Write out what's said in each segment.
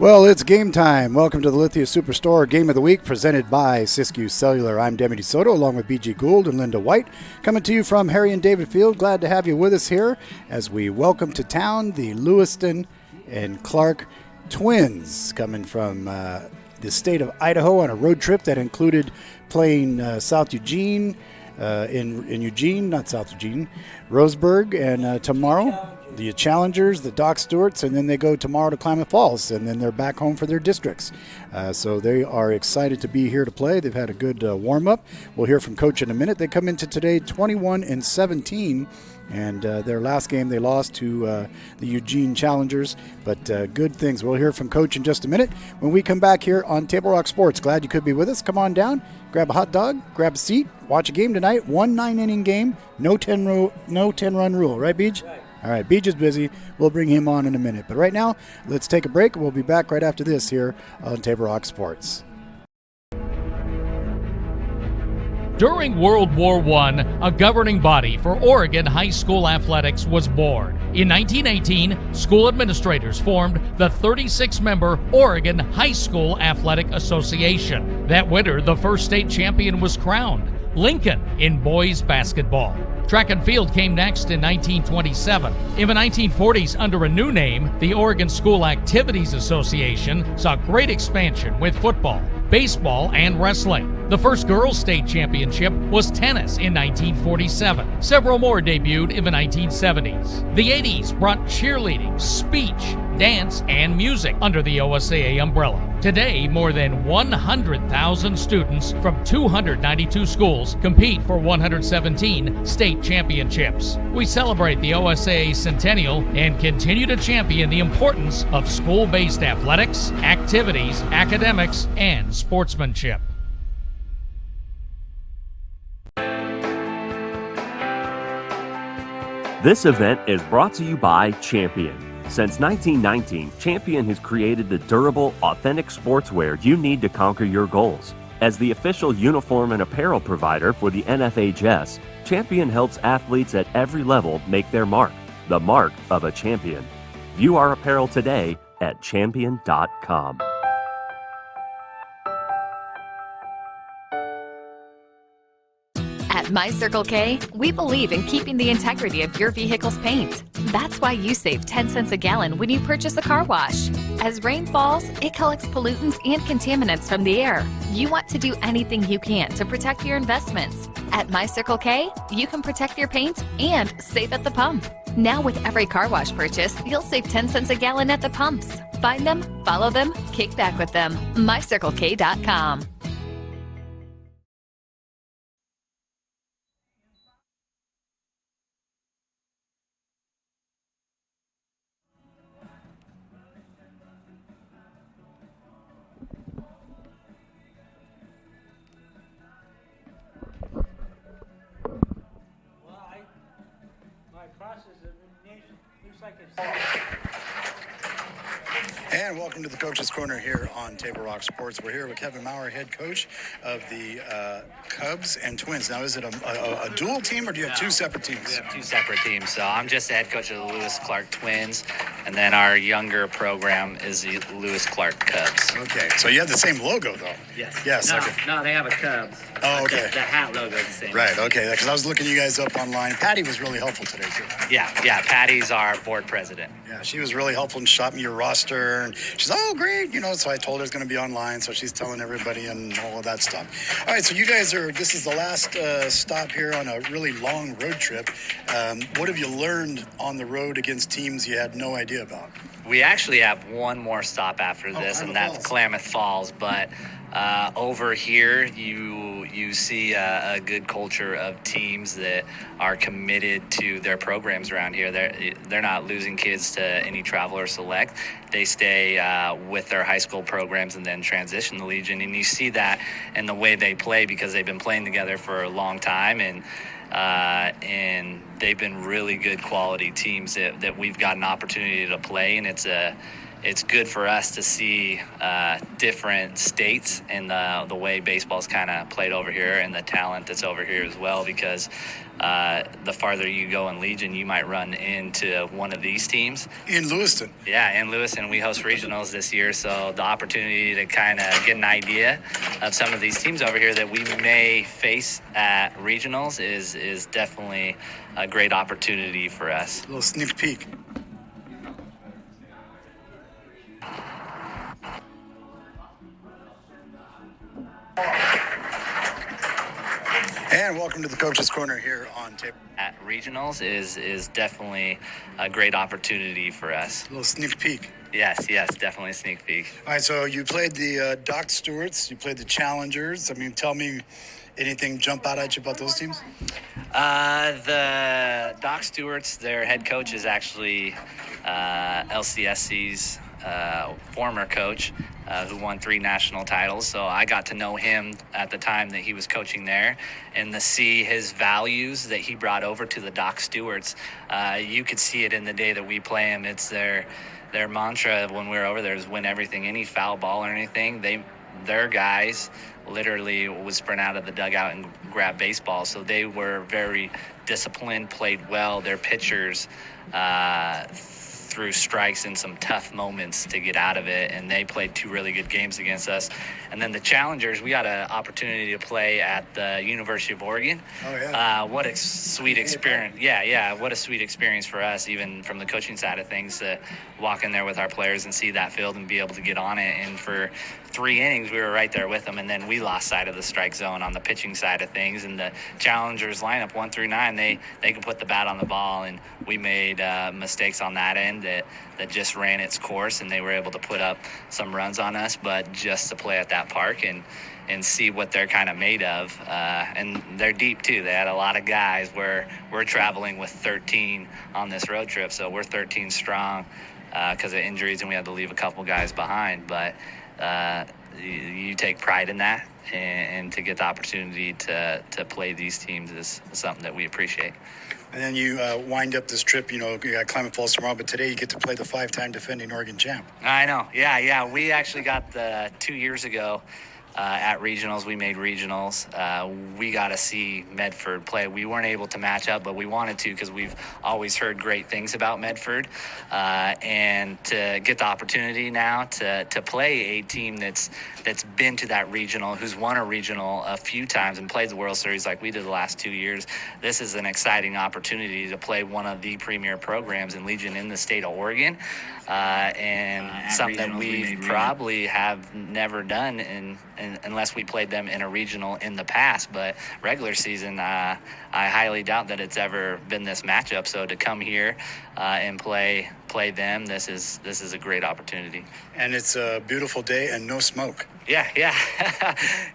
Well, it's game time. Welcome to the Lithia Superstore Game of the Week presented by Siskiyou Cellular. I'm Deputy Soto along with BG Gould and Linda White coming to you from Harry and David Field. Glad to have you with us here as we welcome to town the Lewiston-Clark twins coming from the state of Idaho on a road trip that included playing South Eugene, in Eugene, not South Eugene, Roseburg, and tomorrow the Challengers, the Doc Stewarts, and then they go tomorrow to Klamath Falls, and then they're back home for their districts. So they are excited to be here to play. They've had a good warm-up. We'll hear from Coach in a minute. They come into today 21-17, and their last game they lost to the Eugene Challengers, but good things. We'll hear from Coach in just a minute when we come back here on Table Rock Sports. Glad you could be with us. Come on down, grab a hot dog, grab a seat, watch a game tonight. 1 9-inning game, no 10-run rule. Right, Beej? Right. All right, Beej is busy. We'll bring him on in a minute. But right now, let's take a break. We'll be back right after this here on Table Rock Sports. During World War I, a governing body for Oregon high school athletics was born. In 1918, school administrators formed the 36-member Oregon High School Athletic Association. That winter, the first state champion was crowned, Lincoln, in boys basketball. Track and field came next in 1927. In the 1940s, under a new name, the Oregon School Activities Association saw great expansion with football, baseball, and wrestling. The first girls' state championship was tennis in 1947. Several more debuted in the 1970s. The 80s brought cheerleading, speech, dance, and music under the OSAA umbrella. Today, more than 100,000 students from 292 schools compete for 117 state championships. We celebrate the OSAA centennial and continue to champion the importance of school-based athletics, activities, academics, and sportsmanship. This event is brought to you by Champion. Since 1919, Champion has created the durable, authentic sportswear you need to conquer your goals. As the official uniform and apparel provider for the NFHS, Champion helps athletes at every level make their mark, the mark of a champion. View our apparel today at champion.com. At My Circle K, we believe in keeping the integrity of your vehicle's paint. That's why you save 10 cents a gallon when you purchase a car wash. As rain falls, it collects pollutants and contaminants from the air. You want to do anything you can to protect your investments. At My Circle K, you can protect your paint and save at the pump. Now with every car wash purchase, you'll save 10 cents a gallon at the pumps. Find them, follow them, kick back with them. MyCircleK.com. And welcome to the Coach's Corner here on Table Rock Sports. We're here with Kevin Maurer, head coach of the Cubs and Twins. Now, is it a dual team, or do you have two separate teams? We have two separate teams. So I'm just the head coach of the Lewis-Clark Twins, and then our younger program is the Lewis-Clark Cubs. Okay, so you have the same logo, though? Yes. Yes. No, Okay. no, they have a Cubs. Oh, okay. The hat logo is the same. Right, okay, because I was looking you guys up online. Patty was really helpful today, too. Yeah, Patty's our board president. Yeah, she was really helpful and shot me your roster, and she's, oh, great, so I told her it's going to be online, so she's telling everybody and all of that stuff. All right, so you guys this is the last stop here on a really long road trip. What have you learned on the road against teams you had no idea about? We actually have one more stop after this, and that's Klamath Falls, but over here you see a good culture of teams that are committed to their programs around here. They're not losing kids to any travel or select. They stay with their high school programs and then transition to Legion, and you see that in the way they play because they've been playing together for a long time, and they've been really good quality teams that we've got an opportunity to play, and it's it's good for us to see different states and the way baseball's kind of played over here and the talent that's over here as well, because the farther you go in Legion, you might run into one of these teams. In Lewiston. Yeah, in Lewiston, we host regionals this year, so the opportunity to kind of get an idea of some of these teams over here that we may face at regionals is definitely a great opportunity for us. A little sneak peek. And welcome to the Coach's Corner here on tape. At regionals is definitely a great opportunity for us. A little sneak peek. Yes, definitely a sneak peek. All right, so you played the Doc Stewarts, you played the Challengers. I mean, tell me anything jump out at you about those teams? The Doc Stewarts, their head coach is actually LCSC's former coach who won 3 national titles. So I got to know him at the time that he was coaching there, and to see his values that he brought over to the Doc Stewarts. You could see it in the day that we play him. It's their mantra when we were over there is win everything, any foul ball or anything. Their guys literally would sprint out of the dugout and grab baseball. So they were very disciplined, played well. Their pitchers threw strikes in some tough moments to get out of it, and they played 2 really good games against us. And then the Challengers, we got an opportunity to play at the University of Oregon. Oh, yeah. What a sweet experience. Yeah, what a sweet experience for us, even from the coaching side of things, to walk in there with our players and see that field and be able to get on it. And for 3 innings, we were right there with them, and then we lost sight of the strike zone on the pitching side of things. And the Challengers lineup 1 through 9, they can put the bat on the ball, and we made mistakes on that end that just ran its course, and they were able to put up some runs on us. But just to play at that park and see what they're kind of made of, and they're deep too. They had a lot of guys. We're traveling with 13 on this road trip, so we're 13 strong because of injuries, and we had to leave a couple guys behind. But you take pride in that, and to get the opportunity to play these teams is something that we appreciate. And then you wind up this trip, you got Klamath Falls tomorrow, but today you get to play the 5-time defending Oregon champ. I know. Yeah. We actually got 2 years ago at regionals. We made regionals. We got to see Medford play. We weren't able to match up, but we wanted to because we've always heard great things about Medford. And to get the opportunity now to play a team that's been to that regional, who's won a regional a few times and played the World Series like we did the last 2 years, this is an exciting opportunity to play one of the premier programs in Legion in the state of Oregon. And something that we probably have never done unless we played them in a regional in the past. But regular season, I highly doubt that it's ever been this matchup. So to come here and play them, this is a great opportunity. And it's a beautiful day and no smoke. Yeah.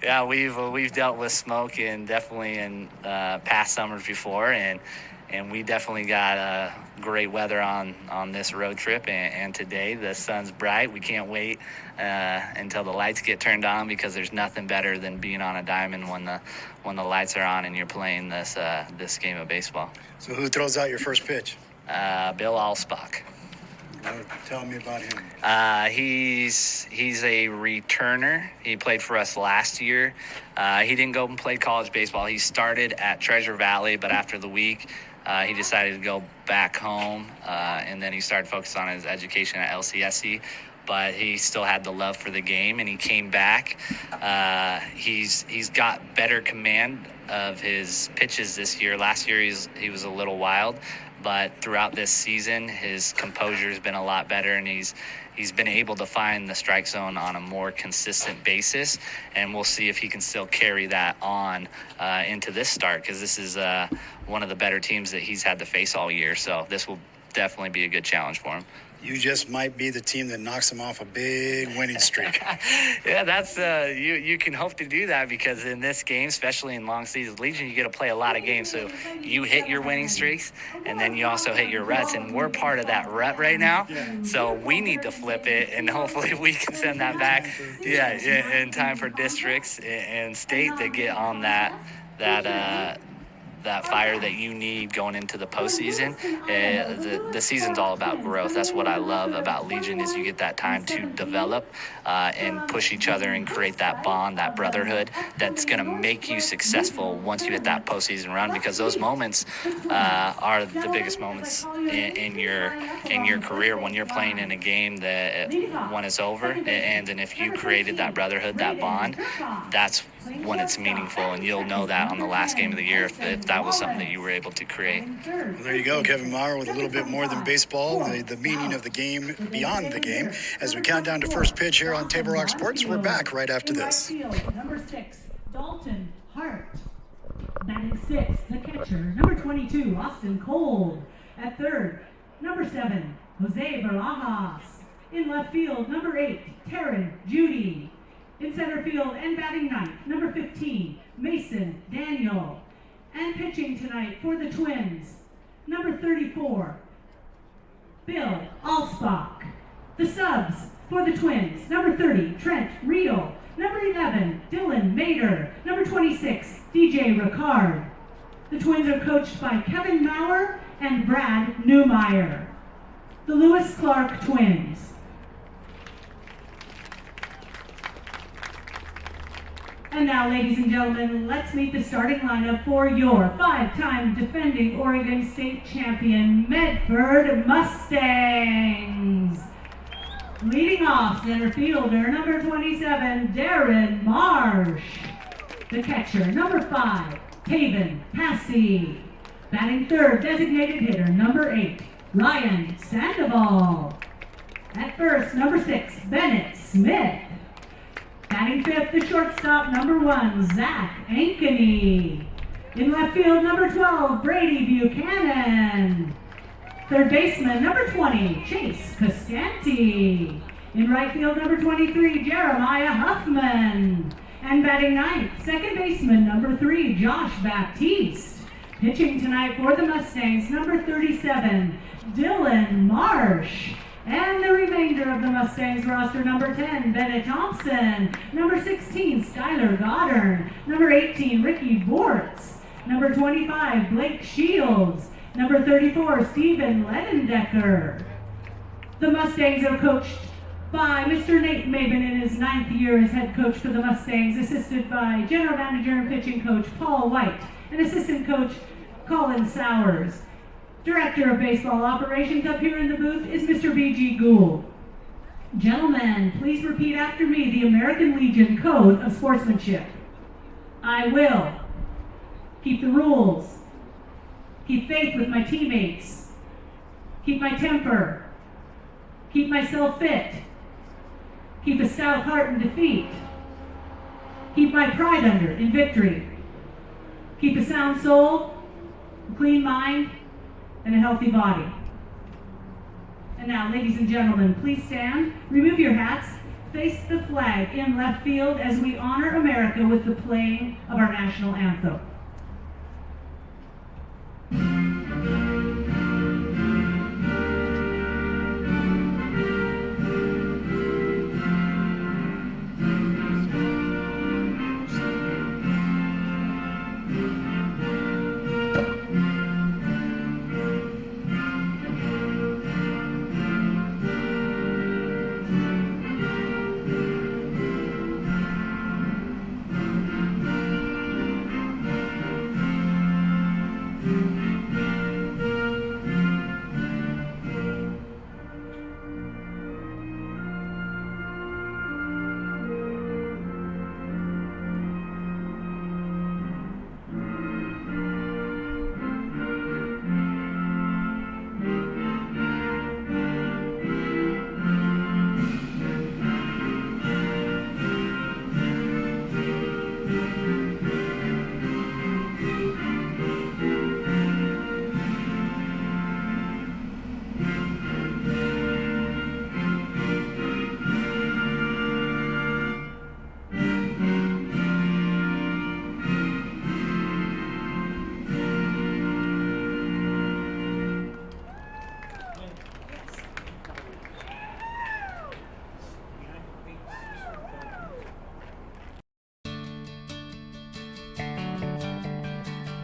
Yeah, we've dealt with smoke and definitely in past summers before, and we definitely got great weather on this road trip. And today the sun's bright. We can't wait until the lights get turned on, because there's nothing better than being on a diamond when the lights are on and you're playing this game of baseball. So who throws out your first pitch? Bill Allsbach. Tell me about him. He's a returner. He played for us last year. He didn't go and play college baseball. He started at Treasure Valley, but after the week, he decided to go back home, and then he started focusing on his education at LCSC. But he still had the love for the game, and he came back. He's got better command of his pitches this year. Last year he was a little wild, but throughout this season his composure has been a lot better, and he's been able to find the strike zone on a more consistent basis. And we'll see if he can still carry that on into this start, because this is one of the better teams that he's had to face all year. So this will definitely be a good challenge for him. You just might be the team that knocks him off a big winning streak. Yeah, that's you can hope to do that, because in this game, especially in long season Legion, you get to play a lot of games. So you hit your winning streaks, and then you also hit your ruts, and we're part of that rut right now. So we need to flip it, and hopefully we can send that back. Yeah, in time for districts and state to get on that that fire that you need going into the postseason. The season's all about growth. That's what I love about Legion is you get that time to develop and push each other and create that bond, that brotherhood that's going to make you successful once you hit that postseason run, because those moments are the biggest moments in your career when you're playing in a game that when it's over. And then if you created that brotherhood, that bond, that's when it's meaningful, and you'll know that on the last game of the year if that was something that you were able to create. Well, there you go, Kevin Maurer, with a little bit more than baseball, the meaning of the game beyond the game. As we count down to first pitch here on Table Rock Sports, we're back right after this. Number 6, Dalton Hart. Batting 6, the catcher. Number 22, Austin Cole. At third, number 7, Jose Barajas. In left field, number 8, Taryn Judy. In center field and batting ninth, number 15, Mason Daniel. And pitching tonight for the Twins, number 34, Bill Alsbach. The subs for the Twins, number 30, Trent Reel. Number 11, Dylan Mader. Number 26, DJ Ricard. The Twins are coached by Kevin Maurer and Brad Newmeyer. The Lewiston-Clark Twins. And now, ladies and gentlemen, let's meet the starting lineup for your 5-time defending Oregon State champion Medford Mustangs. Leading off, center fielder, number 27, Darren Marsh. The catcher, number 5, Taven Passy. Batting third, designated hitter, number 8, Ryan Sandoval. At first, number 6, Bennett Smith. Batting fifth, the shortstop, number 1, Zach Ankeny. In left field, number 12, Brady Buchanan. Third baseman, number 20, Chase Costanti. In right field, number 23, Jeremiah Huffman. And batting ninth, second baseman, number 3, Josh Baptiste. Pitching tonight for the Mustangs, number 37, Dylan Marsh. And the remainder of the Mustangs roster, number 10, Bennett Thompson. Number 16, Skylar Goddard. Number 18, Ricky Bortz. Number 25, Blake Shields. Number 34, Steven Ledendecker. The Mustangs are coached by Mr. Nate Maben in his 9th year as head coach for the Mustangs, assisted by general manager and pitching coach Paul White and assistant coach Colin Sowers. Director of Baseball Operations up here in the booth is Mr. B.G. Gould. Gentlemen, please repeat after me the American Legion Code of Sportsmanship. I will keep the rules, keep faith with my teammates, keep my temper, keep myself fit, keep a stout heart in defeat, keep my pride under in victory, keep a sound soul, a clean mind, and a healthy body. And now, ladies and gentlemen, please stand, remove your hats, face the flag in left field as we honor America with the playing of our national anthem.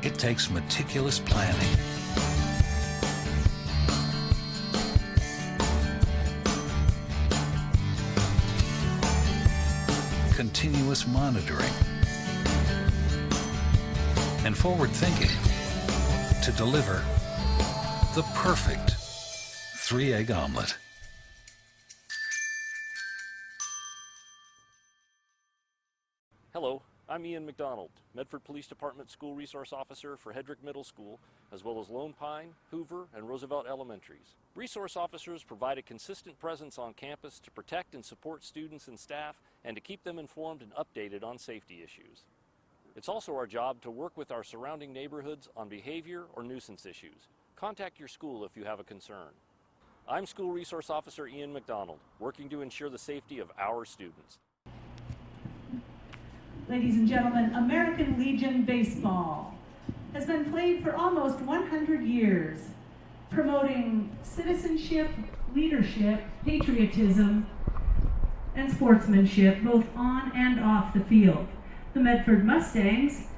it takes meticulous planning, continuous monitoring, and forward thinking to deliver the perfect 3-egg omelet. Hello, I'm Ian McDonald, Medford Police Department School Resource Officer for Hedrick Middle School, as well as Lone Pine, Hoover, and Roosevelt Elementaries. Resource officers provide a consistent presence on campus to protect and support students and staff and to keep them informed and updated on safety issues. It's also our job to work with our surrounding neighborhoods on behavior or nuisance issues. Contact your school if you have a concern. I'm School Resource Officer Ian McDonald, working to ensure the safety of our students. Ladies and gentlemen, American Legion Baseball has been played for almost 100 years, promoting citizenship, leadership, patriotism, and sportsmanship, both on and off the field. The Medford Mustangs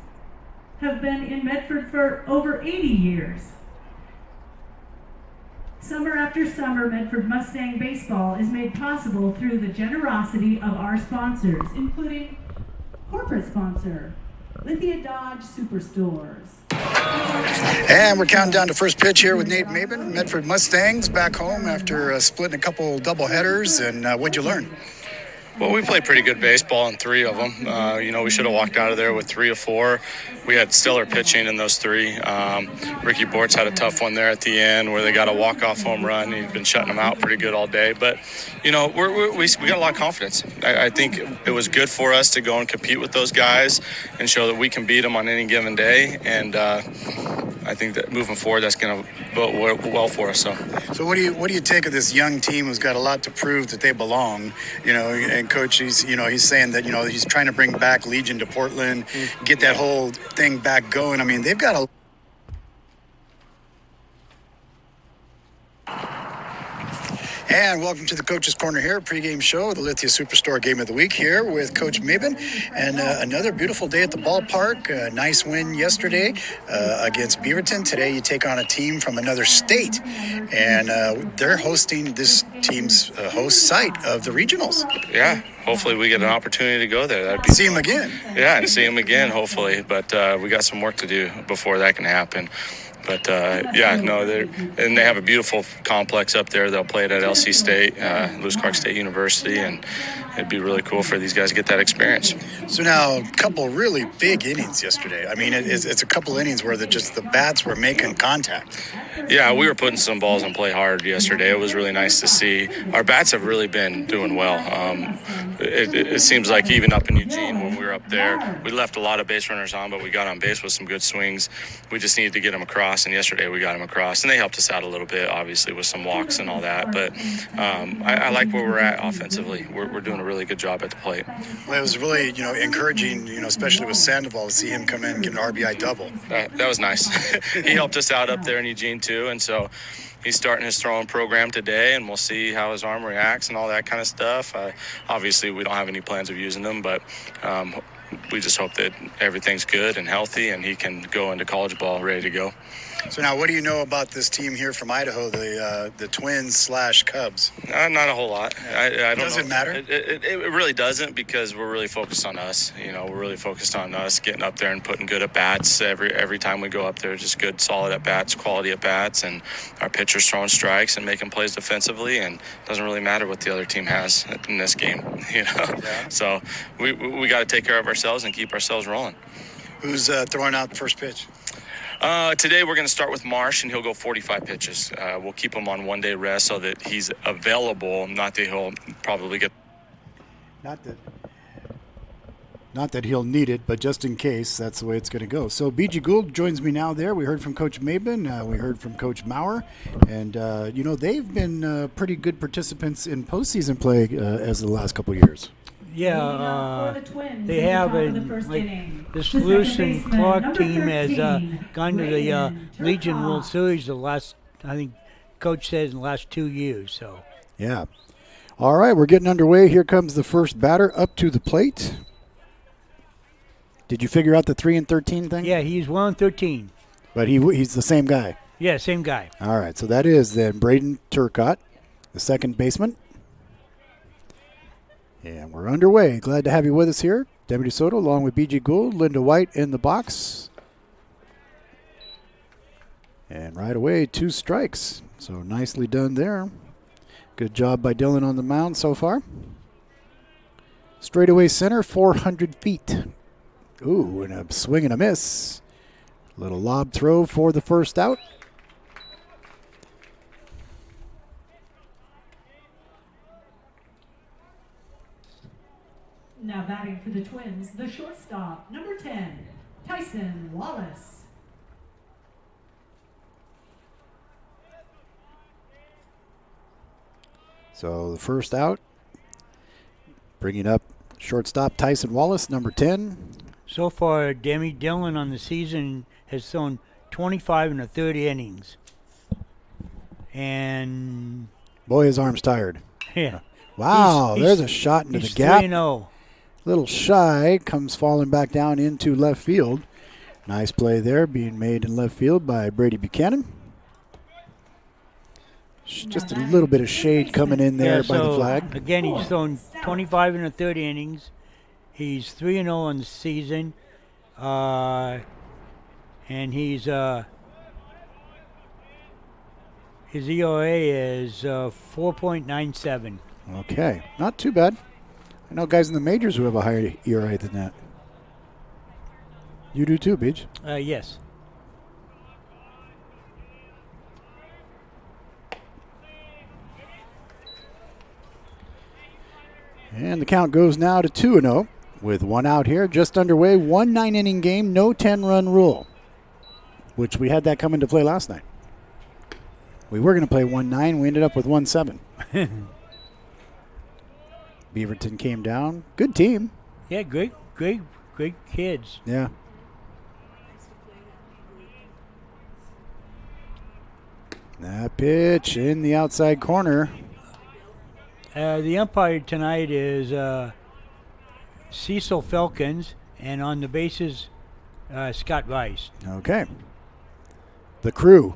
have been in Medford for over 80 years. Summer after summer, Medford Mustang Baseball is made possible through the generosity of our sponsors, including corporate sponsor, Lithia Dodge Superstores. And we're counting down to first pitch here with Nate Maben, Medford Mustangs, back home after splitting a couple doubleheaders. And what'd you learn? Well, we played pretty good baseball in 3 of them. We should have walked out of there with 3 or 4. We had stellar pitching in those 3. Ricky Bortz had a tough one there at the end where they got a walk-off home run. He'd been shutting them out pretty good all day. But, we got a lot of confidence. I think it was good for us to go and compete with those guys and show that we can beat them on any given day. And I think that moving forward, that's going to vote well for us. So what do you take of this young team who's got a lot to prove that they belong? And Coach, he's saying that he's trying to bring back Legion to Portland, get that whole thing back going. I mean, they've got a. And welcome to the Coach's Corner here, pregame show, the Lithia Superstore Game of the Week here with Coach Maben. And another beautiful day at the ballpark. A nice win yesterday against Beaverton. Today you take on a team from another state. And they're hosting this team's host site of the regionals. Yeah, hopefully we get an opportunity to go there. That'd be see them again. Yeah, and see them again, hopefully. But we got some work to do before that can happen. But, they have a beautiful complex up there. They'll play it at LC State, Lewis-Clark State University, and it'd be really cool for these guys to get that experience. So now, a couple really big innings yesterday. I mean, it's a couple innings where the bats were making contact. Yeah, we were putting some balls in play hard yesterday. It was really nice to see. Our bats have really been doing well. It seems like even up in Eugene when we were up there, we left a lot of base runners on, but we got on base with some good swings. We just needed to get them across, and yesterday we got them across, and they helped us out a little bit, obviously, with some walks and all that. But I like where we're at offensively. We're doing a really good job at the plate. Well, it was really, encouraging, especially with Sandoval, to see him come in and get an RBI double. That was nice. He helped us out up there in Eugene, too, and so he's starting his throwing program today, and we'll see how his arm reacts and all that kind of stuff. Obviously, we don't have any plans of using them, but we just hope that everything's good and healthy and he can go into college ball ready to go. So now, what do you know about this team here from Idaho, the Twins/Cubs? Not a whole lot. I don't Does know. it matter? It really doesn't, because we're really focused on us. We're really focused on us getting up there and putting good at bats every time we go up there. Just good, solid at bats, quality at bats, and our pitchers throwing strikes and making plays defensively. And it doesn't really matter what the other team has in this game. Yeah. So we got to take care of ourselves and keep ourselves rolling. Who's throwing out the first pitch? Today we're going to start with Marsh, and he'll go 45 pitches. We'll keep him on one-day rest so that he's available, not that he'll probably get... Not that he'll need it, but just in case, that's the way it's going to go. So B.G. Gould joins me now there. We heard from Coach Maben. We heard from Coach Maurer. And, they've been pretty good participants in postseason play as the last couple of years. Yeah, they have this Lewiston-Clark team has gone to the Legion World Series the last, I think Coach says, in the last 2 years. So yeah. All right, we're getting underway. Here comes the first batter up to the plate. Did you figure out the 3 and 13 thing? Yeah, he's 1 and 13. But he's the same guy. Yeah, same guy. All right, so that is then Braden Turcott, the second baseman. And we're underway. Glad to have you with us here. Deputy Soto along with B.G. Gould, Linda White in the box. And right away, 2 strikes. So nicely done there. Good job by Dylan on the mound so far. Straightaway center, 400 feet. Ooh, and a swing and a miss. Little lob throw for the first out. Now batting for the Twins, the shortstop, number 10, Tyson Wallace. So the first out, bringing up shortstop Tyson Wallace, number 10. So far, Demi Dillon on the season has thrown 25 in the 30 innings. And boy, his arm's tired. Yeah. Wow, there's a shot into the gap. 3-0. Little shy, comes falling back down into left field. Nice play there being made in left field by Brady Buchanan. Just a little bit of shade coming in there by the flag. Again, he's thrown 25 in the 30 innings. He's 3-0 on the season. And he's his ERA is 4.97. Okay, not too bad. I know guys in the majors who have a higher ERA than that. You do too, Beach. Yes. And the count goes now to 2-0 with 1 out here. Just underway, 1 9-inning game, no 10-run rule, which we had that come into play last night. We were going to play 1-9. We ended up with 1-7. Beaverton came down. Good team. Yeah, great kids. Yeah. That pitch in the outside corner. The umpire tonight is Cecil Felkins, and on the bases, Scott Rice. Okay. The crew.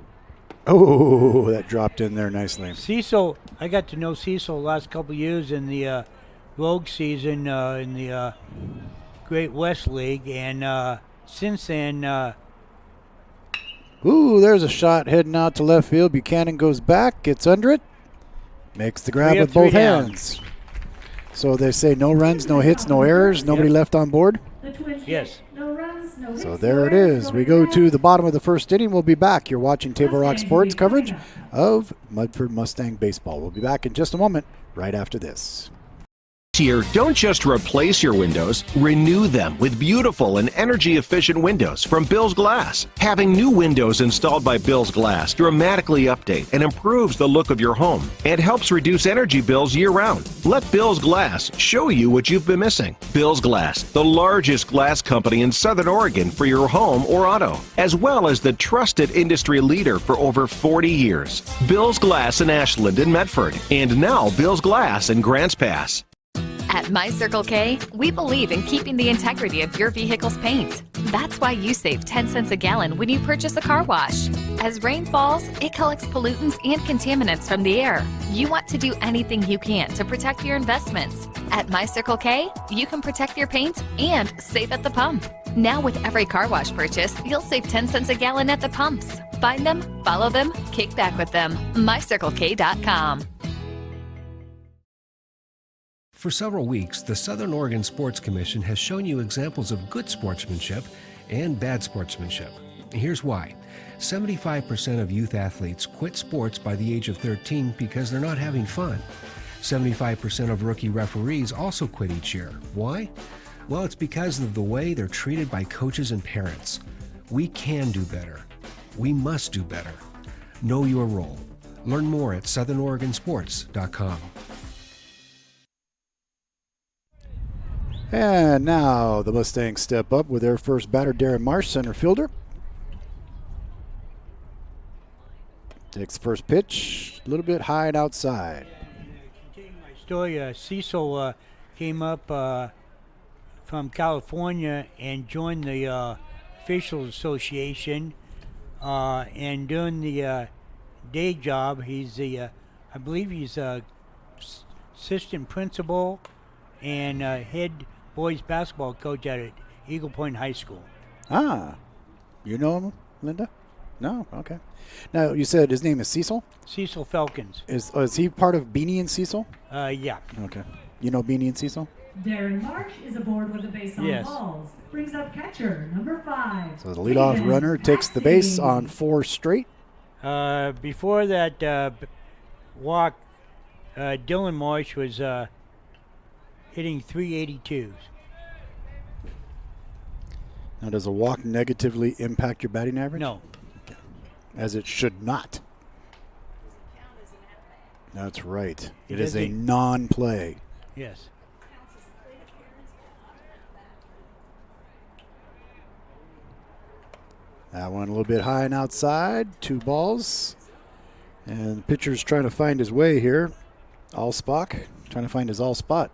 Oh, that dropped in there nicely. Cecil, I got to know Cecil the last couple of years in the Rogue season in the Great West League, and since then... Ooh, there's a shot heading out to left field. Buchanan goes back, gets under it, makes the grab with both hands. So they say no runs, no hits, no errors, nobody left on board? Yes. No runs, no hits, So there it is. We go to the bottom of the first inning. We'll be back. You're watching Table Rock Sports coverage of Medford Mustang baseball. We'll be back in just a moment, right after this. Here, don't just replace your windows, renew them with beautiful and energy-efficient windows from Bill's Glass. Having new windows installed by Bill's Glass dramatically update and improves the look of your home and helps reduce energy bills year-round. Let Bill's Glass show you what you've been missing. Bill's Glass, the largest glass company in Southern Oregon for your home or auto, as well as the trusted industry leader for over 40 years. Bill's Glass in Ashland and Medford, and now Bill's Glass in Grants Pass. At My Circle K, we believe in keeping the integrity of your vehicle's paint. That's why you save 10 cents a gallon when you purchase a car wash. As rain falls, it collects pollutants and contaminants from the air. You want to do anything you can to protect your investments. At My Circle K, you can protect your paint and save at the pump. Now with every car wash purchase, you'll save 10 cents a gallon at the pumps. Find them, follow them, kick back with them. MyCircleK.com. For several weeks, the Southern Oregon Sports Commission has shown you examples of good sportsmanship and bad sportsmanship. Here's why. 75% of youth athletes quit sports by the age of 13 because they're not having fun. 75% of rookie referees also quit each year. Why? Well, it's because of the way they're treated by coaches and parents. We can do better. We must do better. Know your role. Learn more at southernoregonsports.com. And now the Mustangs step up with their first batter, Darren Marsh, center fielder. Takes the first pitch, a little bit high and outside. Continuing my story, Cecil came up from from California and joined the officials association. And doing the day job, he's I believe he's assistant principal and head boys basketball coach at Eagle Point High School. Ah, you know him, Linda? No? Okay. Now, you said his name is Cecil? Cecil Falcons. Is he part of Beanie and Cecil? Yeah. Okay. You know Beanie and Cecil? Darren March is aboard with the base on Yes. balls. Brings up catcher, number 5. So the leadoff David runner takes the base Passy. on 4 straight. Before that walk, Dylan Marsh was hitting 382s. Now, does a walk negatively impact your batting average? No. As it should not. That's right. It is does a it- non-play. Yes. That one a little bit high and outside. 2 balls. And the pitcher's trying to find his way here. Allspock trying to find his all spot.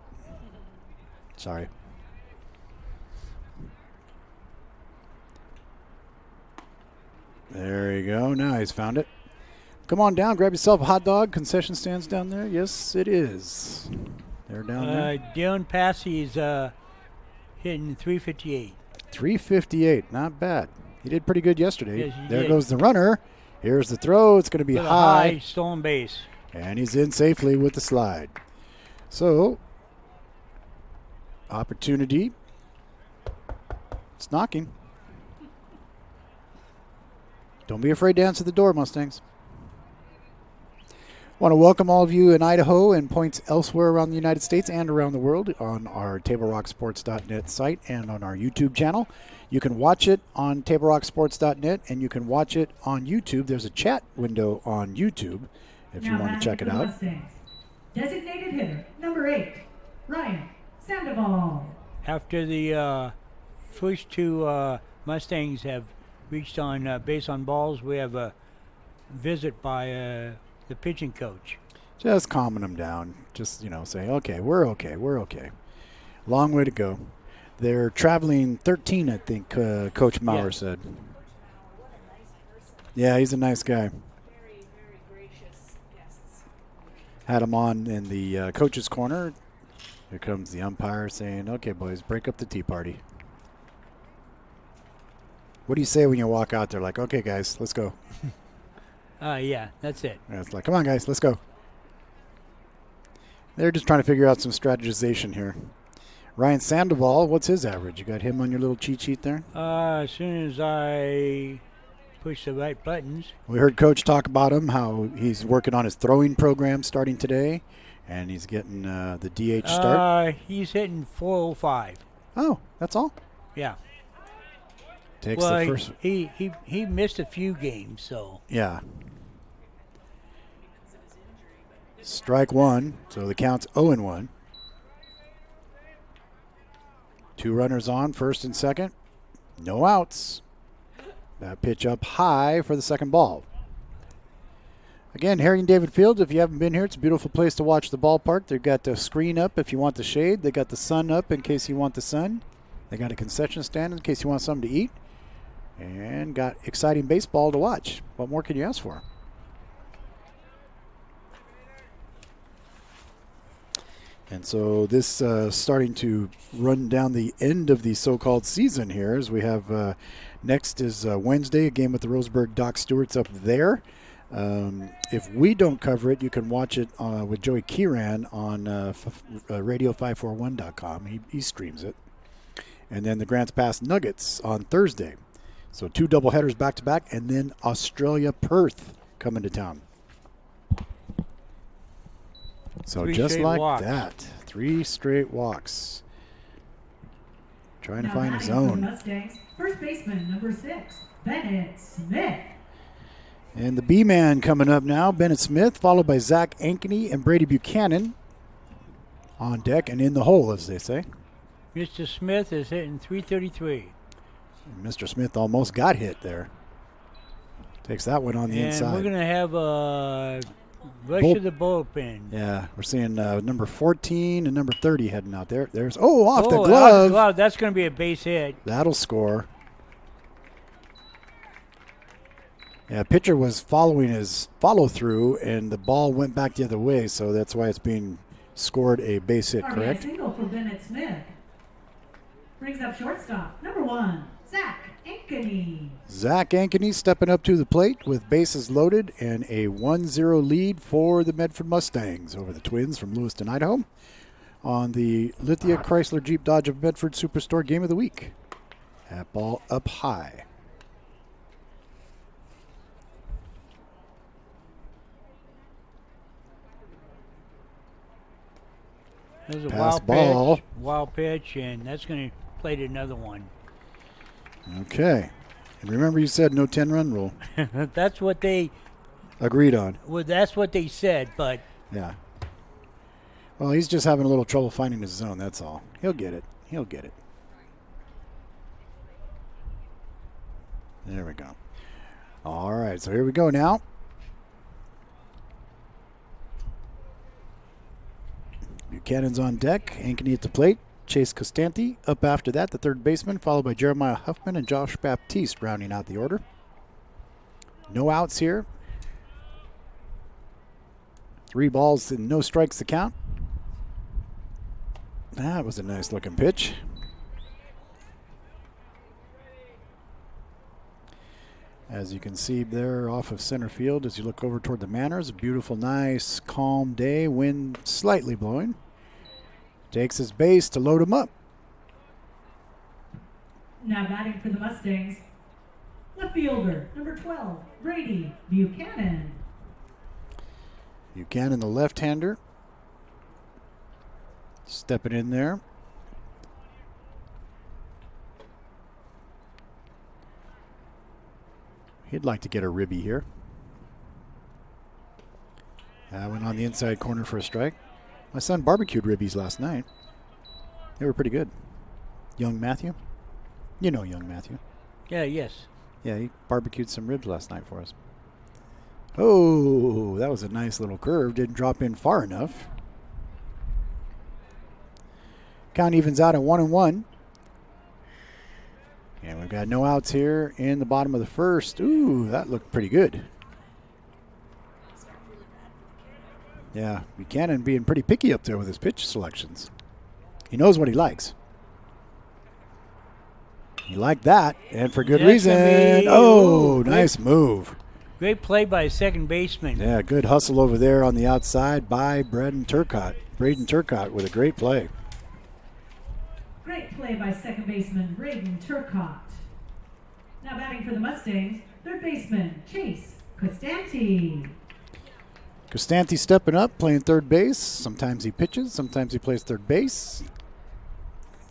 Sorry. There you go. Now he's found it. Come on down. Grab yourself a hot dog. Concession stands down there. Yes, it is. They're down there. Dylan Passy is hitting 358. 358. Not bad. He did pretty good yesterday. Yes, he there did. goes the runner. Here's the throw. It's going to be With a high. stolen base. And he's in safely with the slide. So, opportunity. It's knocking. Don't be afraid to answer the door, Mustangs. Want to welcome all of you in Idaho and points elsewhere around the United States and around the world on our TableRockSports.net site and on our YouTube channel. You can watch it on TableRockSports.net and you can watch it on YouTube. There's a chat window on YouTube if you Now want to check it batting for the out. Mustangs. Designated hitter, number 8, Ryan Sandoval. After the first 2 Mustangs have reached on base on balls, we have a visit by the pitching coach. Just calming them down. Just, say, okay, we're okay. Long way to go. They're traveling 13, I think, Coach Maurer said. Yeah, he's a nice guy. Had him on in the coach's corner. Here comes the umpire saying, okay, boys, break up the tea party. What do you say when you walk out there? Like, okay, guys, let's go. Yeah, that's it. And it's like, come on, guys, let's go. They're just trying to figure out some strategization here. Ryan Sandoval, what's his average? You got him on your little cheat sheet there? As soon as I push the right buttons. We heard Coach talk about him, how he's working on his throwing program starting today, and he's getting the DH start. He's hitting 405. Oh, that's all? Yeah. Takes the first. He missed a few games, so. Yeah. Strike 1, so the count's 0-1. 2 runners on, first and second. No outs. That pitch up high for the second ball. Again, Harry and David Field, if you haven't been here, it's a beautiful place to watch the ballpark. They've got the screen up if you want the shade. They got the sun up in case you want the sun. They got a concession stand in case you want something to eat. And got exciting baseball to watch. What more can you ask for? And so this starting to run down the end of the so-called season here, as we have next is Wednesday, a game with the Roseburg Doc Stewarts up there. If we don't cover it, you can watch it with Joey Kieran on radio541.com. He streams it. And then the Grants Pass Nuggets on Thursday. So 2 doubleheaders back-to-back, and then Australia-Perth coming to town. So 3 just straight like walks. that, 3 straight walks. Trying to Now find his batting for the own. Mustangs, first baseman, number 6, Bennett Smith. And the B-man coming up now, Bennett Smith, followed by Zach Ankeny and Brady Buchanan on deck and in the hole, as they say. Mr. Smith is hitting 333. And Mr. Smith almost got hit there. Takes that one on the And inside. we're going to have a Rush of the bullpen. Yeah, we're seeing number 14 and number 30 heading out there. There's off the glove. Off the glove. That's going to be a base hit. That'll score. Yeah, pitcher was following his follow-through, and the ball went back the other way, so that's why it's being scored a base hit, correct? Single for Bennett Smith. Brings up shortstop, number 1, Zach Ankeny. Zach Ankeny stepping up to the plate with bases loaded and a 1-0 lead for the Medford Mustangs over the Twins from Lewiston, Idaho on the Lithia Chrysler Jeep Dodge of Medford Superstore Game of the Week. That ball up high. There's a wild pitch, and that's going to play to another one. Okay. And remember you said no 10-run rule. That's what they agreed on. Well, that's what they said, but. Yeah. Well, he's just having a little trouble finding his zone, that's all. He'll get it. He'll get it. There we go. All right, so here we go now. Buchanan's on deck. Ankeny at the plate. Chase Costanti up after that, the third baseman, followed by Jeremiah Huffman and Josh Baptiste rounding out the order. No outs here. 3 balls and no strikes to count. That was a nice looking pitch. As you can see there off of center field as you look over toward the Manors, a beautiful, nice, calm day, wind slightly blowing. Takes his base to load him up. Now batting for the Mustangs, left fielder, number 12, Brady Buchanan. Buchanan, the left-hander, stepping in there. He'd like to get a ribby here. Went on the inside corner for a strike. My son barbecued ribbies last night. They were pretty good. Young Matthew. You know young Matthew. Yeah, yes. Yeah, he barbecued some ribs last night for us. Oh, that was a nice little curve. Didn't drop in far enough. Count evens out at 1-1. And we've got no outs here in the bottom of the first. Ooh, that looked pretty good. Yeah, Buchanan being pretty picky up there with his pitch selections. He knows what he likes. He liked that, and for good reason. Oh, nice move. Great play by a second baseman. Yeah, good hustle over there on the outside by Braden Turcotte. Braden Turcotte with a great play. Great play by second baseman Braden Turcotte. Now batting for the Mustangs, third baseman Chase Costanti. Costanti stepping up, playing third base. Sometimes he pitches, sometimes he plays third base.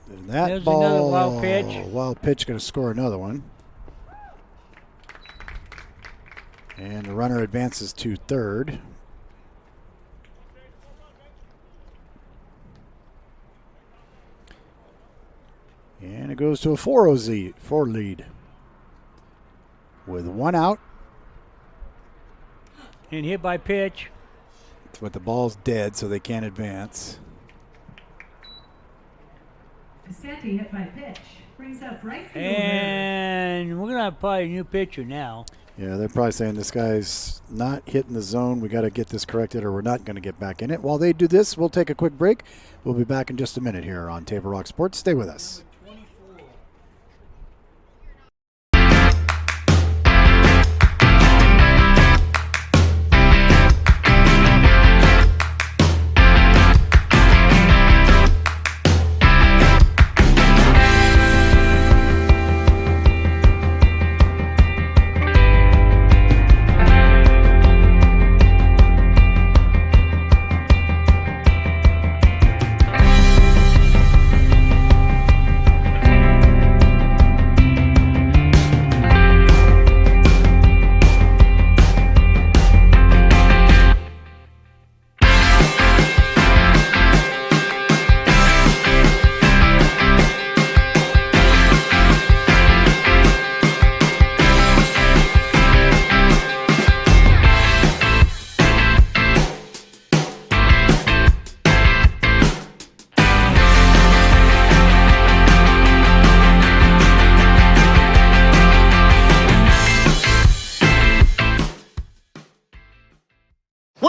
And that There's ball, another wild pitch. Wild pitch, going to score another one. And the runner advances to third. And it goes to a 4 lead. With 1 out. And hit by pitch. But the ball's dead, so they can't advance. Costanti hit by pitch. Brings up right fielder. And we're going to have probably a new pitcher now. Yeah, they're probably saying this guy's not hitting the zone. We got to get this corrected or we're not going to get back in it. While they do this, we'll take a quick break. We'll be back in just a minute here on Table Rock Sports. Stay with us.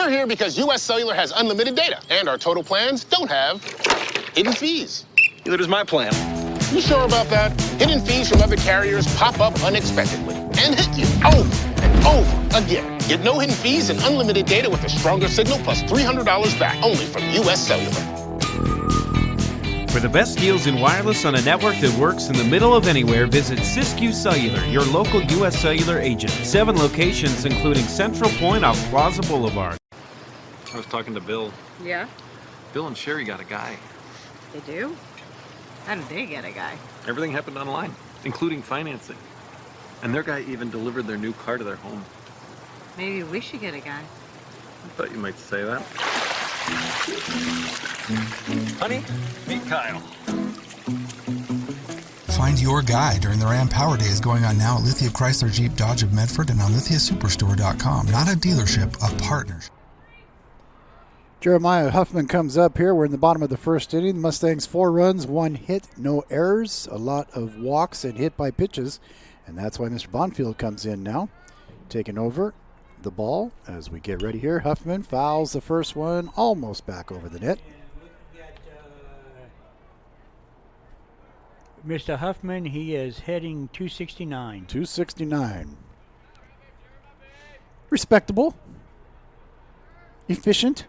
We're here because U.S. Cellular has unlimited data, and our total plans don't have hidden fees. Neither does my plan. You sure about that? Hidden fees from other carriers pop up unexpectedly and hit you over and over again. Get no hidden fees and unlimited data with a stronger signal plus $300 back only from U.S. Cellular. For the best deals in wireless on a network that works in the middle of anywhere, visit Siskiyou Cellular, your local U.S. Cellular agent. 7 locations, including Central Point off Plaza Boulevard. I was talking to Bill. Yeah? Bill and Sherry got a guy. They do? How did they get a guy? Everything happened online, including financing. And their guy even delivered their new car to their home. Maybe we should get a guy. I thought you might say that. Honey, meet Kyle. Find your guy during the Ram Power Days going on now at Lithia Chrysler Jeep Dodge of Medford and on lithiasuperstore.com. Not a dealership, a partnership. Jeremiah Huffman comes up here. We're in the bottom of the first inning. The Mustangs 4 runs, 1 hit, no errors, a lot of walks and hit by pitches. And that's why Mr. Bonfield comes in now, taking over the ball as we get ready here. Huffman fouls the first one, almost back over the net. Mr. Huffman, he is heading 269. 269. Respectable. Efficient.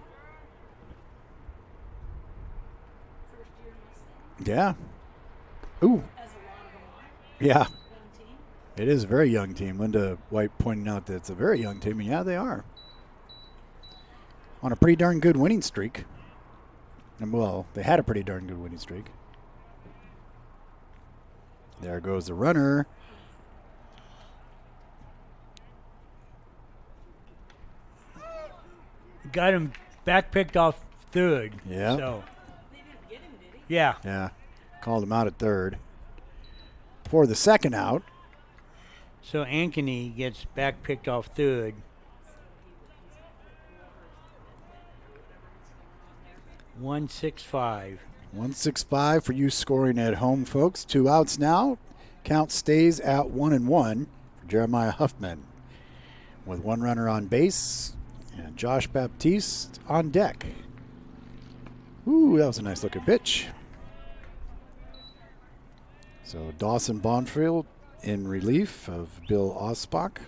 Yeah. Ooh. Yeah. It is a very young team. Linda White pointing out that it's a very young team, and yeah, they are. On a pretty darn good winning streak. And well, they had a pretty darn good winning streak. There goes the runner. Got him back picked off third. Yeah. So. Yeah. Yeah. Called him out at third. For the second out. So Ankeny gets back picked off third. .165. 165 for you scoring at home, folks. 2 outs now. Count stays at 1-1 for Jeremiah Huffman, with 1 runner on base and Josh Baptiste on deck. Ooh, that was a nice looking pitch. So Dawson Bonfield in relief of Bill Osbach.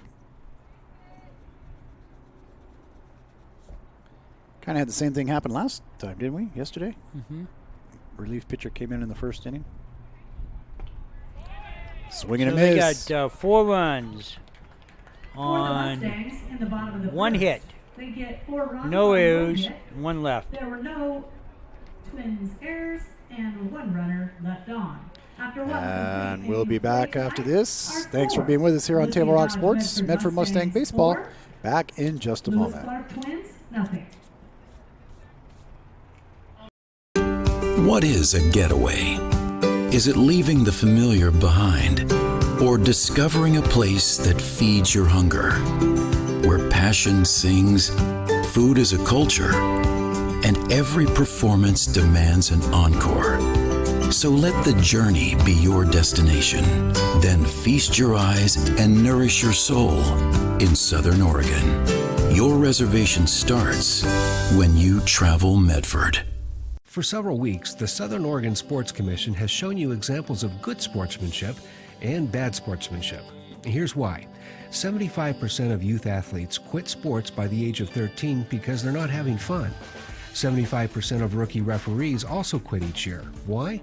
Kind of had the same thing happen last time, didn't we? Yesterday? Mm-hmm. Relief pitcher came in the first inning. Swinging so and miss. They got 4 runs on 1 hit. They get 4 runs. No on errors, 1 hit. 1 left. There were no Twins errors and 1 runner left on. And we'll be back after this. Thanks for being with us here on Table Rock Sports. Medford Mustang Baseball. Back in just a moment. Twins, nothing. What is a getaway? Is it leaving the familiar behind? Or discovering a place that feeds your hunger? Where passion sings, food is a culture, and every performance demands an encore. So let the journey be your destination. Then feast your eyes and nourish your soul in Southern Oregon. Your reservation starts when you travel Medford. For several weeks, the Southern Oregon Sports Commission has shown you examples of good sportsmanship and bad sportsmanship. Here's why. 75% of youth athletes quit sports by the age of 13 because they're not having fun. 75% of rookie referees also quit each year. Why?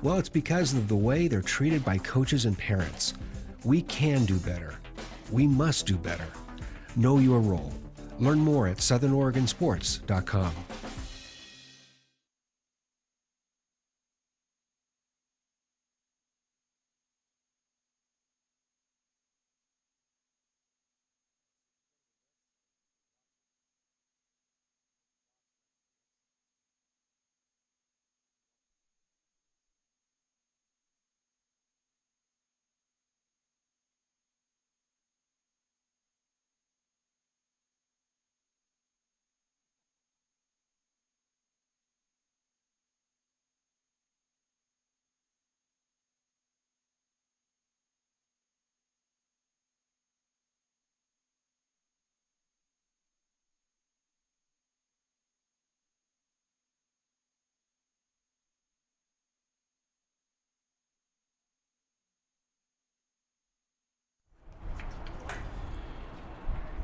Well, it's because of the way they're treated by coaches and parents. We can do better. We must do better. Know your role. Learn more at southernoregonsports.com.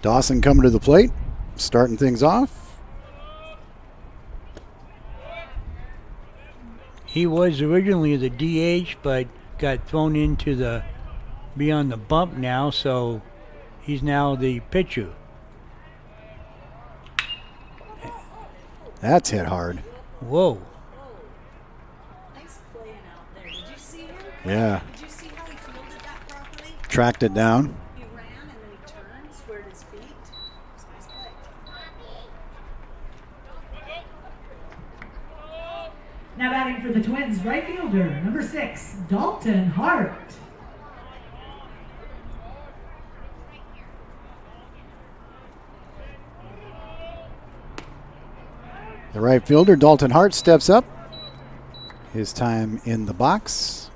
Dawson coming to the plate, starting things off. He was originally the DH, but got thrown into the be on the bump now, so he's now the pitcher. That's hit hard. Whoa. Nice playing out there. Did you see him? Yeah. Did you see how he fielded that properly? Tracked it down. He ran and then he turned, squared his feet. It was a nice play. Now batting for the Twins, right fielder, number 6, Dalton Hart. The right fielder, Dalton Hart, steps up. His time in the box.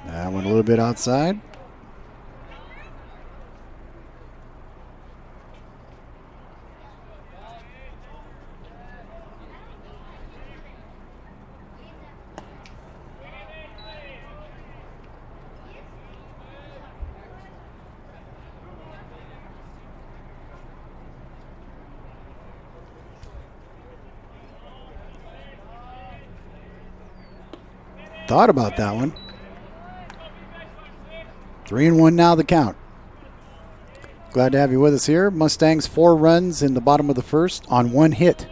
That went a little bit outside. Thought about that one. 3-1 now the count. Glad to have you with us here. Mustangs 4 runs in the bottom of the first on 1 hit.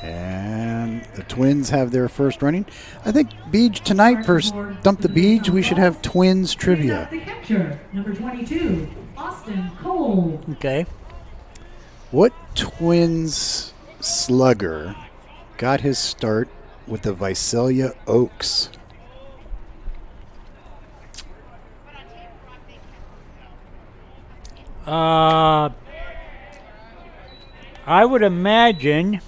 And the Twins have their first running. I think Beej tonight for Stump the Beej, we should have Twins trivia. The catcher, number 22, Austin Cole. Okay. What Twins slugger got his start with the Visalia Oaks? I would imagine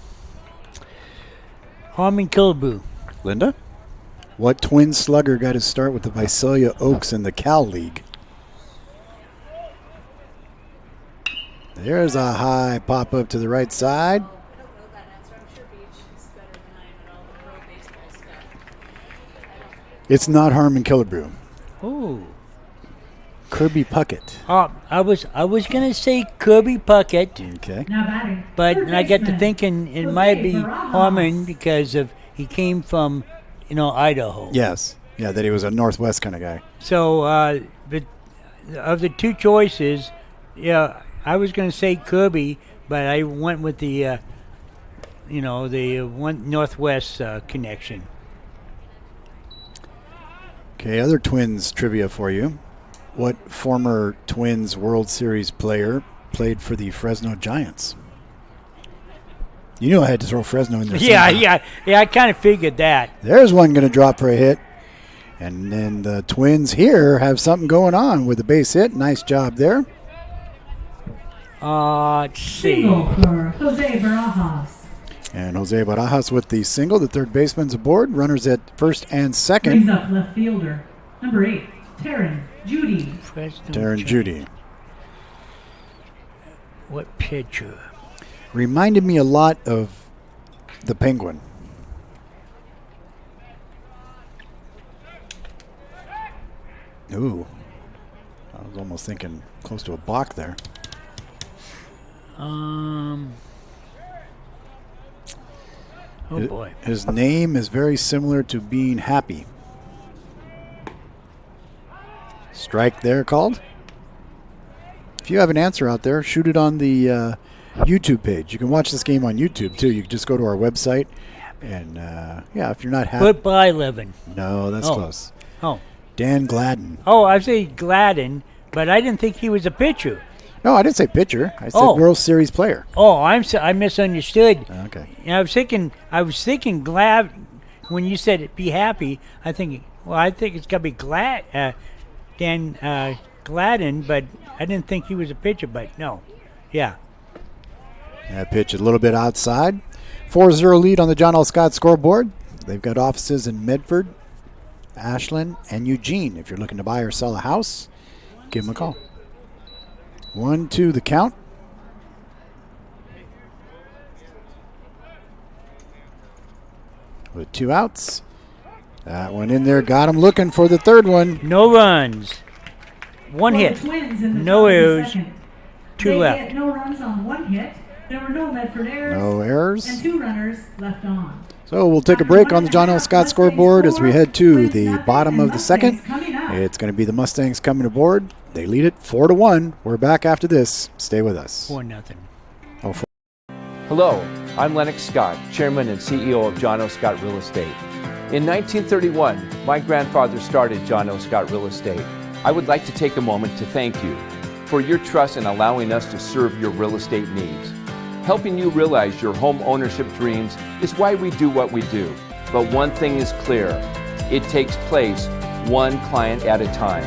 Harmon Killebrew. Linda? What Twin slugger got his start with the Visalia Oaks in the Cal League? There's a high pop up to the right side. It's not Harmon Killebrew. Ooh. Kirby Puckett. I was gonna say Kirby Puckett. Okay. Now batting. But third I get to baseman, thinking it Jose might be Barajas. Harmon because he came from, Idaho. Yes. Yeah, that he was a Northwest kind of guy. So, but of the two choices, yeah, I was going to say Kirby, but I went with the, the one Northwest connection. Okay, other Twins trivia for you. What former Twins World Series player played for the Fresno Giants? You knew I had to throw Fresno in there. Yeah, I kind of figured that. There's one going to drop for a hit. And then the Twins here have something going on with a base hit. Nice job there. Let's see. Single for Jose Barajas. And Jose Barajas with the single. The third baseman's aboard. Runners at first and second. Brings up left fielder, number 8, Taryn Judy. Taryn Judy. What pitcher? Reminded me a lot of the Penguin. Ooh. I was almost thinking close to a balk there. Oh boy. His name is very similar to being happy. Strike there called. If you have an answer out there, shoot it on the YouTube page. You can watch this game on YouTube too. You can just go to our website and if you're not happy. Goodbye, Levin. No, that's close. Oh. Dan Gladden. Oh, I say Gladden, but I didn't think he was a pitcher. No, I didn't say pitcher. I said World Series player. Oh, I misunderstood. Okay. And I was thinking glad when you said be happy. I think it's got to be Dan Gladden, but I didn't think he was a pitcher. But no, yeah. That pitch a little bit outside. 4-0 lead on the John L. Scott scoreboard. They've got offices in Medford, Ashland, and Eugene. If you're looking to buy or sell a house, give them a call. 1-2 the count. with 2 outs. That one in there, got him looking for the third one. No runs. 1 hit. No errors. 2 left. No runs on 1 hit. There were no Medford errors. No errors. And 2 runners left on. So we'll take a break on the John L. Scott scoreboard as we head to the bottom of the second. It's going to be the Mustangs coming aboard. They lead it 4-1. We're back after this. Stay with us. 4-0. Oh, Hello, I'm Lennox Scott, Chairman and CEO of John O. Scott Real Estate. In 1931, my grandfather started John O. Scott Real Estate. I would like to take a moment to thank you for your trust in allowing us to serve your real estate needs. Helping you realize your home ownership dreams is why we do what we do. But one thing is clear, it takes place one client at a time,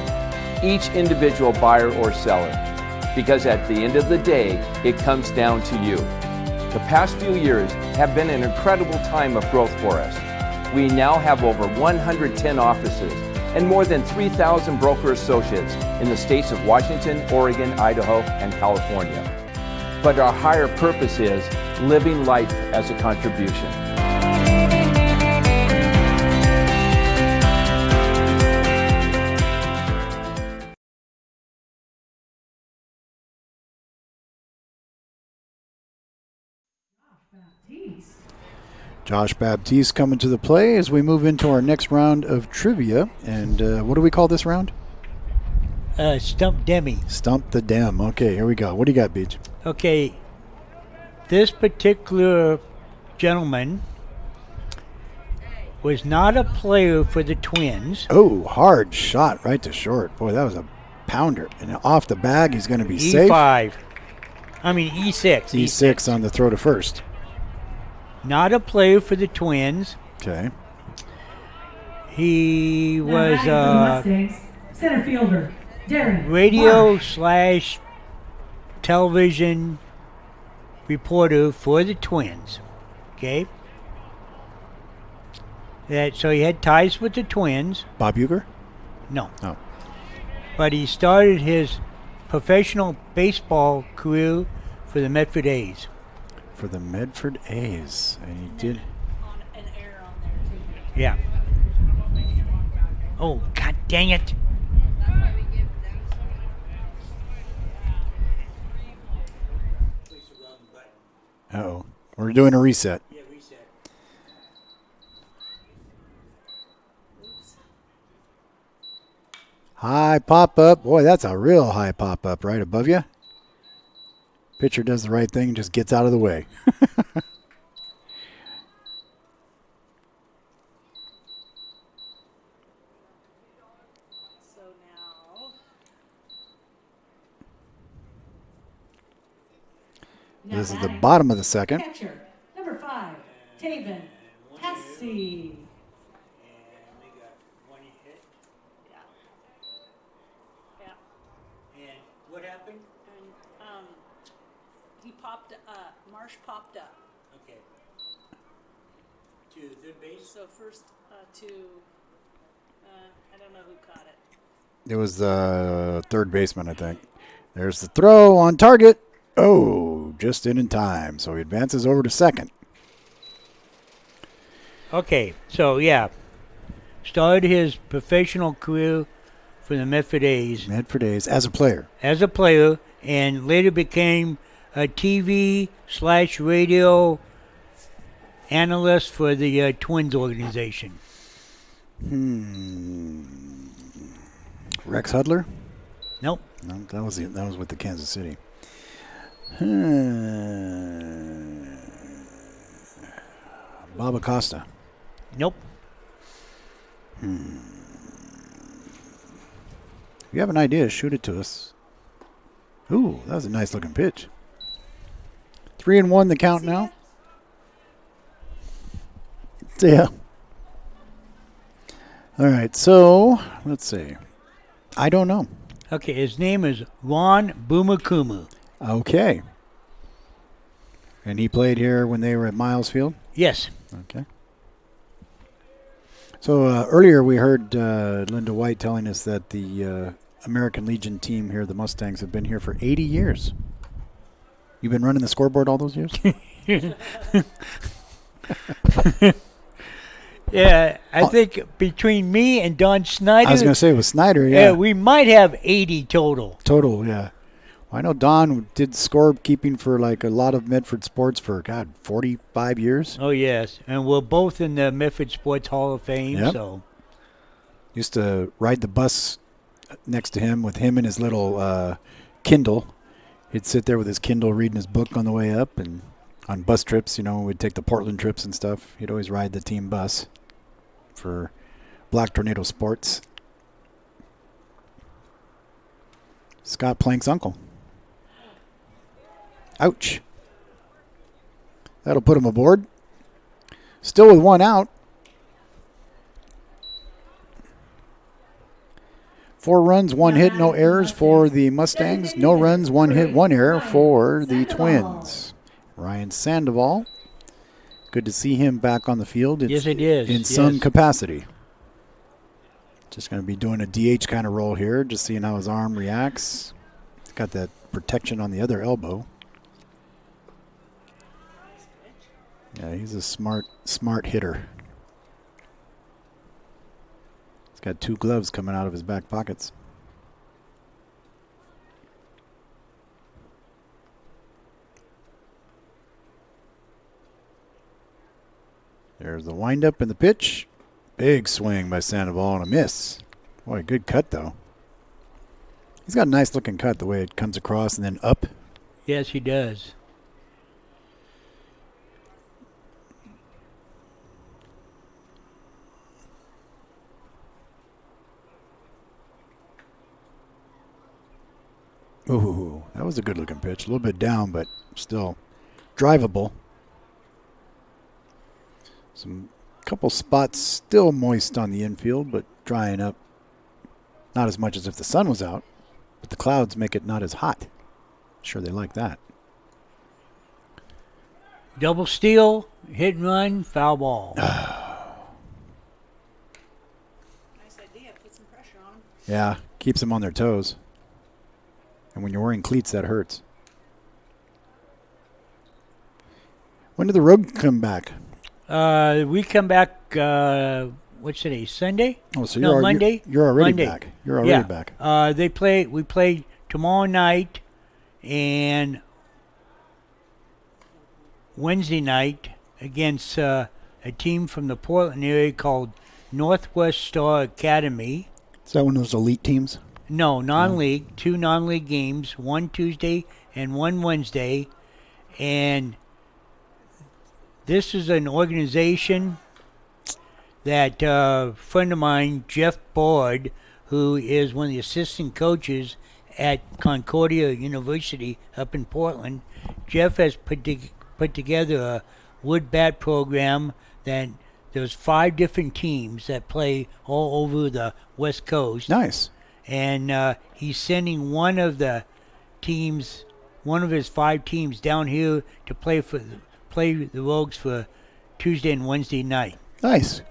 each individual buyer or seller, because at the end of the day, it comes down to you. The past few years have been an incredible time of growth for us. We now have over 110 offices and more than 3,000 broker associates in the states of Washington, Oregon, Idaho, and California. But our higher purpose is living life as a contribution. Josh Baptiste coming to the play as we move into our next round of trivia. And what do we call this round? Stump Demi. Stump the Dem. Okay, here we go. What do you got, Beach? Okay, this particular gentleman was not a player for the Twins. Oh, hard shot right to short. Boy, that was a pounder. And off the bag, he's going to be safe. E6. E6 on the throw to first. Not a player for the Twins. Okay. He was center fielder. radio / television reporter for the Twins. Okay. So he had ties with the Twins. Bob Uecker? No. Oh. But he started his professional baseball career for the Medford A's. For the Medford A's. And he did. An error on there too. Yeah. Oh, God dang it. Uh-oh. We're doing a reset. Yeah, reset. High pop-up. Boy, that's a real high pop-up right above you. Pitcher does the right thing and just gets out of the way. This is the bottom of the second. Catcher, number 5, Taven Hesse. And what happened? And he popped up. Marsh popped up. Okay. To third base? So first to, I don't know who caught it. It was the third baseman, I think. There's the throw on target. Oh, just in time. So he advances over to second. Okay, so yeah. Started his professional career for the Medford A's. Medford A's as a player. As a player, and later became a TV / radio analyst for the Twins organization. Rex Hudler? Nope. No, that was with the Kansas City. Bob Acosta. Nope. If you have an idea, shoot it to us. Ooh, that was a nice looking pitch. 3-1 the count now. Yeah. All right, so let's see. I don't know. Okay, his name is Ron Bumakumu. Okay. And he played here when they were at Miles Field? Yes. Okay. So earlier we heard Linda White telling us that the American Legion team here, the Mustangs, have been here for 80 years. You've been running the scoreboard all those years? Yeah, I think between me and Don Snyder. I was going to say with Snyder, yeah. We might have 80 total. Total, yeah. Well, I know Don did scorekeeping for like a lot of Medford sports for, 45 years. Oh, yes. And we're both in the Medford Sports Hall of Fame. Yep. So used to ride the bus next to him with him and his little Kindle. He'd sit there with his Kindle reading his book on the way up, and on bus trips, we'd take the Portland trips and stuff. He'd always ride the team bus for Black Tornado Sports. Scott Plank's uncle. Ouch. That'll put him aboard. Still with one out. 4 runs, 1 hit, no errors for the Mustangs. No runs, 1 hit, 1 error for the Twins. Ryan Sandoval. Good to see him back on the field. Yes, it is. In some capacity. Just going to be doing a DH kind of role here, just seeing how his arm reacts. He's got that protection on the other elbow. Yeah, he's a smart hitter. He's got 2 gloves coming out of his back pockets. There's the windup and the pitch. Big swing by Sandoval and a miss. Boy, good cut, though. He's got a nice-looking cut, the way it comes across and then up. yes, he does. Ooh, that was a good-looking pitch. A little bit down, but still drivable. Some couple spots still moist on the infield, but drying up. Not as much as if the sun was out, but the clouds make it not as hot. Sure, they like that. Double steal, hit and run, foul ball. Nice idea. Put some pressure on them. Yeah, keeps them on their toes. And when you're wearing cleats, that hurts. When did the road come back? We come back, what's today, Sunday? Oh, so no, you're Monday? You're already Monday. back. You're already back. We play tomorrow night and Wednesday night against a team from the Portland area called Northwest Star Academy. Is that one of those elite teams? No, non-league. 2 non-league games, one Tuesday and one Wednesday. And this is an organization that a friend of mine, Jeff Board, who is one of the assistant coaches at Concordia University up in Portland, Jeff has put together a wood bat program that there's 5 different teams that play all over the West Coast. Nice. And he's sending one of the teams, one of his 5 teams down here to play the Rogues for Tuesday and Wednesday night. Nice.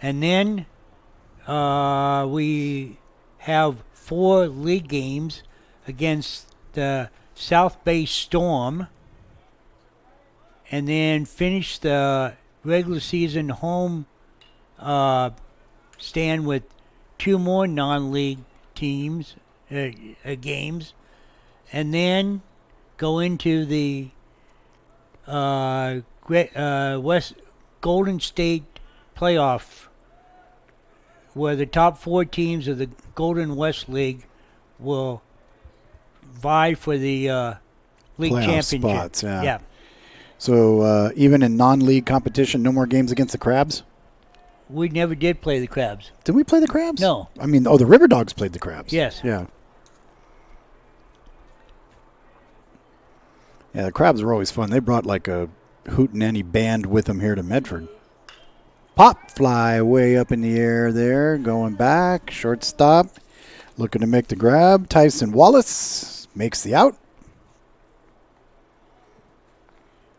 And then we have 4 league games against the South Bay Storm, and then finish the regular season home stand with 2 more non-league teams games, and then go into the West Golden State playoff, where the top 4 teams of the Golden West League will vie for the league playoff championship. Spots, yeah. So even in non-league competition, no more games against the Crabs? We never did play the Crabs. Did we play the Crabs? No. I mean, the River Dogs played the Crabs. Yes. Yeah. Yeah, the Crabs were always fun. They brought like a hootenanny band with them here to Medford. Pop fly way up in the air there, going back. Shortstop looking to make the grab. Tyson Wallace makes the out.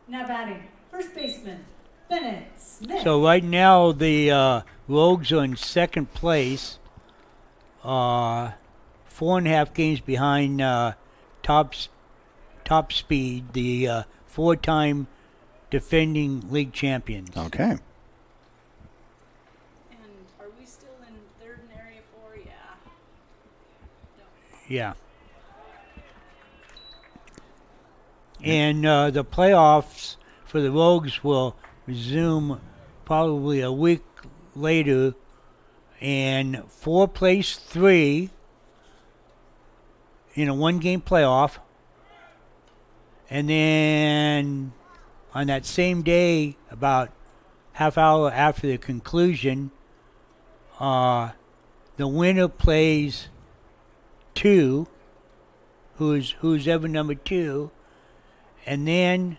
Now batting, first baseman, Bennett Smith. So right now the Rogues are in second place, 4.5 games behind Top Speed, the 4-time defending league champions. Okay. Yeah. And the playoffs for the Rogues will resume probably a week later. And 4 plays 3 in a 1-game playoff. And then on that same day, about half hour after the conclusion, the winner plays 2, who's ever number 2. And then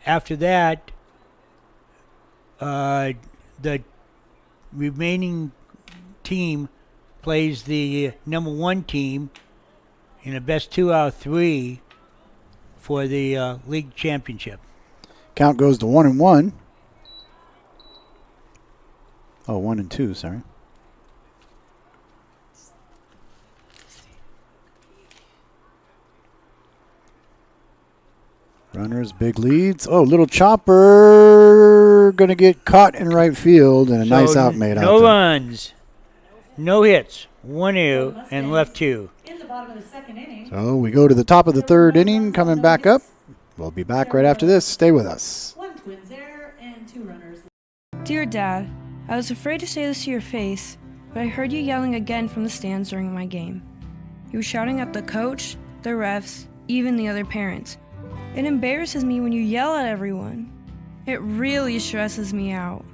after that, the remaining team plays the number 1 team in a best 2 out of 3 for the league championship. Count goes to 1-1. Oh, 1-2, sorry. Runners, big leads. Oh, little chopper going to get caught in right field, and a nice out made out there. No runs, no hits, 1 out, and left 2. In the bottom of the second inning. So we go to the top of the 3rd inning, coming back up. We'll be back right after this. Stay with us. 1 Twins there and 2 runners. Dear Dad, I was afraid to say this to your face, but I heard you yelling again from the stands during my game. You were shouting at the coach, the refs, even the other parents. It embarrasses me when you yell at everyone. It really stresses me out.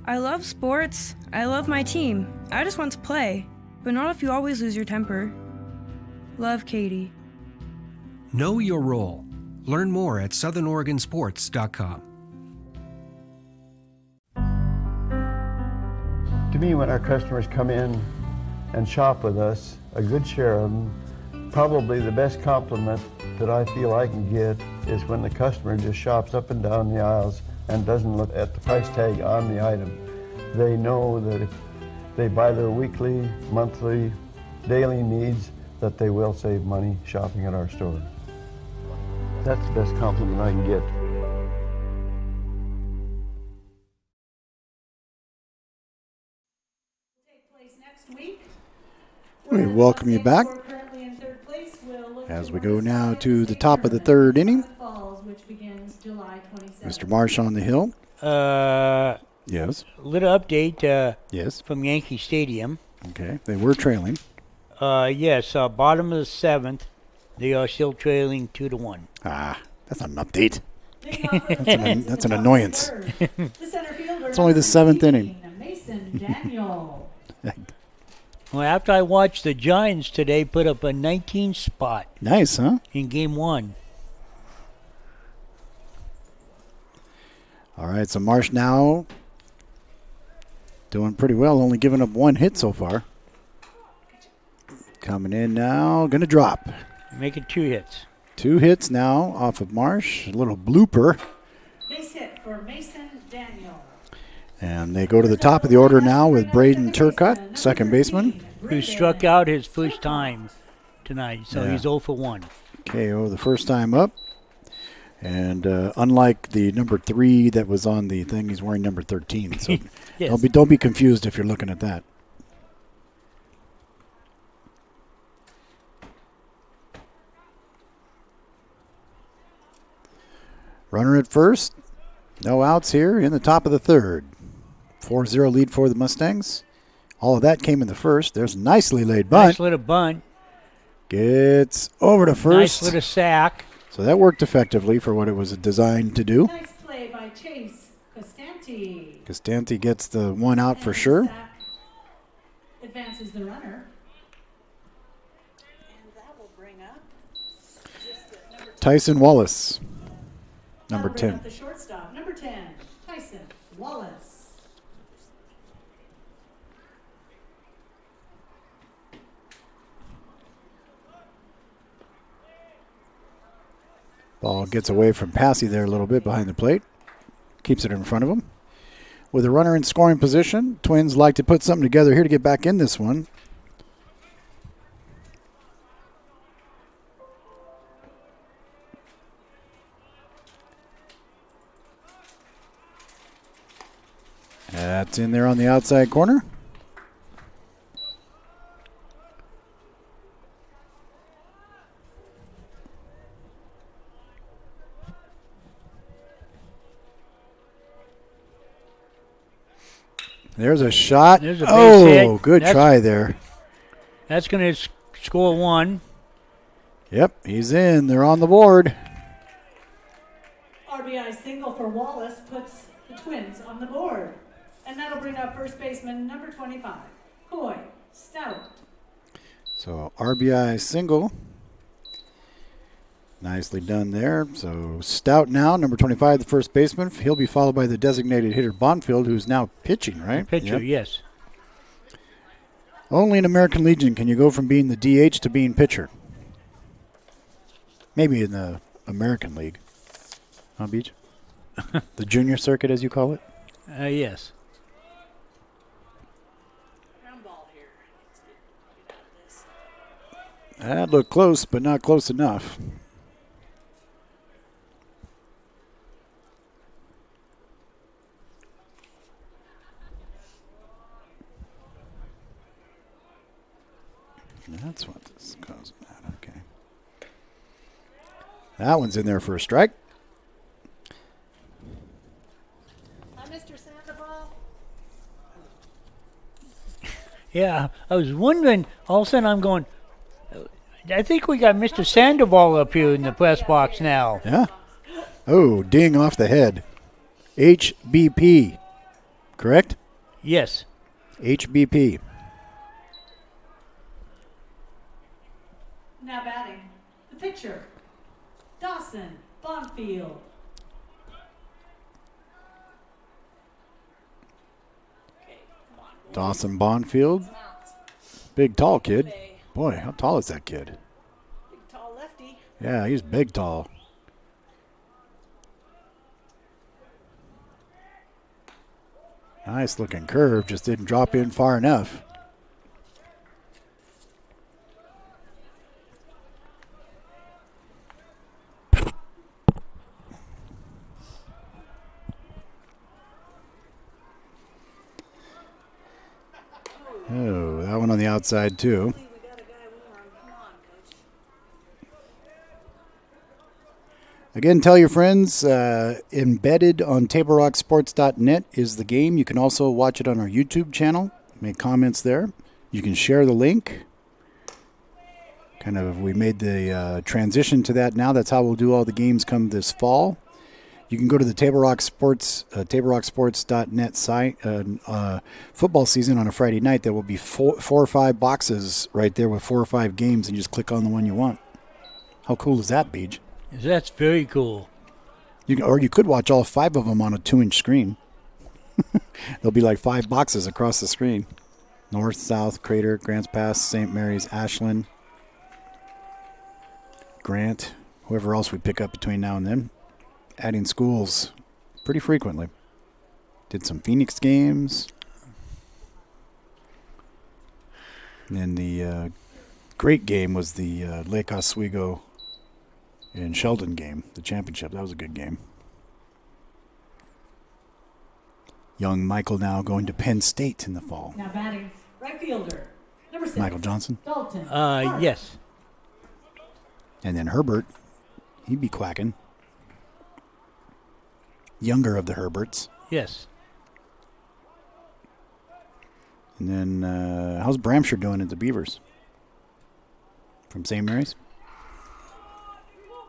I love sports. I love my team. I just want to play, but not if you always lose your temper. Love, Katie. Know your role. Learn more at southernoregonsports.com. To me, when our customers come in and shop with us, a good share of them, probably the best compliment that I feel I can get is when the customer just shops up and down the aisles and doesn't look at the price tag on the item. They know that if they buy their weekly, monthly, daily needs, that they will save money shopping at our store. That's the best compliment I can get. We welcome you back as we go now to the top of the 3rd inning. Mr. Marsh on the hill. Yes. Little update yes. from Yankee Stadium. Okay, they were trailing. Yes, bottom of the 7th, they are still trailing 2-1. Ah, that's not an update. that's an annoyance. It's only the 7th inning. Mason Daniel. Well, after I watched the Giants today put up a 19 spot. Nice, huh? In game 1. All right, so Marsh now doing pretty well, only giving up 1 hit so far. Coming in now, going to drop. Make it 2 hits. 2 hits now off of Marsh. A little blooper. Base hit for Mason Daniel. And they go to the top of the order now with Braden Turcotte, second baseman. Who struck out his first time tonight, so he's 0 for 1. KO the first time up. And unlike the number 3 that was on the thing, he's wearing number 13. So yes. don't be confused if you're looking at that. Runner at first. No outs here in the top of the 3rd. 4-0 lead for the Mustangs. All of that came in the first. There's a nicely laid bunt. Nice little bunt. Gets over to first. Nice little sack. So that worked effectively for what it was designed to do. Nice play by Chase Costanti. Costanti gets the 1 out for sure. Advances the runner. And that will bring up number Tyson Wallace, number 10. The shortstop, number 10, Tyson Wallace. Ball gets away from Passy there a little bit behind the plate. Keeps it in front of him. With a runner in scoring position, Twins like to put something together here to get back in this one. That's in there on the outside corner. There's a shot. There's a base hit. Good try there. That's going to score 1. Yep, he's in. They're on the board. RBI single for Wallace puts the Twins on the board. And that'll bring up first baseman number 25, Coy Stout. So RBI single. Nicely done there. So Stout now, number 25, the first baseman. He'll be followed by the designated hitter Bonfield, who's now pitching, right? Pitcher, yes. Only in American Legion can you go from being the DH to being pitcher. Maybe in the American League. Huh, Beach? The junior circuit, as you call it? Yes. That looked close, but not close enough. That's what this is causing that. Okay. That one's in there for a strike. Hi, Mr. Sandoval. Yeah, I was wondering, all of a sudden I'm going, I think we got Mr. Sandoval up here in the press box now. Yeah. Oh, ding off the head. HBP, correct? Yes. HBP. Now batting, the pitcher, Dawson Bonfield. Dawson Bonfield. Big, tall kid. Boy, how tall is that kid? Big, tall lefty. Yeah, he's big, tall. Nice looking curve, just didn't drop in far enough. Oh, that one on the outside too. Again, tell your friends, embedded on TableRockSports.net is the game. You can also watch it on our YouTube channel. Make comments there. You can share the link. We made the transition to that now. That's how we'll do all the games come this fall. You can go to the TableRockSports.net site. Football season on a Friday night, there will be four or five boxes right there with 4 or 5 games, and you just click on the one you want. How cool is that, Beej? That's very cool. You could watch all 5 of them on a 2-inch screen. There'll be like 5 boxes across the screen. North, South, Crater, Grants Pass, St. Mary's, Ashland, Grant, whoever else we pick up between now and then. Adding schools pretty frequently. Did some Phoenix games. And then the great game was the Lake Oswego and Sheldon game, the championship. That was a good game. Young Michael now going to Penn State in the fall. Now batting, right fielder, number 6. Michael Johnson? Dalton. Yes. And then Herbert, he'd be quacking. Younger of the Herberts. Yes. And then, how's Bramshire doing at the Beavers? From St. Mary's?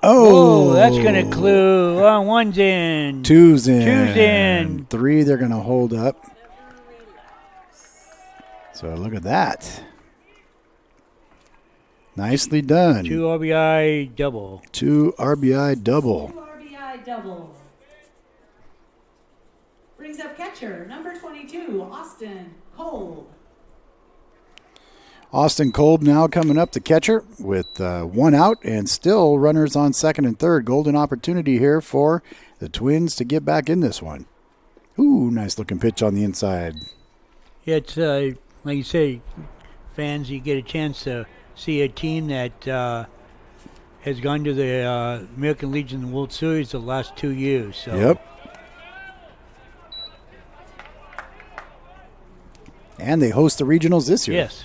Oh, that's going to clue. 1's in. 2's in. 2's in. 3 they're going to hold up. So look at that. Nicely done. 2 RBI double. 2 RBI double. 2 RBI double. Brings up catcher, number 22, Austin Kolb. Austin Kolb now coming up, the catcher, with 1 out and still runners on second and third. Golden opportunity here for the Twins to get back in this one. Ooh, nice looking pitch on the inside. Yeah, it's like you say, fans, you get a chance to see a team that has gone to the American Legion World Series the last 2 years. So. Yep. And they host the regionals this year. Yes.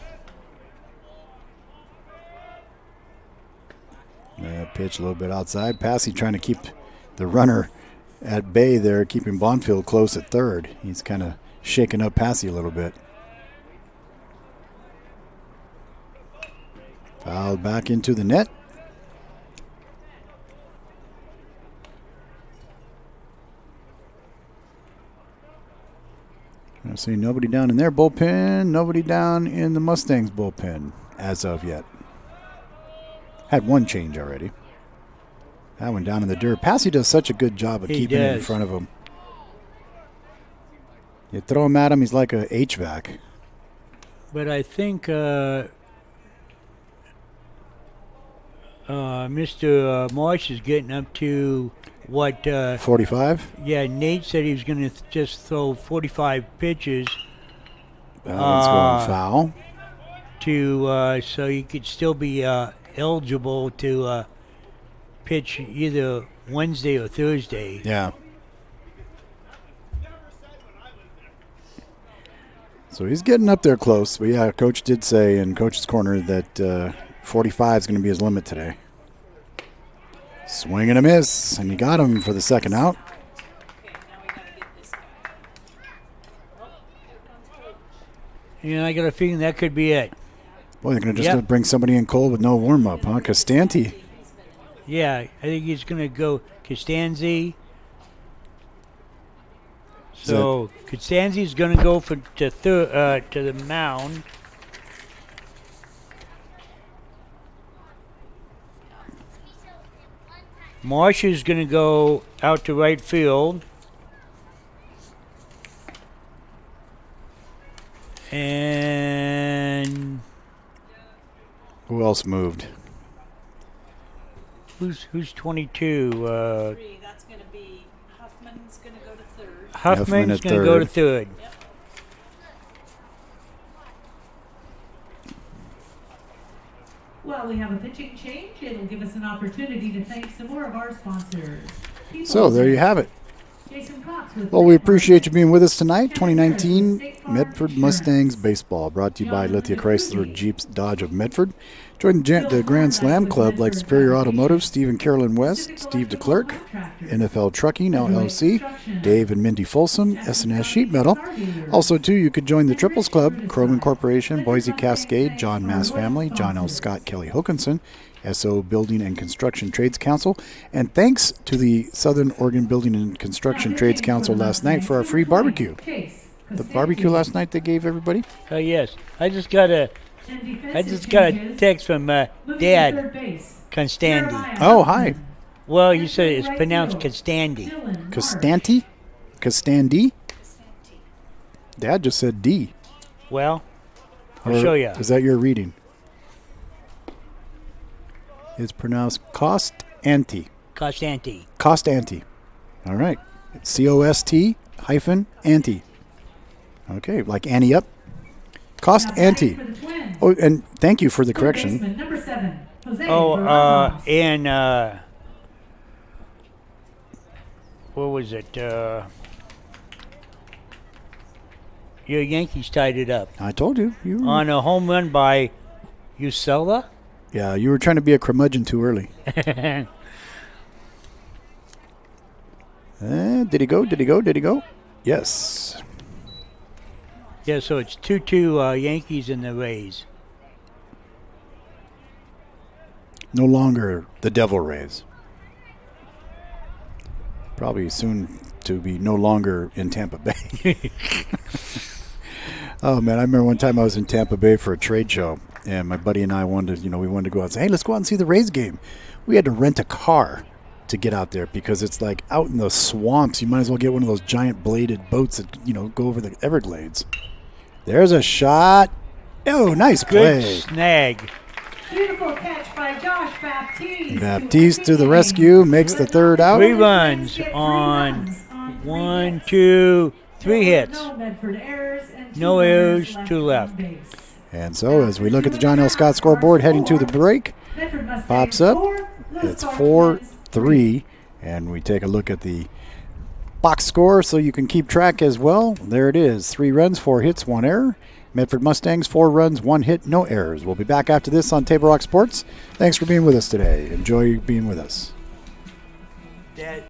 Pitch a little bit outside. Passy trying to keep the runner at bay there, keeping Bonfield close at third. He's kind of shaking up Passy a little bit. Fouled back into the net. I see nobody down in their bullpen, nobody down in the Mustangs bullpen as of yet. Had one change already. That one down in the dirt. Passy does such a good job of keeping it in front of him. You throw him at him, he's like a HVAC. But I think Mr. Marsh is getting up to what? 45? Yeah, Nate said he was going to just throw 45 pitches. That one's going foul. So he could still be eligible to pitch either Wednesday or Thursday. Yeah. So he's getting up there close. But yeah, Coach did say in Coach's corner that 45 is going to be his limit today. Swing and a miss, and he got him for the second out. Yeah, I got a feeling that could be it. Boy, they're going to just bring somebody in cold with no warm-up, huh? Costanti. Yeah, I think he's going to go Costanzi. So Costanzi's going to go to the mound. Marsh is going to go out to right field. And who else moved? Who's 22? That's going to be Huffman's going to go to third. Huffman's going to go to third. Yep. Well, we have a pitching change. It'll give us an opportunity to thank some more of our sponsors. So there you have it. Well, we appreciate you being with us tonight. 2019 Medford Mustangs Baseball, brought to you by Lithia Chrysler Jeeps Dodge of Medford. Join the Grand Slam Club like Superior Automotive, Steve and Carolyn West, Steve DeClerc, NFL Trucking, LLC, Dave and Mindy Folsom, S&S Sheet Metal. Also, too, you could join the Triples Club, Croman Corporation, Boise Cascade, John Mass Family, John L. Scott, Kelly Hokinson, SO Building and Construction Trades Council. And thanks to the Southern Oregon Building and Construction Trades Council last night for our free barbecue. The barbecue last night they gave everybody? Yes. I just got a text from Dad Constandi. Oh, hi. Well, you said it's pronounced Constandi. Costanti? Costandi? Dad just said D. Well, I'll show you. Is that your reading? It's pronounced Costanti. Costanti. Costanti. All right. COST-anti. Okay, like Annie up. Costanti. Oh, and thank you for the correction. And what was it? Your Yankees tied it up. I told you. On a home run by Usella? Yeah, you were trying to be a curmudgeon too early. Did he go? Yes. Yeah, so it's 2-2 Yankees and the Rays. No longer the Devil Rays. Probably soon to be no longer in Tampa Bay. Oh, man, I remember one time I was in Tampa Bay for a trade show, and my buddy and I wanted to go out and say, hey, let's go out and see the Rays game. We had to rent a car to get out there because it's like out in the swamps. You might as well get one of those giant bladed boats that, go over the Everglades. There's a shot. Oh, nice play. Good snag. Beautiful catch by Josh Baptiste. Baptiste to the rescue, makes the third out. 3 runs on 1, 2, 3 hits. No errors, 2 left. And so as we look at the John L. Scott scoreboard heading to the break, pops up. It's 4-3. And we take a look at the box score so you can keep track as well. There it is. 3 runs, 4 hits, 1 error. Medford Mustangs, 4 runs, 1 hit, no errors. We'll be back after this on Table Rock Sports. Thanks for being with us today. Enjoy being with us. Dad.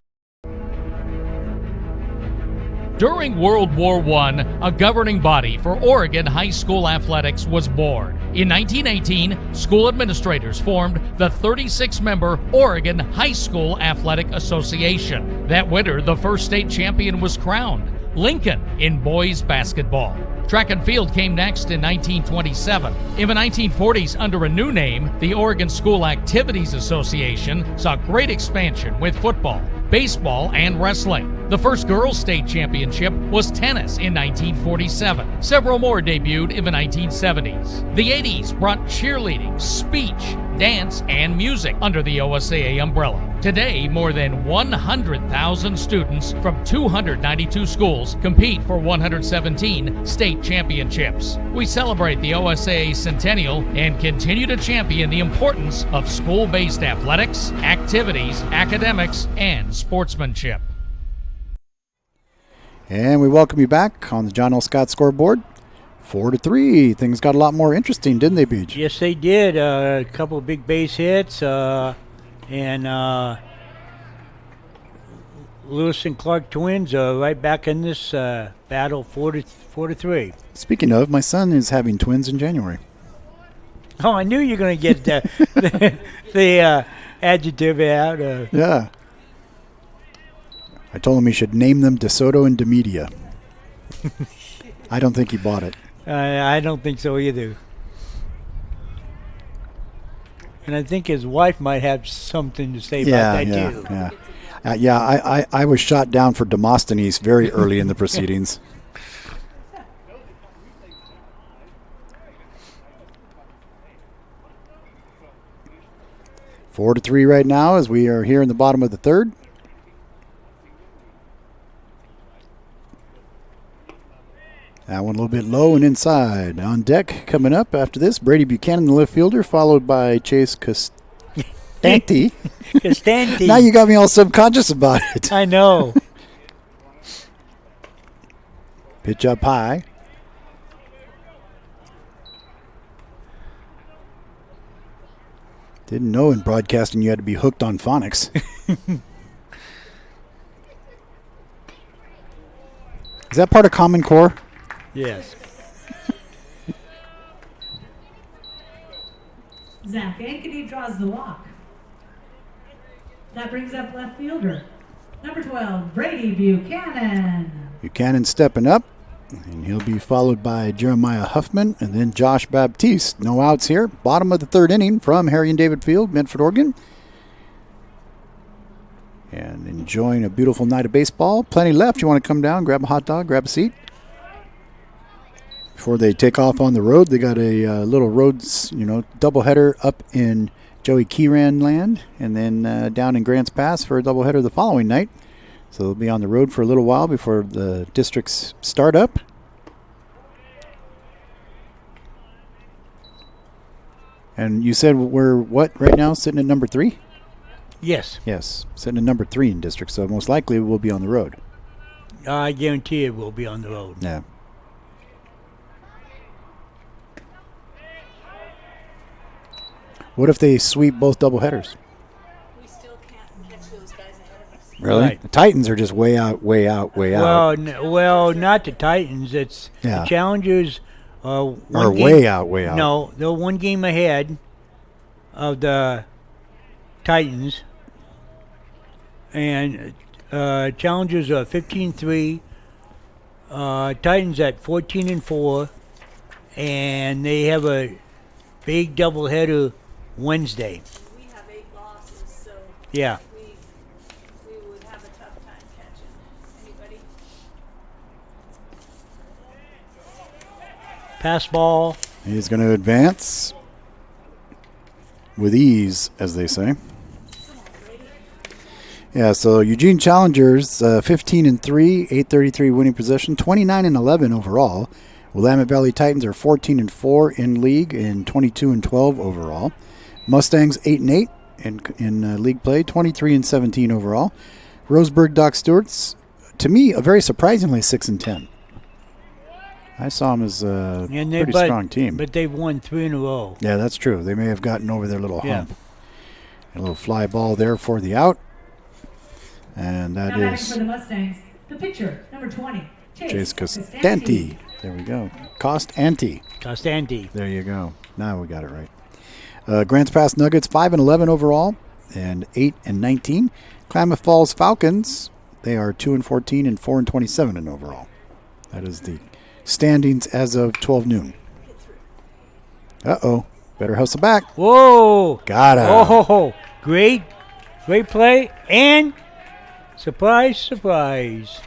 During World War I, a governing body for Oregon high school athletics was born. In 1918, school administrators formed the 36-member Oregon High School Athletic Association. That winter, the first state champion was crowned, Lincoln, in boys basketball. Track and field came next in 1927. In the 1940s, under a new name, the Oregon School Activities Association saw great expansion with football, baseball, and wrestling. The first girls' state championship was tennis in 1947. Several more debuted in the 1970s. The 80s brought cheerleading, speech, dance, and music under the OSAA umbrella. Today, more than 100,000 students from 292 schools compete for 117 state championships. We celebrate the OSAA centennial and continue to champion the importance of school-based athletics, activities, academics, and sportsmanship. And we welcome you back on the John L. Scott scoreboard. 4-3. Things got a lot more interesting, didn't they, Beach? Yes, they did. A couple of big base hits, and Lewiston-Clark Twins are right back in this battle, 4-3. Speaking of, my son is having twins in January. Oh, I knew you were going to get the adjective out. Yeah. I told him he should name them DeSoto and DeMedia. I don't think he bought it. I don't think so either. And I think his wife might have something to say about that too. I was shot down for Demosthenes very early in the proceedings. Four to 3 right now as we are here in the bottom of the third. That one a little bit low and inside. On deck coming up after this, Brady Buchanan, the left fielder, followed by Chase Costanti. Costanti. Now you got me all subconscious about it. I know. Pitch up high. Didn't know in broadcasting you had to be hooked on phonics. Is that part of Common Core? Yes. Zach Ankeny draws the walk. That brings up left fielder, number 12, Brady Buchanan. Buchanan stepping up, and he'll be followed by Jeremiah Huffman and then Josh Baptiste. No outs here. Bottom of the third inning from Harry and David Field, Medford, Oregon. And enjoying a beautiful night of baseball. Plenty left. You want to come down, grab a hot dog, grab a seat. Before they take off on the road, they got a little roads, doubleheader up in Joey Kieran land, and then down in Grants Pass for a doubleheader the following night. So they'll be on the road for a little while before the districts start up. And you said we're what right now, sitting at number 3? Yes. Yes, sitting at number 3 in district, so most likely we'll be on the road. I guarantee it will be on the road. Yeah. What if they sweep both doubleheaders? We still can't catch those guys ahead of us. Really? Right. The Titans are just way out. Well, not the Titans. It's the Challengers. Are way out. No, they're one game ahead of the Titans. And Challengers are 15-3. Titans at 14-4. And they have a big doubleheader Wednesday. We have 8 losses, so yeah. we would have a tough time catching anybody. Pass ball. He's going to advance with ease, as they say. Yeah, so Eugene Challengers, 15-3, 833 winning possession, 29-11 overall. Willamette Valley Titans are 14-4 in league and 22-12 overall. Mustangs 8-8 in league play, 23-17 overall. Roseburg Doc Stewarts, to me, a very surprisingly 6-10. I saw them as a pretty strong team. But they've won 3 in a row. Yeah, that's true. They may have gotten over their little hump. A little fly ball there for the out. And that now is for the Mustangs, The pitcher, number 20, Chase Costanti. There we go. Costanti. There you go. Now we got it right. Grants Pass Nuggets 5-11 overall and 8-19. Klamath Falls Falcons, they are 2-14 and 4-27 in overall. That is the standings as of 12 noon. Uh-oh. Better hustle back. Whoa. Got it. Oh, great play. And surprise, surprise.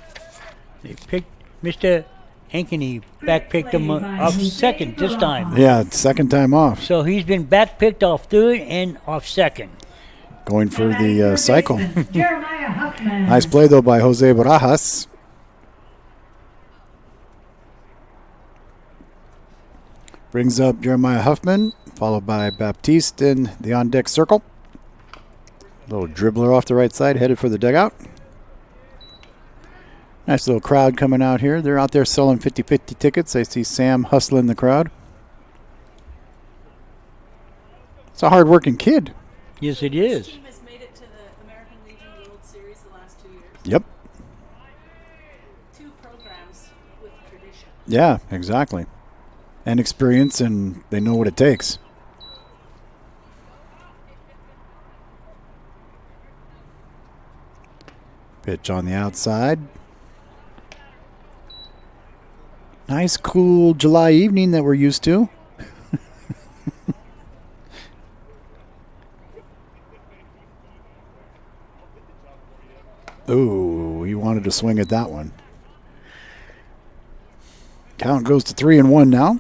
They picked Mr. Ankeny, picked him off second this time. Yeah, second time off. So he's been picked off third and off second. Going for the cycle. Jeremiah Huffman. Nice play, though, by Jose Barajas. Brings up Jeremiah Huffman, followed by Baptiste in the on-deck circle. Little dribbler off the right side, headed for the dugout. Nice little crowd coming out here. They're out there selling 50-50 tickets. I see Sam hustling the crowd. It's a hard-working kid. Yes, it is. This team has made it to the American Legion World Series the last 2 years. Yep. 2 programs with tradition. Yeah, exactly. And experience, and they know what it takes. Pitch on the outside. Nice, cool July evening that we're used to. Ooh, he wanted to swing at that one. Count goes to 3-1 now.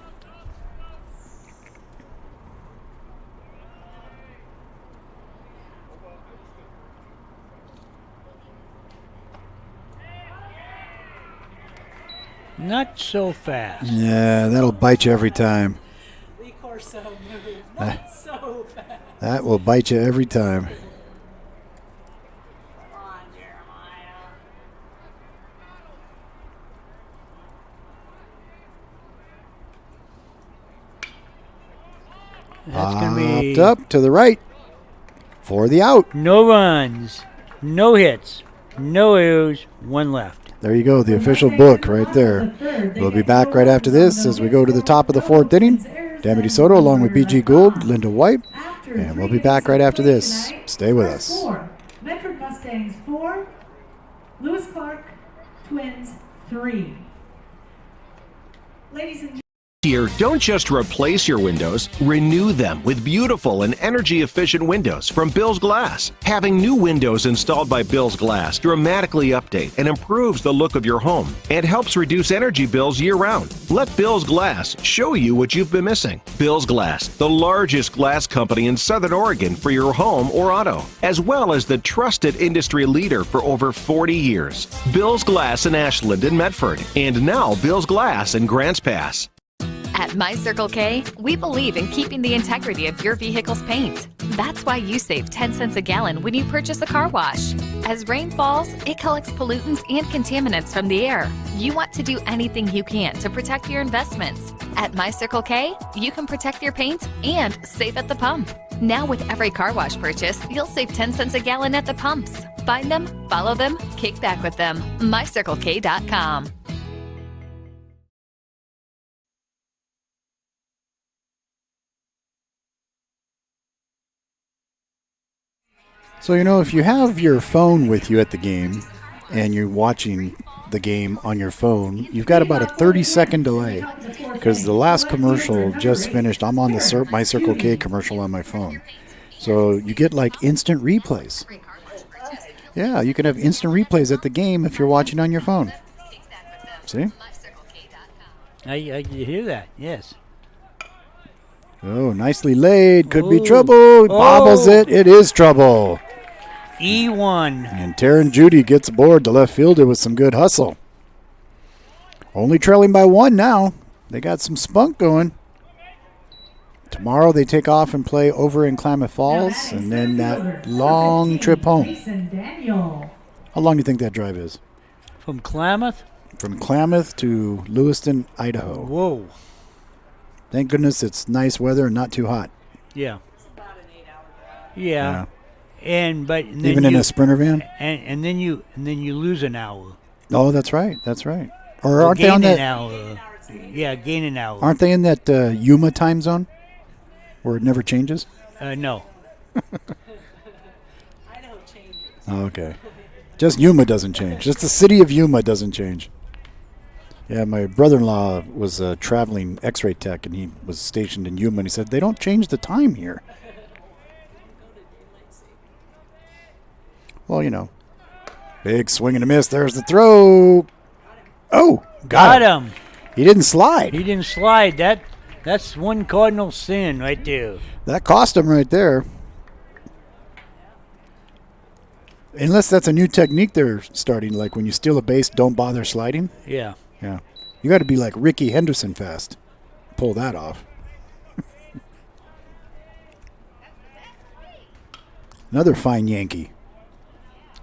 Not so fast. Yeah, that'll bite you every time. Lee Corso move. Not so fast. That will bite you every time. Come on, Jeremiah. That's going to be... Popped up to the right for the out. No runs, no hits, no errors, 1 left. There you go, the official book right there. We'll be back right after this as we go to the top of the 4th inning. Damity Soto along with BG Gould, Linda White, and we'll be back right after this. Stay with us. 4, Medford Mustangs 4, Lewis-Clark Twins 3. Ladies and Here, don't just replace your windows, renew them with beautiful and energy-efficient windows from Bill's Glass. Having new windows installed by Bill's Glass dramatically update and improves the look of your home and helps reduce energy bills year-round. Let Bill's Glass show you what you've been missing. Bill's Glass, the largest glass company in Southern Oregon for your home or auto, as well as the trusted industry leader for over 40 years. Bill's Glass in Ashland and Medford, and now Bill's Glass in Grants Pass. At My Circle K, we believe in keeping the integrity of your vehicle's paint. That's why you save 10 cents a gallon when you purchase a car wash. As rain falls, it collects pollutants and contaminants from the air. You want to do anything you can to protect your investments. At My Circle K, you can protect your paint and save at the pump. Now with every car wash purchase, you'll save 10 cents a gallon at the pumps. Find them, follow them, kick back with them. MyCircleK.com. So, you know, if you have your phone with you at the game and you're watching the game on your phone, you've got about a 30-second delay because the last commercial just finished. I'm on the My Circle K commercial on my phone. So you get like instant replays. Yeah, you can have instant replays at the game if you're watching on your phone. See? I hear that, yes. Oh, nicely laid. Could be trouble. Bobbles it. It is trouble. E1. And Taryn Judy gets aboard the left fielder with some good hustle. Only trailing by 1 now. They got some spunk going. Tomorrow they take off and play over in Klamath Falls, and then that long trip home. How long do you think that drive is? From Klamath? From Klamath to Lewiston, Idaho. Whoa. Thank goodness it's nice weather and not too hot. Yeah. It's about an 8-hour drive. Yeah. And then even in a Sprinter van? And then you lose an hour. Oh, that's right. That's right. Or aren't they on that? Gain an hour. Aren't they in that Yuma time zone where it never changes? No. Idaho changes. Okay. Just Yuma doesn't change. Just the city of Yuma doesn't change. Yeah, my brother-in-law was a traveling X-ray tech, and he was stationed in Yuma, and he said, they don't change the time here. Well, you know. Big swing and a miss. There's the throw. Oh, got him. He didn't slide. He didn't slide. That's one cardinal sin right there. That cost him right there. Unless that's a new technique they're starting, like when you steal a base, don't bother sliding. Yeah. Yeah. You got to be like Ricky Henderson fast. Pull that off. Another fine Yankee.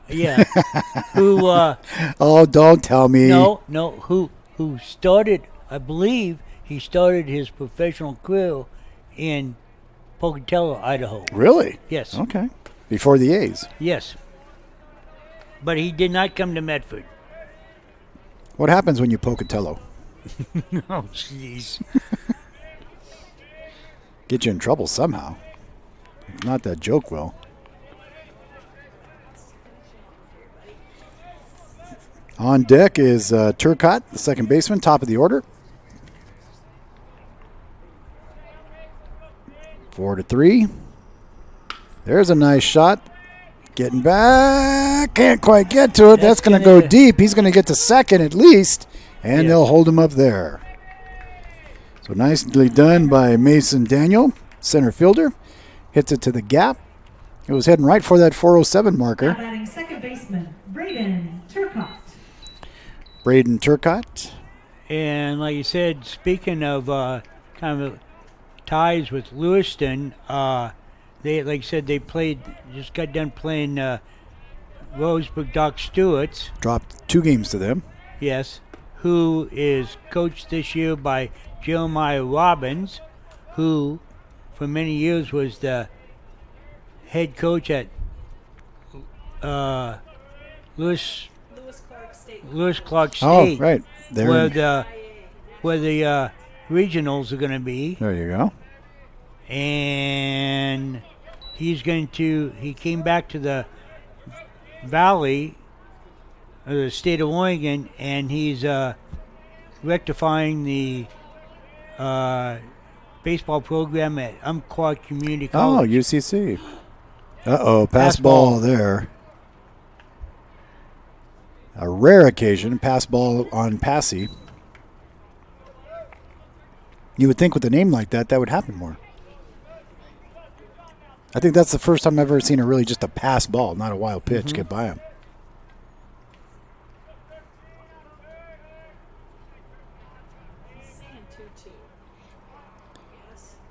Yeah. Who? Oh, don't tell me. No. Who started? I believe he started his professional career in Pocatello, Idaho. Really? Yes. Okay. Before the A's. Yes. But he did not come to Medford. What happens when you Pocatello? Oh, jeez. Get you in trouble somehow. If not, that joke will. On deck is Turcotte, the second baseman, top of the order. 4-3. There's a nice shot. Getting back. Can't quite get to it. That's going to go deep. He's going to get to second at least, and they'll hold him up there. So nicely done by Mason Daniel, center fielder. Hits it to the gap. It was heading right for that 407 marker. Now batting second baseman, Braden Turcotte. Braden Turcotte. And like you said, speaking of kind of ties with Lewiston, they, like you said, they just got done playing Roseburg Doc Stewart's. Dropped 2 games to them. Yes. Who is coached this year by Jeremiah Robbins, who for many years was the head coach at Lewis-Clark State. Oh, right. Where the regionals are going to be. There you go. And he came back to the Valley, or the state of Oregon, and he's rectifying the baseball program at Clark Community College. Oh, UCC. Uh-oh, pass ball there. A rare occasion, pass ball on Passy. You would think with a name like that would happen more. I think that's the first time I've ever seen just a pass ball, not a wild pitch, get by him.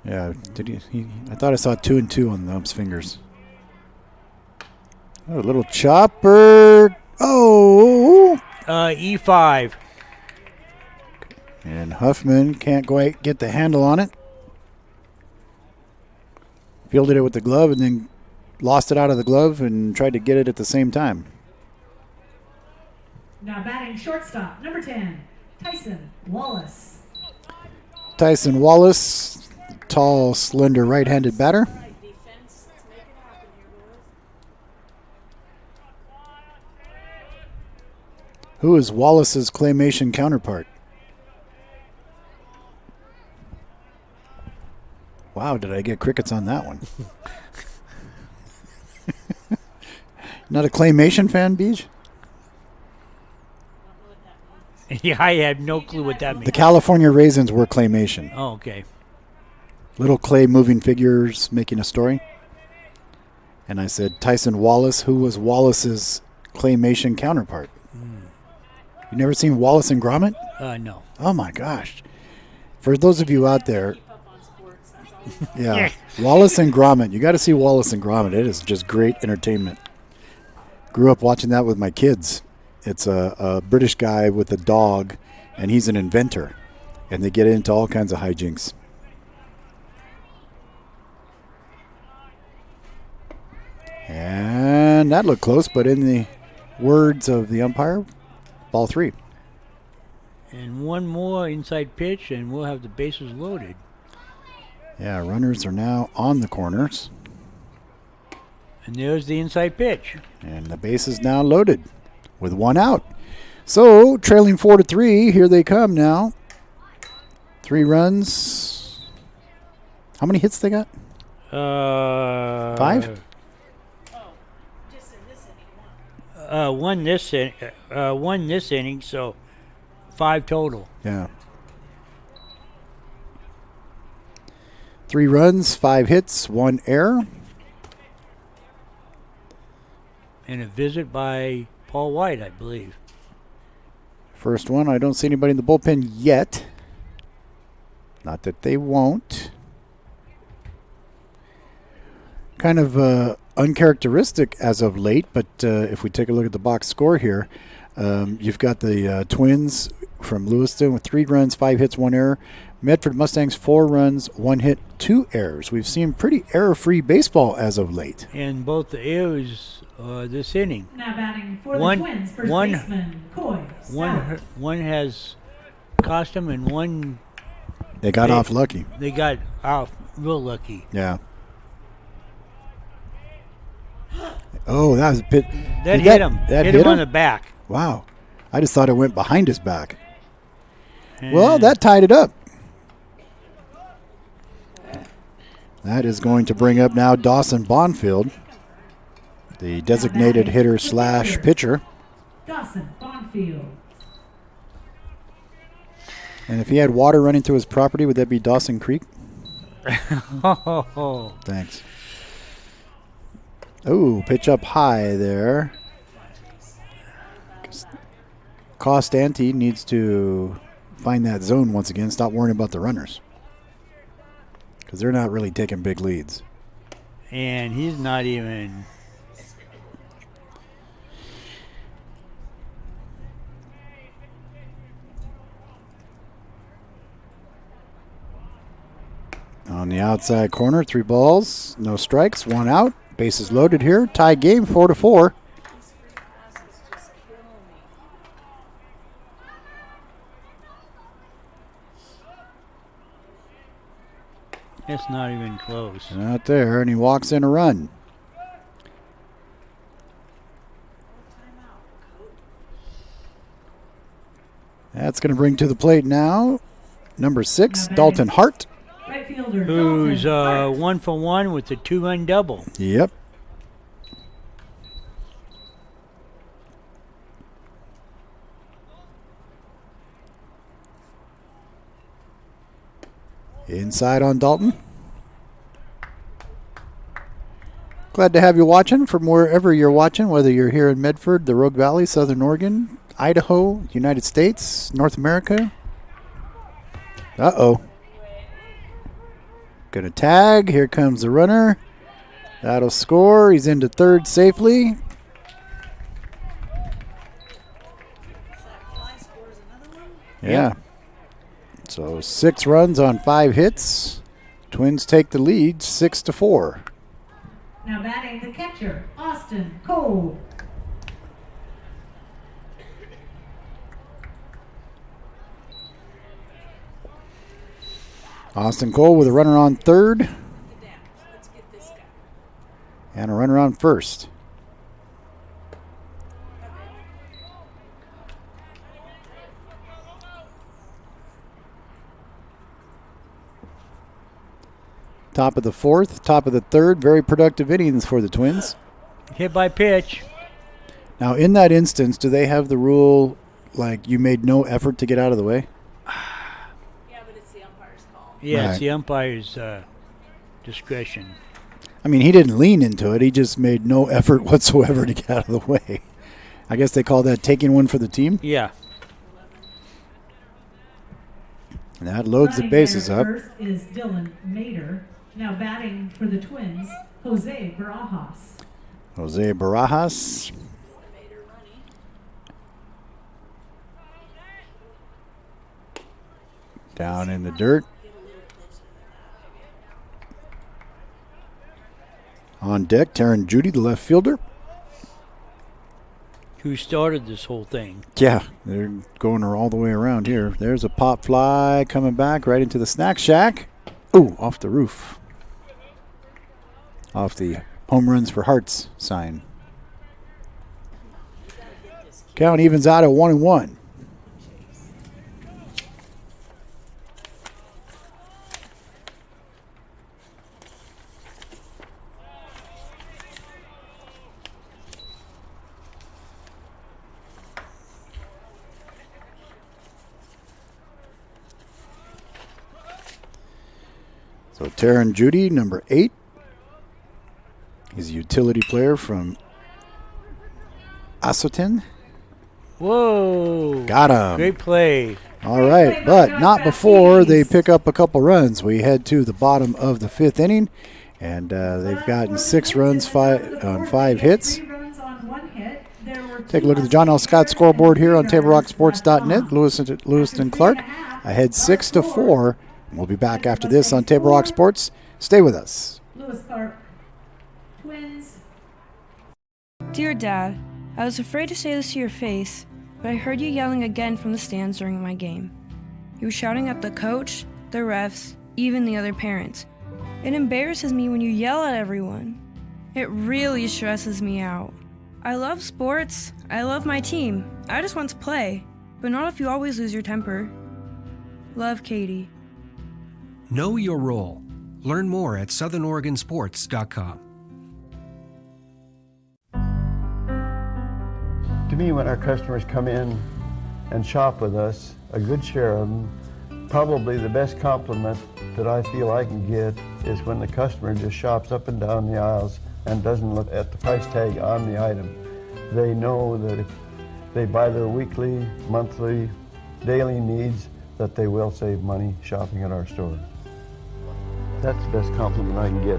Yeah, did he? I thought I saw 2 and 2 on the ump's fingers. Oh, a little chopper. Oh. E5. And Huffman can't quite get the handle on it. Fielded it with the glove and then lost it out of the glove and tried to get it at the same time. Now batting shortstop, number 10, Tyson Wallace. Tyson Wallace, tall, slender right-handed batter. Who is Wallace's claymation counterpart? Wow, did I get crickets on that one? Not a claymation fan, Beej? Yeah, I have no clue what that means. The California Raisins were claymation. Oh, okay. Little clay moving figures making a story. And I said, Tyson Wallace, who was Wallace's claymation counterpart? You never seen Wallace and Gromit? No. Oh, my gosh. For those of you out there, yeah, Wallace and Gromit. You got to see Wallace and Gromit. It is just great entertainment. Grew up watching that with my kids. It's a British guy with a dog, and he's an inventor. And they get into all kinds of hijinks. And that looked close, but in the words of the umpire, Ball 3. And one more inside pitch, and we'll have the bases loaded. Yeah, runners are now on the corners. And there's the inside pitch. And the base is now loaded with one out. So, trailing 4-3, here they come now. 3 runs. How many hits they got? 5? One this inning, so 5 total. Yeah. 3 runs, 5 hits, 1 error. And a visit by Paul White, I believe. First one, I don't see anybody in the bullpen yet. Not that they won't. Kind of uncharacteristic as of late, but if we take a look at the box score here, you've got the Twins from Lewiston with 3 runs, 5 hits, 1 error. Medford Mustangs, 4 runs, 1 hit, 2 errors. We've seen pretty error-free baseball as of late. And both the errors this inning. Now batting for the Twins, first baseman, Coy. One has cost them, and one... They got off lucky. They got off real lucky. Yeah. Oh, that was a bit... That hit him. That hit him on the back. Wow. I just thought it went behind his back. Well, that tied it up. That is going to bring up now Dawson Bonfield, the designated hitter / pitcher. Dawson Bonfield. And if he had water running through his property, would that be Dawson Creek? Thanks. Oh, pitch up high there. Costanti needs to find that zone once again. Stop worrying about the runners, because they're not really taking big leads. And he's not even... On the outside corner, 3 balls, no strikes, 1 out. Bases loaded here. Tie game, 4-4. It's not even close. Not there, and he walks in a run. That's going to bring to the plate now number 6, Dalton Hart. Right fielder, who's Dalton Hart. 1 for 1 with a 2-run double. Yep. Inside on Dalton. Glad to have you watching from wherever you're watching, whether you're here in Medford, the Rogue Valley, Southern Oregon, Idaho, United States, North America. Uh-oh. Gonna tag. Here comes the runner. That'll score. He's into third safely. Yeah. So 6 runs on 5 hits. Twins take the lead 6-4. Now batting the catcher, Austin Cole. Austin Cole with a runner on third. And a runner on first. Top of the 4th, top of the 3rd. Very productive innings for the Twins. Hit by pitch. Now, in that instance, do they have the rule, like, you made no effort to get out of the way? Yeah, Right. it's the umpire's discretion. I mean, he didn't lean into it. He just made no effort whatsoever to get out of the way. I guess they call that taking one for the team? Yeah. And that loads the bases up. First is Dylan Mater. Now batting for the Twins, Jose Barajas. Jose Barajas. Down in the dirt. On deck, Taryn Judy, the left fielder. who started this whole thing. Yeah, they're going all the way around here. There's a pop fly coming back right into the snack shack. Ooh, off the roof. Off the home runs for Hearts sign. Count evens out at 1-1. So Taryn Judy, number 8. He's a utility player from Asotin. Whoa. Got him. Great play. All right, but not before they pick up a couple runs. We head to the bottom of the 5th inning, and they've gotten 6 runs on 5 hits. Take a look at the John L. Scott scoreboard here on TableRockSports.net. Lewiston-Clark ahead 6-4. We'll be back after this on Table Rock Sports. Stay with us. Lewis-Clark Twins. Dear Dad, I was afraid to say this to your face, but I heard you yelling again from the stands during my game. You were shouting at the coach, the refs, even the other parents. It embarrasses me when you yell at everyone. It really stresses me out. I love sports. I love my team. I just want to play, but not if you always lose your temper. Love, Katie. Know your role. Learn more at southernoregonsports.com. To me, when our customers come in and shop with us, a good share of them, probably the best compliment that I feel I can get is when the customer just shops up and down the aisles and doesn't look at the price tag on the item. They know that if they buy their weekly, monthly, daily needs, that they will save money shopping at our store. That's the best compliment I can get.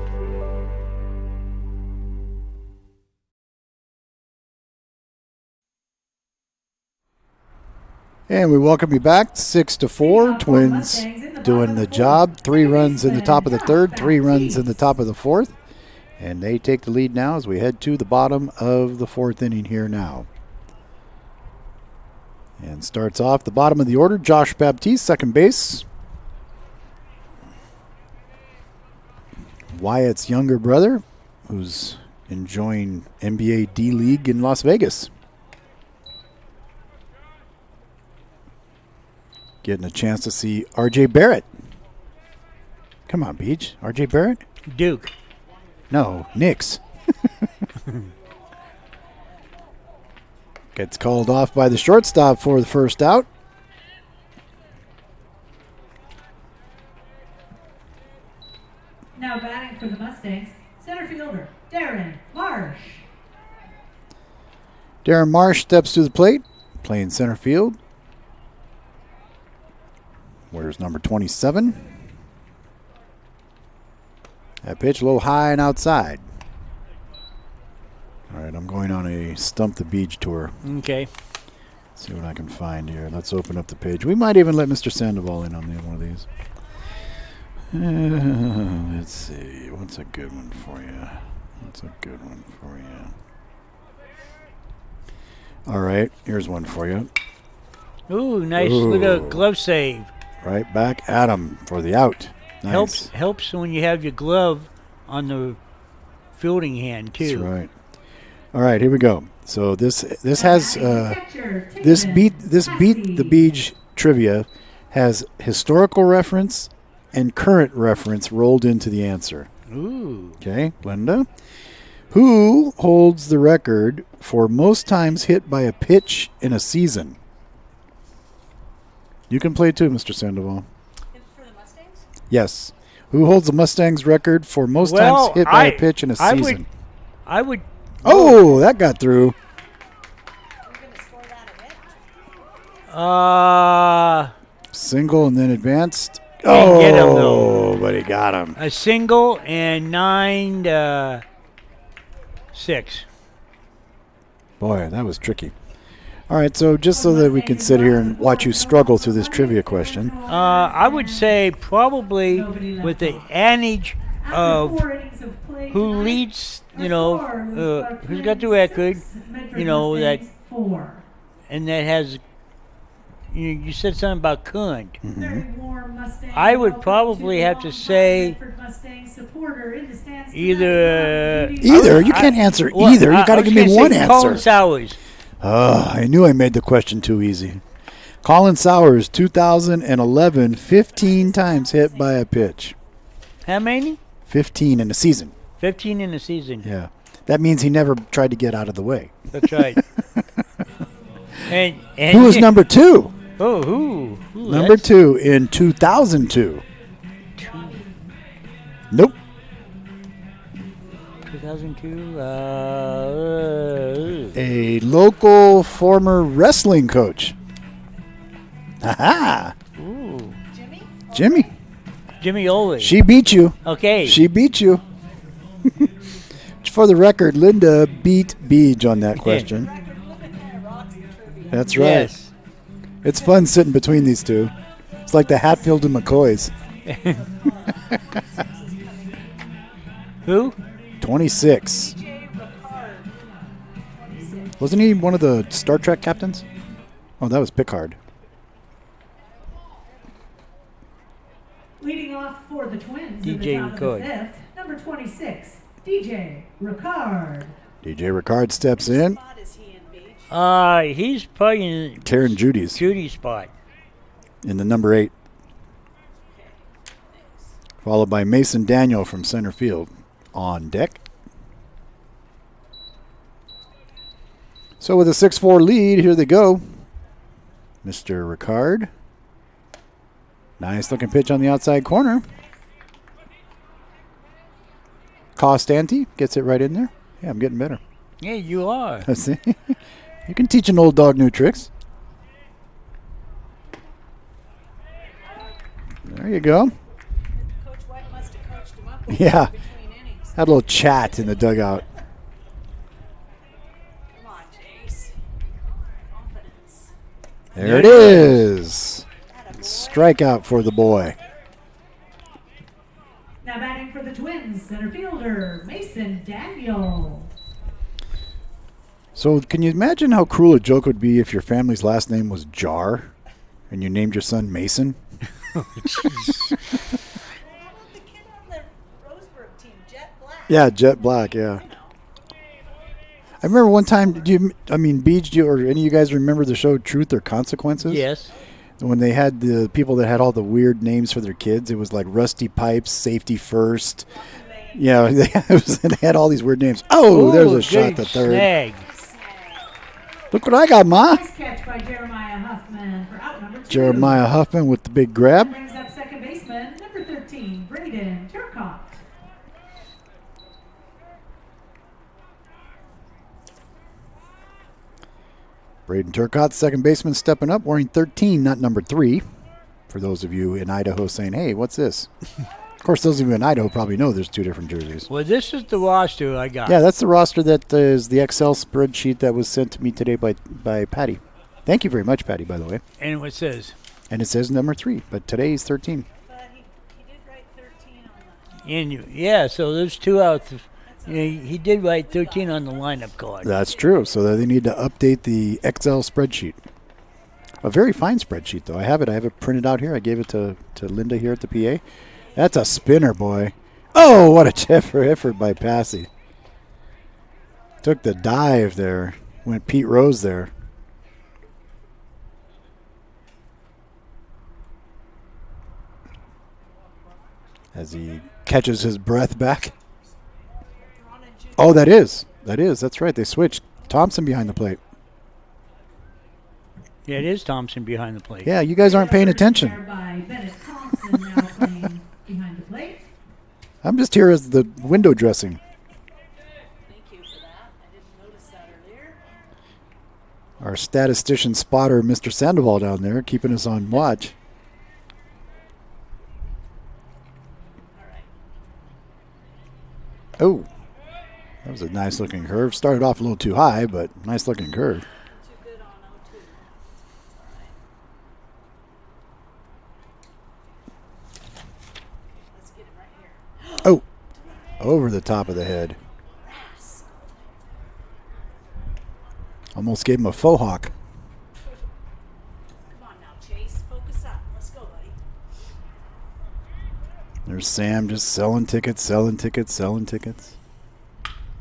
And we welcome you back. 6-4. Twins doing the job. 3 runs in the top of the 3rd, 3 runs in the top of the 4th. And they take the lead now as we head to the bottom of the 4th inning here now. And starts off the bottom of the order, Josh Baptiste, second base. Wyatt's younger brother, who's enjoying NBA D-League in Las Vegas. Getting a chance to see R.J. Barrett. Come on, Beach. R.J. Barrett? Duke. No, Knicks. Gets called off by the shortstop for the first out. Now batting for the Mustangs, center fielder Darren Marsh. Darren Marsh steps to the plate, playing center field. Where's number 27? That pitch a little high and outside. All right, I'm going on a Stump the Beach tour. Okay. See what I can find here. Let's open up the page. We might even let Mr. Sandoval in on one of these. Let's see. What's a good one for you? What's a good one for you? All right, here's one for you. Ooh, nice little glove save. Right back at him for the out. Nice. Helps when you have your glove on the fielding hand too. That's right. All right, here we go. So this has this beat the Beach trivia has historical reference and current reference rolled into the answer. Ooh. Okay, Linda. Who holds the record for most times hit by a pitch in a season? You can play too, Mr. Sandoval. For the Mustangs? Yes. Who holds the Mustangs record for most times hit by a pitch in a season? I would. Oh, that got through. Single and then advanced. Didn't get him, though. But he got him. A single and 9-6. Boy, that was tricky. All right, so just so that we can sit here and watch you struggle through this trivia question. I would say probably with the adage of who leads, who's got the record, that 4. And that has, you said something about Kund. Very warm Mustang. I would Welcome probably to have to longtime say Medford Mustang supporter in the stands either. tonight. Either. You can't answer either. You got to give me one answer. Colin Sowers. I knew I made the question too easy. Colin Sowers, 2011, 15 times hit by a pitch. How many? 15 in a season. 15 in a season. Yeah. That means he never tried to get out of the way. That's right. and who was number 2? Oh, who? Number 2 in 2002. Nope. 2002. A local former wrestling coach. Aha! Ooh. Jimmy. Jimmy Oley. She beat you. Okay. She beat you. For the record, Linda beat Beej on that question. That's right. Yes. It's fun sitting between these two. It's like the Hatfield and McCoys. Who? 26. Wasn't he one of the Star Trek captains? Oh, that was Picard. Leading off for the Twins in DJ the top Ricard. of the 5th, number 26, DJ Ricard. DJ Ricard steps in. He's probably in Karen Judy's spot. in the number 8. Followed by Mason Daniel from center field on deck. So with a 6-4 lead, here they go. Mr. Ricard. Nice looking pitch on the outside corner. Costanti gets it right in there. Yeah, I'm getting better. Yeah, you are. See? You can teach an old dog new tricks. There you go. Coach White must have coached him up Yeah. between innings. Had a little chat in the dugout. Come on, Jace. Confidence. There it is. Strikeout for the boy. Now batting for the Twins, center fielder Mason Daniel. So can you imagine how cruel a joke would be if your family's last name was Jar and you named your son Mason? Yeah, Jet Black, yeah. I remember one time, Beej, or any of you guys remember the show Truth or Consequences? Yes. When they had the people that had all the weird names for their kids, it was like Rusty Pipes, Safety First. Yeah, they had all these weird names. Oh, there's a shot to third. Snag. Look what I got, Ma. Nice catch by Jeremiah Huffman for out number 2. Jeremiah Huffman with the big grab. Brings up second baseman, number 13, Braden Turcotte. Braden Turcotte, second baseman, stepping up, wearing 13, not number 3. For those of you in Idaho saying, hey, what's this? Of course, those of you in Idaho probably know there's 2 different jerseys. Well, this is the roster I got. Yeah, that's the roster that is the Excel spreadsheet that was sent to me today by Patty. Thank you very much, Patty, by the way. And what says? And it says number 3, but today's 13. But he did write 13 on And so there's 2 out. He did write 13 on the lineup card. That's true. So they need to update the Excel spreadsheet. A very fine spreadsheet, though. I have it printed out here. I gave it to Linda here at the PA. That's a spinner, boy. Oh, what a effort by Passy. Took the dive there. Went Pete Rose there. As he catches his breath back. Oh, that is. That's right. They switched. Thompson behind the plate. Yeah, it is Thompson behind the plate. Yeah, you guys aren't paying attention. By Bennett Thompson now playing behind the plate. I'm just here as the window dressing. Thank you for that. I didn't notice that earlier. Our statistician spotter, Mr. Sandoval, down there, keeping us on watch. Oh, that was a nice looking curve. Started off a little too high, but nice looking curve. Oh, over the top of the head. Almost gave him a faux hawk. Come on now, Chase. Focus up. Let's go, buddy. There's Sam just selling tickets.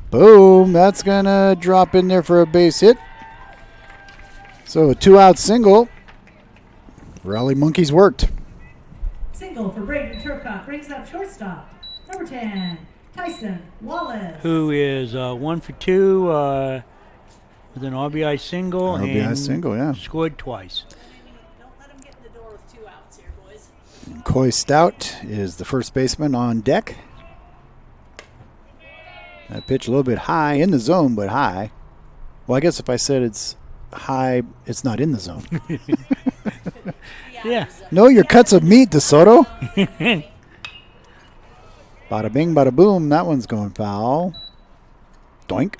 Boom. That's going to drop in there for a base hit. So a 2-out single. Rally Monkeys worked. Single for Braden Turcotte brings up shortstop. Number 10, Tyson Wallace. Who is 1 for 2 with an RBI single. RBI single, yeah. Scored twice. Don't let him get in the door with 2 outs here, boys. And Coy Stout is the first baseman on deck. That pitch a little bit high, in the zone, but high. Well, I guess if I said it's high, it's not in the zone. Yeah. Know your cuts of meat, DeSoto. Bada bing, bada boom. That one's going foul. Doink.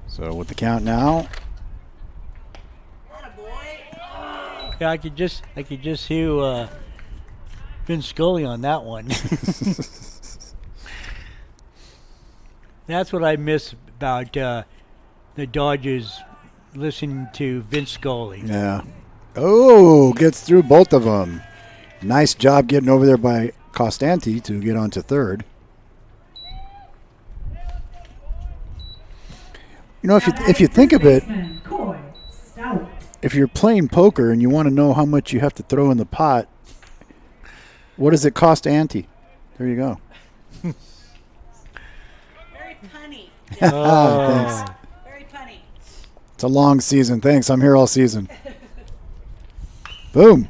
So with the count now. Yeah, I could just hear Vince Scully on that one. That's what I miss about the Dodgers, listening to Vince Scully. Yeah. Oh, gets through both of them. Nice job getting over there by Costanti to get onto third. You know, if you think of it, if you're playing poker and you want to know how much you have to throw in the pot, what does it cost ante? There you go. Very punny. Thanks. Very punny. It's a long season. Thanks. I'm here all season. Boom.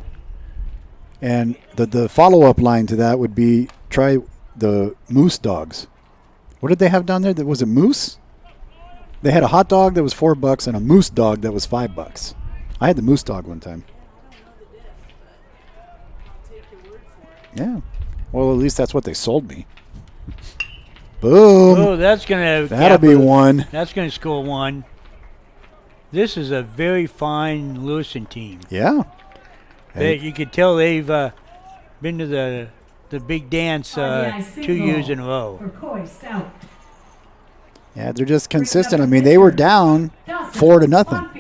And the follow-up line to that would be try the moose dogs. What did they have down there? Was it moose? They had a hot dog that was $4 and a moose dog that was $5. I had the moose dog one time. Yeah. Well, at least that's what they sold me. Boom. Oh, that's going to... That'll be one. That's going to score one. This is a very fine Lewiston team. Yeah. You could tell they've been to the big dance 2 years in a row. For Coy Stout. Yeah, they're just consistent. I mean, they were down 4-0.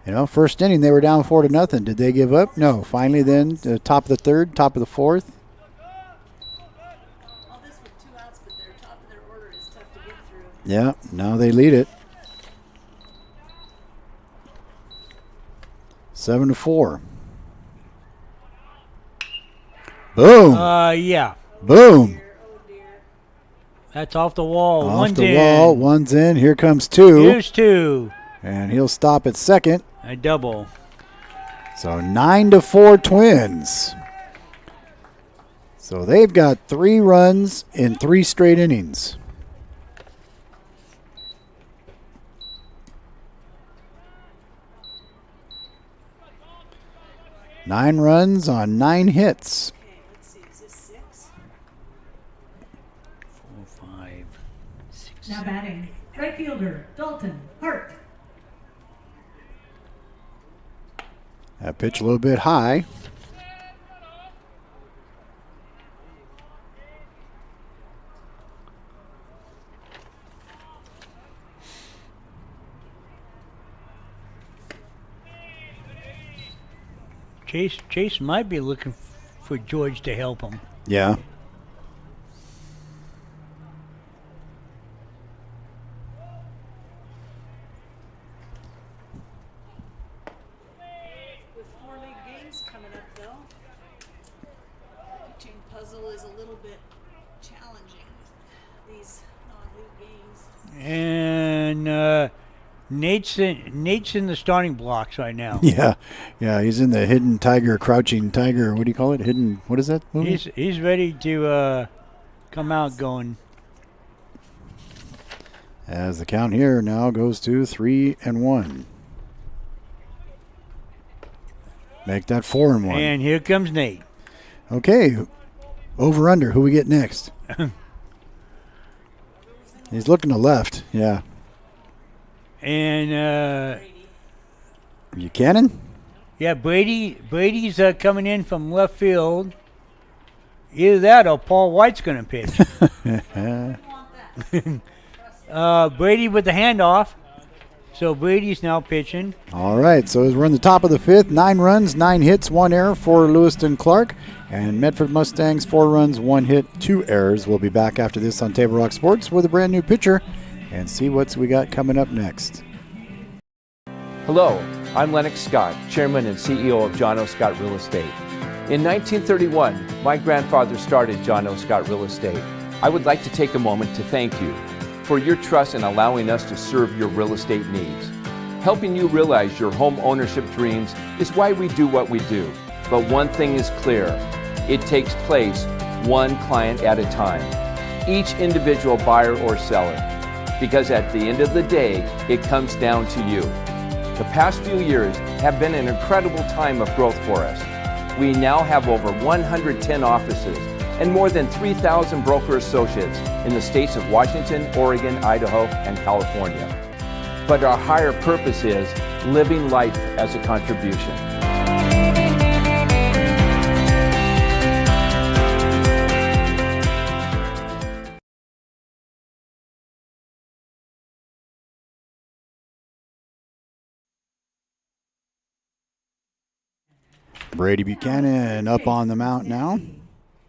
You know, first inning they were down 4-0. Did they give up? No. Finally, then top of the third, top of the fourth. All this with 2 outs, but their top of their order is tough to get through. Yeah, now they lead it. 7-4. Boom. Yeah. Boom. That's off the wall. Off the wall. One's in. Here comes 2. Here's 2. And he'll stop at second. A double. So 9-4 Twins. So they've got 3 runs in 3 straight innings. Nine runs on 9 hits. Okay, let's see. Is this 6? 4, 5, 6. Now batting, right fielder, Dalton Hart. That pitch a little bit high. Chase might be looking for George to help him. Yeah. With 4 league games coming up, though, the pitching puzzle is a little bit challenging. These non-league games. And Nate's in the starting blocks right now. Yeah. Yeah, he's in the hidden tiger, crouching tiger. What do you call it? Hidden, what is that movie? He's ready to come out going. As the count here now goes to 3-1. Make that 4-1. And here comes Nate. Okay. Over under. Who we get next? He's looking to left. Yeah. And Buchanan? Yeah, Brady's coming in from left field. Either that or Paul White's going to pitch. Brady with the handoff. So Brady's now pitching. All right, so as we're in the top of the fifth, 9 runs, 9 hits, 1 error for Lewiston-Clark. And Medford Mustangs, 4 runs, 1 hit, 2 errors. We'll be back after this on Table Rock Sports with a brand new pitcher and see what we got coming up next. Hello, I'm Lennox Scott, Chairman and CEO of John O. Scott Real Estate. In 1931, my grandfather started John O. Scott Real Estate. I would like to take a moment to thank you for your trust in allowing us to serve your real estate needs. Helping you realize your home ownership dreams is why we do what we do. But one thing is clear, it takes place one client at a time, each individual buyer or seller, because at the end of the day, it comes down to you. The past few years have been an incredible time of growth for us. We now have over 110 offices and more than 3,000 broker associates in the states of Washington, Oregon, Idaho, and California. But our higher purpose is living life as a contribution. Brady Buchanan up on the mount now. And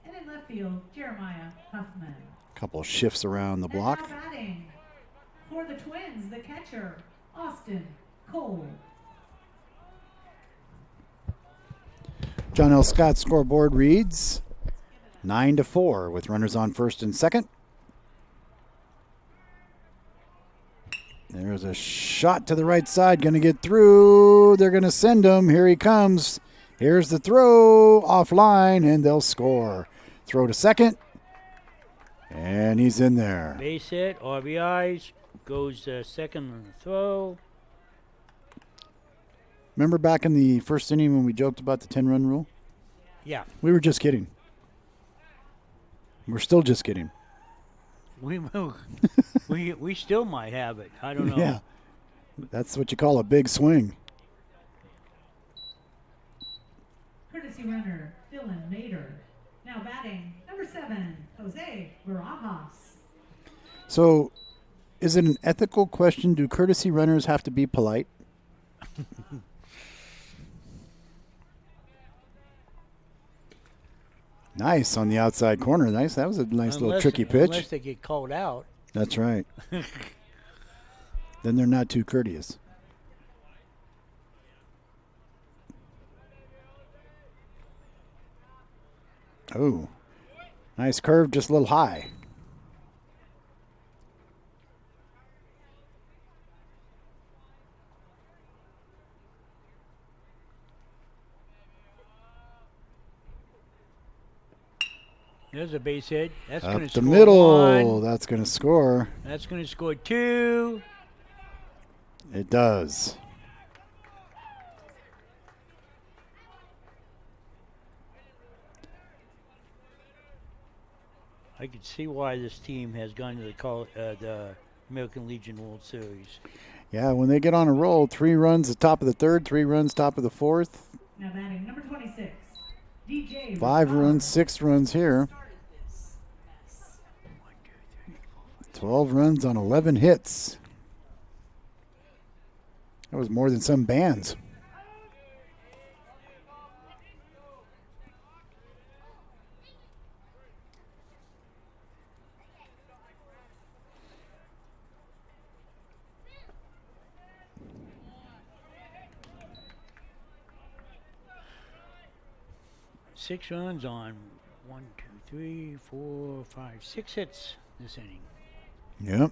in left field, Jeremiah Huffman. Couple shifts around the block. And now batting for the Twins, the catcher, Austin Cole. John L. Scott's scoreboard reads 9-4 with runners on first and second. There's a shot to the right side, going to get through. They're going to send him. Here he comes. Here's the throw, offline, and they'll score. Throw to second, and he's in there. Base hit, RBIs, goes second on the throw. Remember back in the first inning when we joked about the 10-run rule? Yeah. We were just kidding. We're still just kidding. We still might have it. I don't know. Yeah. That's what you call a big swing. Courtesy runner, Dylan Mader. Now batting, number 7, Jose Barajas. So, is it an ethical question? Do courtesy runners have to be polite? Nice on the outside corner. Nice. That was a nice little tricky pitch. Unless they get called out. That's right. Then they're not too courteous. Oh, nice curve, just a little high. There's a base hit. That's going to Up score the middle. 1. That's going to score. That's going to score 2. It does. I can see why this team has gone to the American Legion World Series. Yeah, when they get on a roll, 3 runs at top of the third, 3 runs top of the fourth. Now batting, number 26, DJ. 5 runs, 6 runs here. 12 runs on 11 hits. That was more than some bands. Six runs on 1, 2, 3, 4, 5, 6 hits this inning. Yep.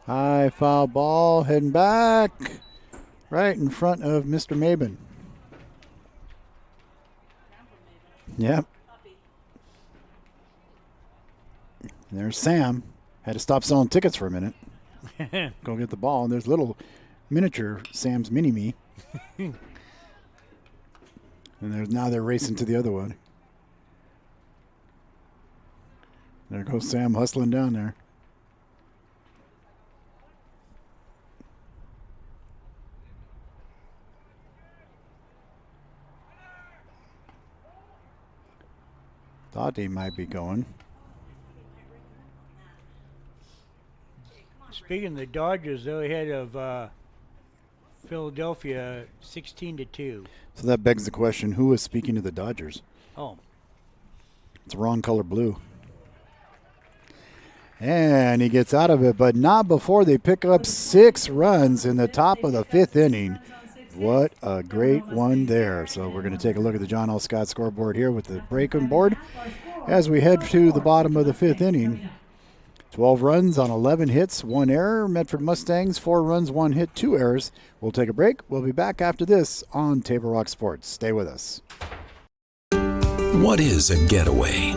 High foul ball, heading back, right in front of Mr. Maben. Yep. And there's Sam. Had to stop selling tickets for a minute. Go get the ball. And there's little miniature Sam's Mini-Me. And now they're racing to the other one. There goes Sam hustling down there. Thought he might be going. Speaking of the Dodgers, they're ahead of Philadelphia 16-2. So that begs the question, who is speaking to the Dodgers? Oh. It's the wrong color blue. And he gets out of it, but not before they pick up 6 runs in the top of the 5th inning. What a great one there. So we're going to take a look at the John L. Scott scoreboard here with the Pregame board as we head to the bottom of the 5th inning. 12 runs on 11 hits, 1 error. Medford Mustangs, 4 runs, 1 hit, 2 errors. We'll take a break. We'll be back after this on Table Rock Sports. Stay with us. What is a getaway?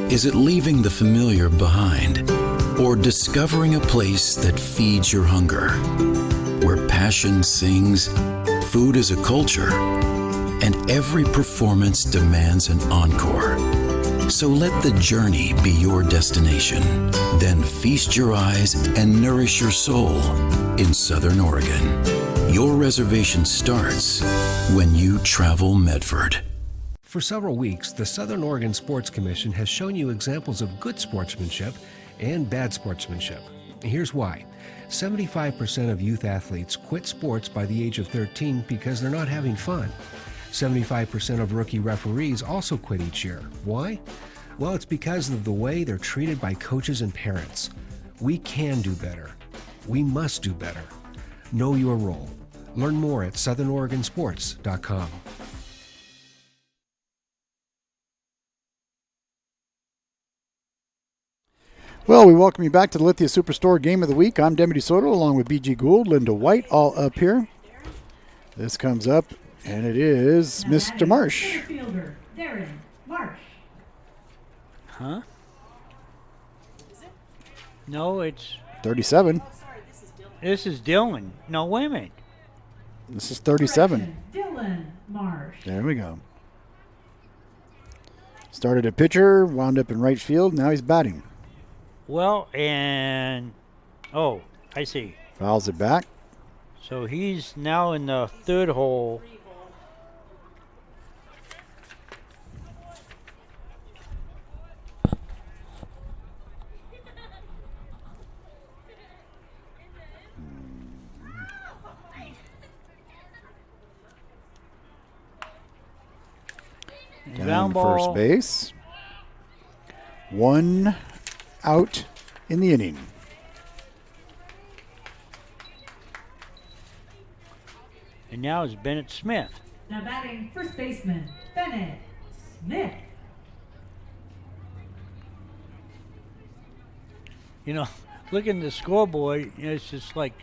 Is it leaving the familiar behind? Or discovering a place that feeds your hunger? Where passion sings, food is a culture, and every performance demands an encore. So let the journey be your destination. Then feast your eyes and nourish your soul in Southern Oregon. Your reservation starts when you travel Medford. For several weeks, the Southern Oregon Sports Commission has shown you examples of good sportsmanship and bad sportsmanship. Here's why. 75% of youth athletes quit sports by the age of 13 because they're not having fun. 75% of rookie referees also quit each year. Why? Well, it's because of the way they're treated by coaches and parents. We can do better. We must do better. Know your role. Learn more at southernoregonsports.com. Well, we welcome you back to the Lithia Superstore Game of the Week. I'm Deputy Soto along with B.G. Gould, Linda White, all up here. This comes up, and it is Mr. Marsh. Fielder, Darren Marsh. Huh? No, it's 37. This is Dylan. No, wait a minute. This is 37. Dylan Marsh. There we go. Started at pitcher, wound up in right field. Now he's batting. Well, and oh, I see. Fouls it back. So he's now in the third hole. Down first base. 1 out in the inning. And now is Bennett Smith. Now batting first baseman, Bennett Smith. You know, looking at the scoreboard, you know, it's just like,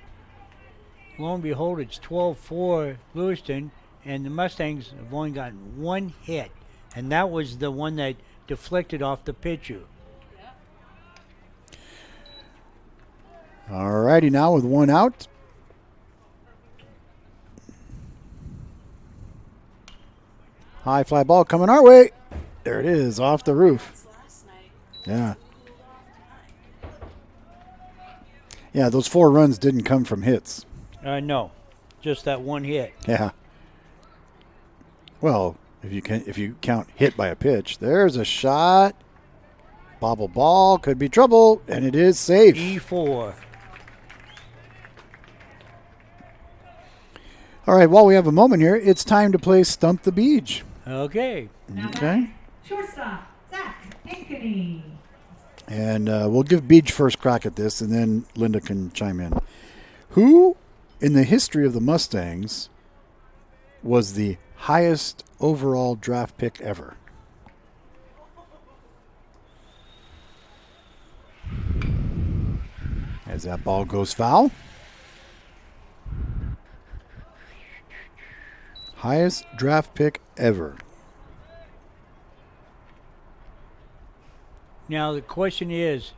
lo and behold, it's 12-4 Lewiston, and the Mustangs have only gotten 1 hit, and that was the one that deflected off the pitcher. All righty, now with 1 out. High fly ball coming our way. There it is, off the roof. Yeah. Yeah, those 4 runs didn't come from hits. No, just that 1 hit. Yeah. Well, if you count hit by a pitch, there's a shot. Bobble ball, could be trouble, and it is safe. E4. All right, while we have a moment here, it's time to play Stump the Beach. Okay. Okay. Shortstop, Zach Ankeny. And we'll give Beach first crack at this, and then Linda can chime in. Who in the history of the Mustangs was the highest overall draft pick ever? As that ball goes foul. Highest draft pick ever. Now the question is,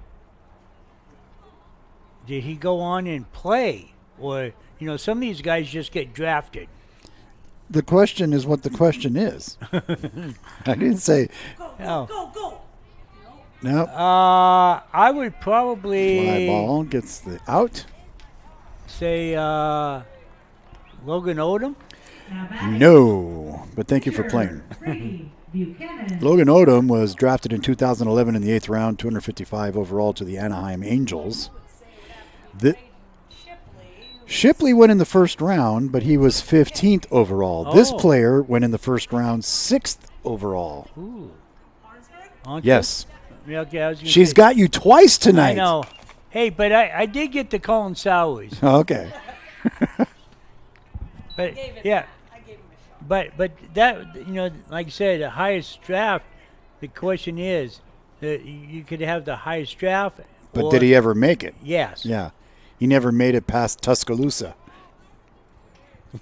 did he go on and play? Or, you know, some of these guys just get drafted. The question is what the question is. I didn't say. Go. No. I would probably Fly ball gets the out. Say Logan Odom. No, but thank you for playing. Buchanan. Logan Odom was drafted in 2011 in the 8th round, 255 overall to the Anaheim Angels. Shipley went in the first round, but he was 15th overall. This player went in the first round, 6th overall. Ooh. Yes. Yeah, okay, She's got you twice tonight. I know. Hey, but I did get to Colin Sowies. Oh, okay. But yeah. But that, you know, like I said, the highest draft, the question is, you could have the highest draft. But did he ever make it? Yes. Yeah. He never made it past Tuscaloosa.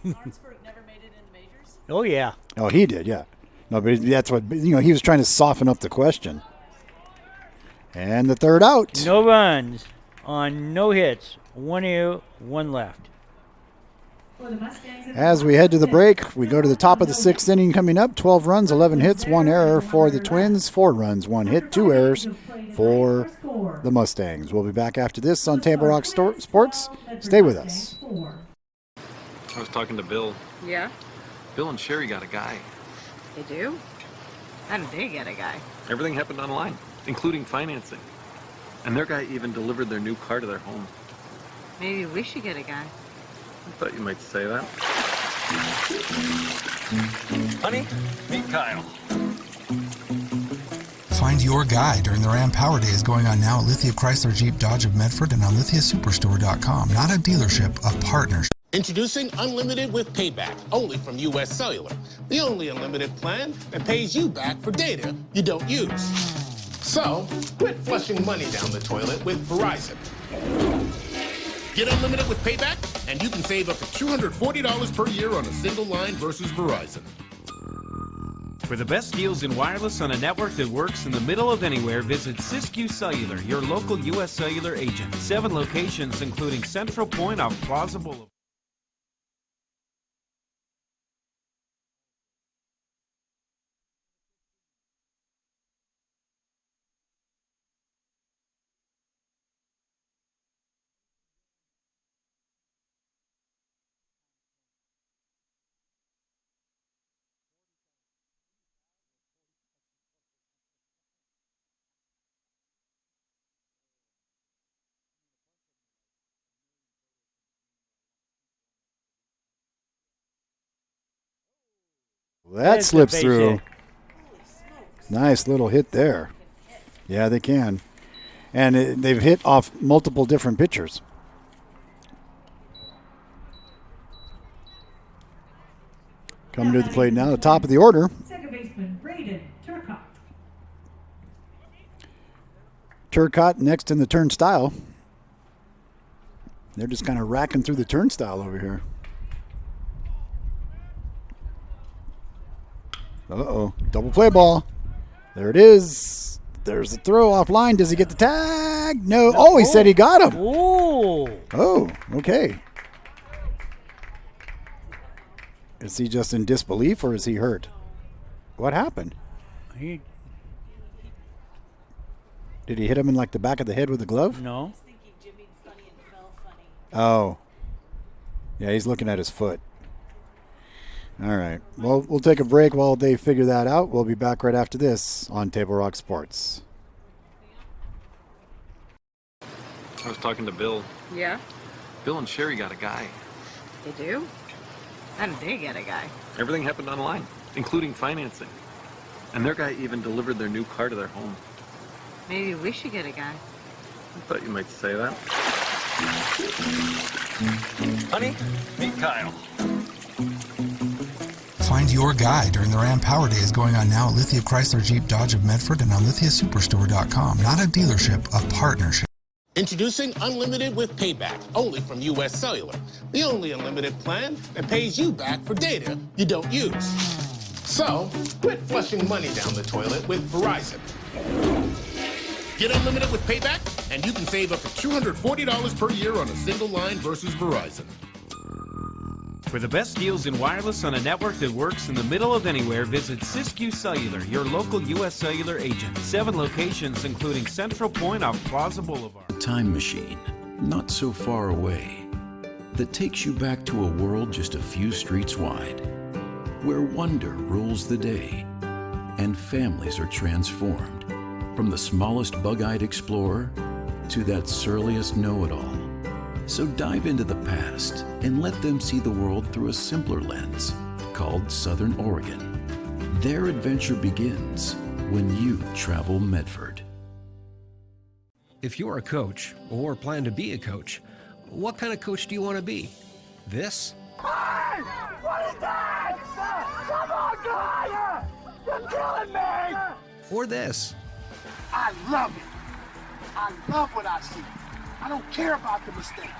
Lawrenceburg never made it in the majors? Oh, yeah. Oh, he did, yeah. No, but that's what, you know, he was trying to soften up the question. And the third out. No runs on no hits. 1 out, 1 left. As we head to the break, we go to the top of the 6th inning coming up. 12 runs, 11 hits, 1 error for the Twins. 4 runs, 1 hit, 2 errors for the Mustangs. We'll be back after this on Table Rock Sports. Stay with us. I was talking to Bill. Yeah? Bill and Sherry got a guy. They do? How did they get a guy? Everything happened online, including financing. And their guy even delivered their new car to their home. Maybe we should get a guy. I thought you might say that. Honey, meet Kyle. Find your guy during the Ram Power Days going on now at Lithia Chrysler Jeep Dodge of Medford and on LithiaSuperstore.com. Not a dealership, a partnership. Introducing Unlimited with Payback, only from US Cellular. The only unlimited plan that pays you back for data you don't use. So, quit flushing money down the toilet with Verizon. Get Unlimited with Payback, and you can save up to $240 per year on a single line versus Verizon. For the best deals in wireless on a network that works in the middle of anywhere, visit Siskiyou Cellular, your local U.S. Cellular agent. 7 locations, including Central Point off Plaza Boulevard. That slips through. Nice little hit there. Yeah, they can. And they've hit off multiple different pitchers. Coming to the plate now, the top of the order. Second baseman, Braden Turcotte. Turcotte next in the turnstile. They're just kind of racking through the turnstile over here. Uh-oh. Double play ball. There it is. There's the throw offline. Does he get the tag? No. Oh, he said he got him. Oh, okay. Is he just in disbelief or is he hurt? What happened? Did he hit him in like the back of the head with the glove? No. Oh. Yeah, he's looking at his foot. All right. Well, we'll take a break while they figure that out. We'll be back right after this on Table Rock Sports. I was talking to Bill. Yeah? Bill and Sherry got a guy. They do? How did they get a guy? Everything happened online, including financing. And their guy even delivered their new car to their home. Maybe we should get a guy. I thought you might say that. Honey, meet Kyle. Find your guy during the Ram Power Days going on now at Lithia Chrysler Jeep Dodge of Medford and on LithiaSuperstore.com. Not a dealership, a partnership. Introducing Unlimited with Payback, only from US Cellular. The only unlimited plan that pays you back for data you don't use. So, quit flushing money down the toilet with Verizon. Get Unlimited with Payback, and you can save up to $240 per year on a single line versus Verizon. For the best deals in wireless on a network that works in the middle of anywhere, visit Siskiyou Cellular, your local U.S. Cellular agent. 7 locations, including Central Point off Plaza Boulevard. A time machine, not so far away, that takes you back to a world just a few streets wide, where wonder rules the day and families are transformed. From the smallest bug-eyed explorer to that surliest know-it-all. So dive into the past and let them see the world through a simpler lens called Southern Oregon. Their adventure begins when you travel Medford. If you're a coach or plan to be a coach, what kind of coach do you want to be? This? Hey! What is that? Come on, God! You're killing me! Or this? I love it. I love what I see. I don't care about the mistakes.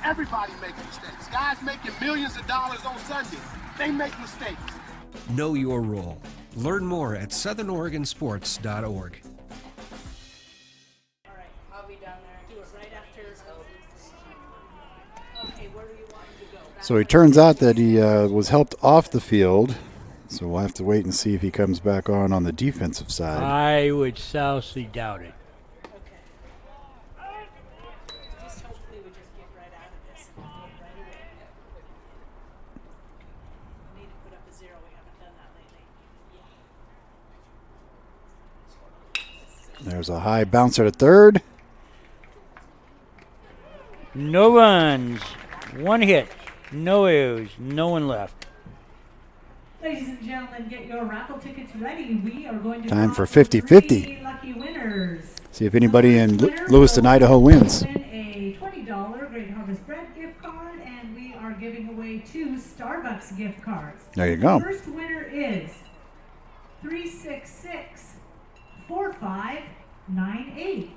Everybody makes mistakes. Guys making millions of dollars on Sunday, they make mistakes. Know your role. Learn more at southernoregonsports.org. All right, I'll be down there. Do it right after. Okay, where do you want him to go? So it turns out that he was helped off the field. So we'll have to wait and see if he comes back on the defensive side. I would seriously doubt it. Just hopefully we just get right out of this and get right away. We need to put up a 0. We haven't done that lately. There's a high bouncer to third. No runs, 1 hit, no errors, no one left. Ladies and gentlemen, get your raffle tickets ready. We are going to Time draw for 50-50. lucky winners. See if anybody in Lewiston, Idaho wins. Win a $20 Great Harvest Bread gift card, and we are giving away 2 Starbucks gift cards. There you go. The first winner is 366-4598.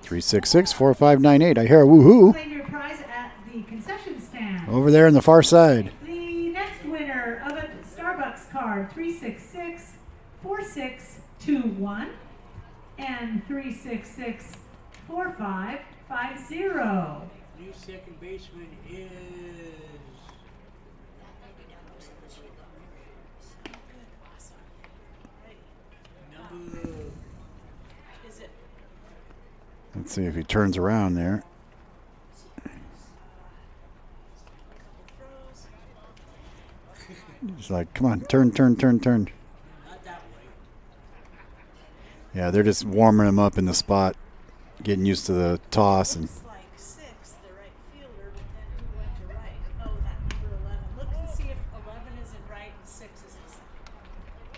366-4598. I hear a woohoo. Claim your prize at the concession stand. Over there on the far side. The next winner of a Starbucks card, 366-4621 and 366-4550. New second baseman is... Let's see if he turns around there. He's like, come on, turn. Yeah, they're just warming him up in the spot, getting used to the toss. And Like 6, the right fielder, but then who went to right? Oh, that number 11. Look and see if 11 isn't right and 6 isn't second.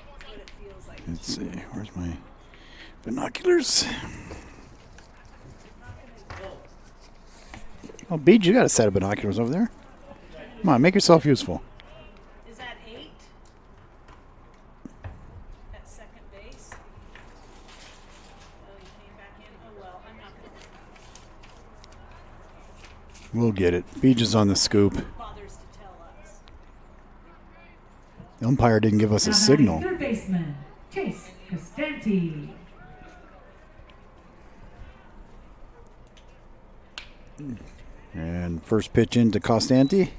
That's what it feels like. let's see, where's my binoculars? Oh, Beej, you got a set of binoculars over there. Come on, make yourself useful. Is that 8? At second base? Oh, he came back in. Oh, well, I'm not going to. We'll get it. Beej is on the scoop. Bothers to tell us. The umpire didn't give us a Now signal. Third baseman, Chase Costanti. And first pitch into Costanti.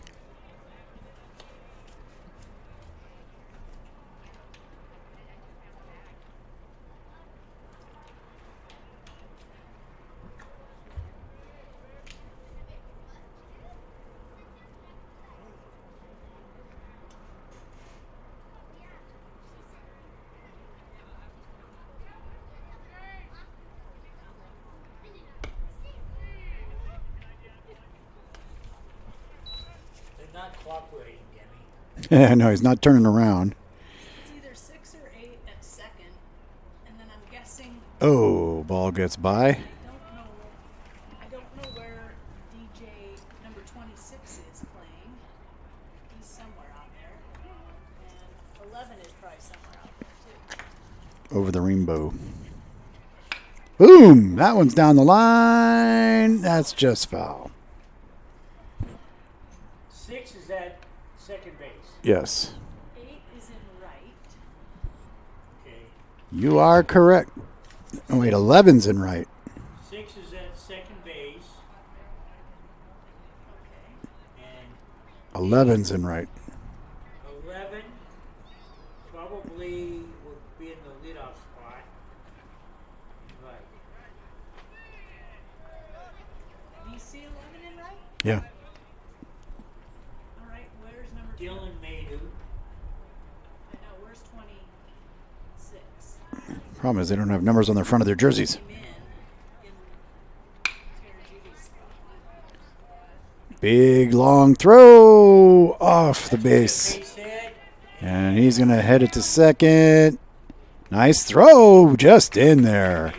Not cooperating, Demi. Yeah, no, he's not turning around. It's either 6 or 8 at second, and then I'm guessing. Oh, ball gets by. I don't know where DJ number 26 is playing. He's somewhere out there, and 11 is probably somewhere out there too. Over the rainbow. Boom! That one's down the line. That's just foul. 6 is at second base. Yes. 8 is in right. Okay. You are correct. Oh, wait, 11's in right. 6 is at second base. And 11's in right. 11 probably would be in the leadoff spot. Right. Do you see 11 in right? Yeah. All right, where's number 2? Dylan Mayhew. I know, where's 26? Problem is they don't have numbers on the front of their jerseys. Big long throw off the base. And he's going to head it to second. Nice throw just in there.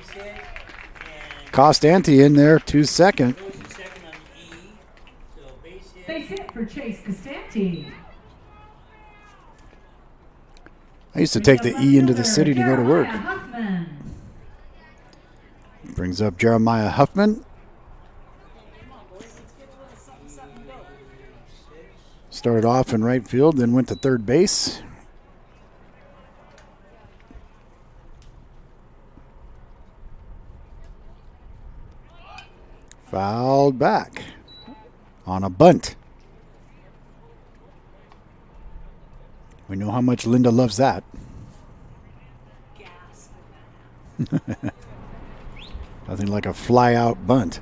Costanti in there to second. Base hit for Chase Costanti. I used to take the E into the city to go to work. Brings up Jeremiah Huffman. Started off in right field, then went to third base. Fouled back on a bunt. We know how much Linda loves that. Nothing like a fly-out bunt.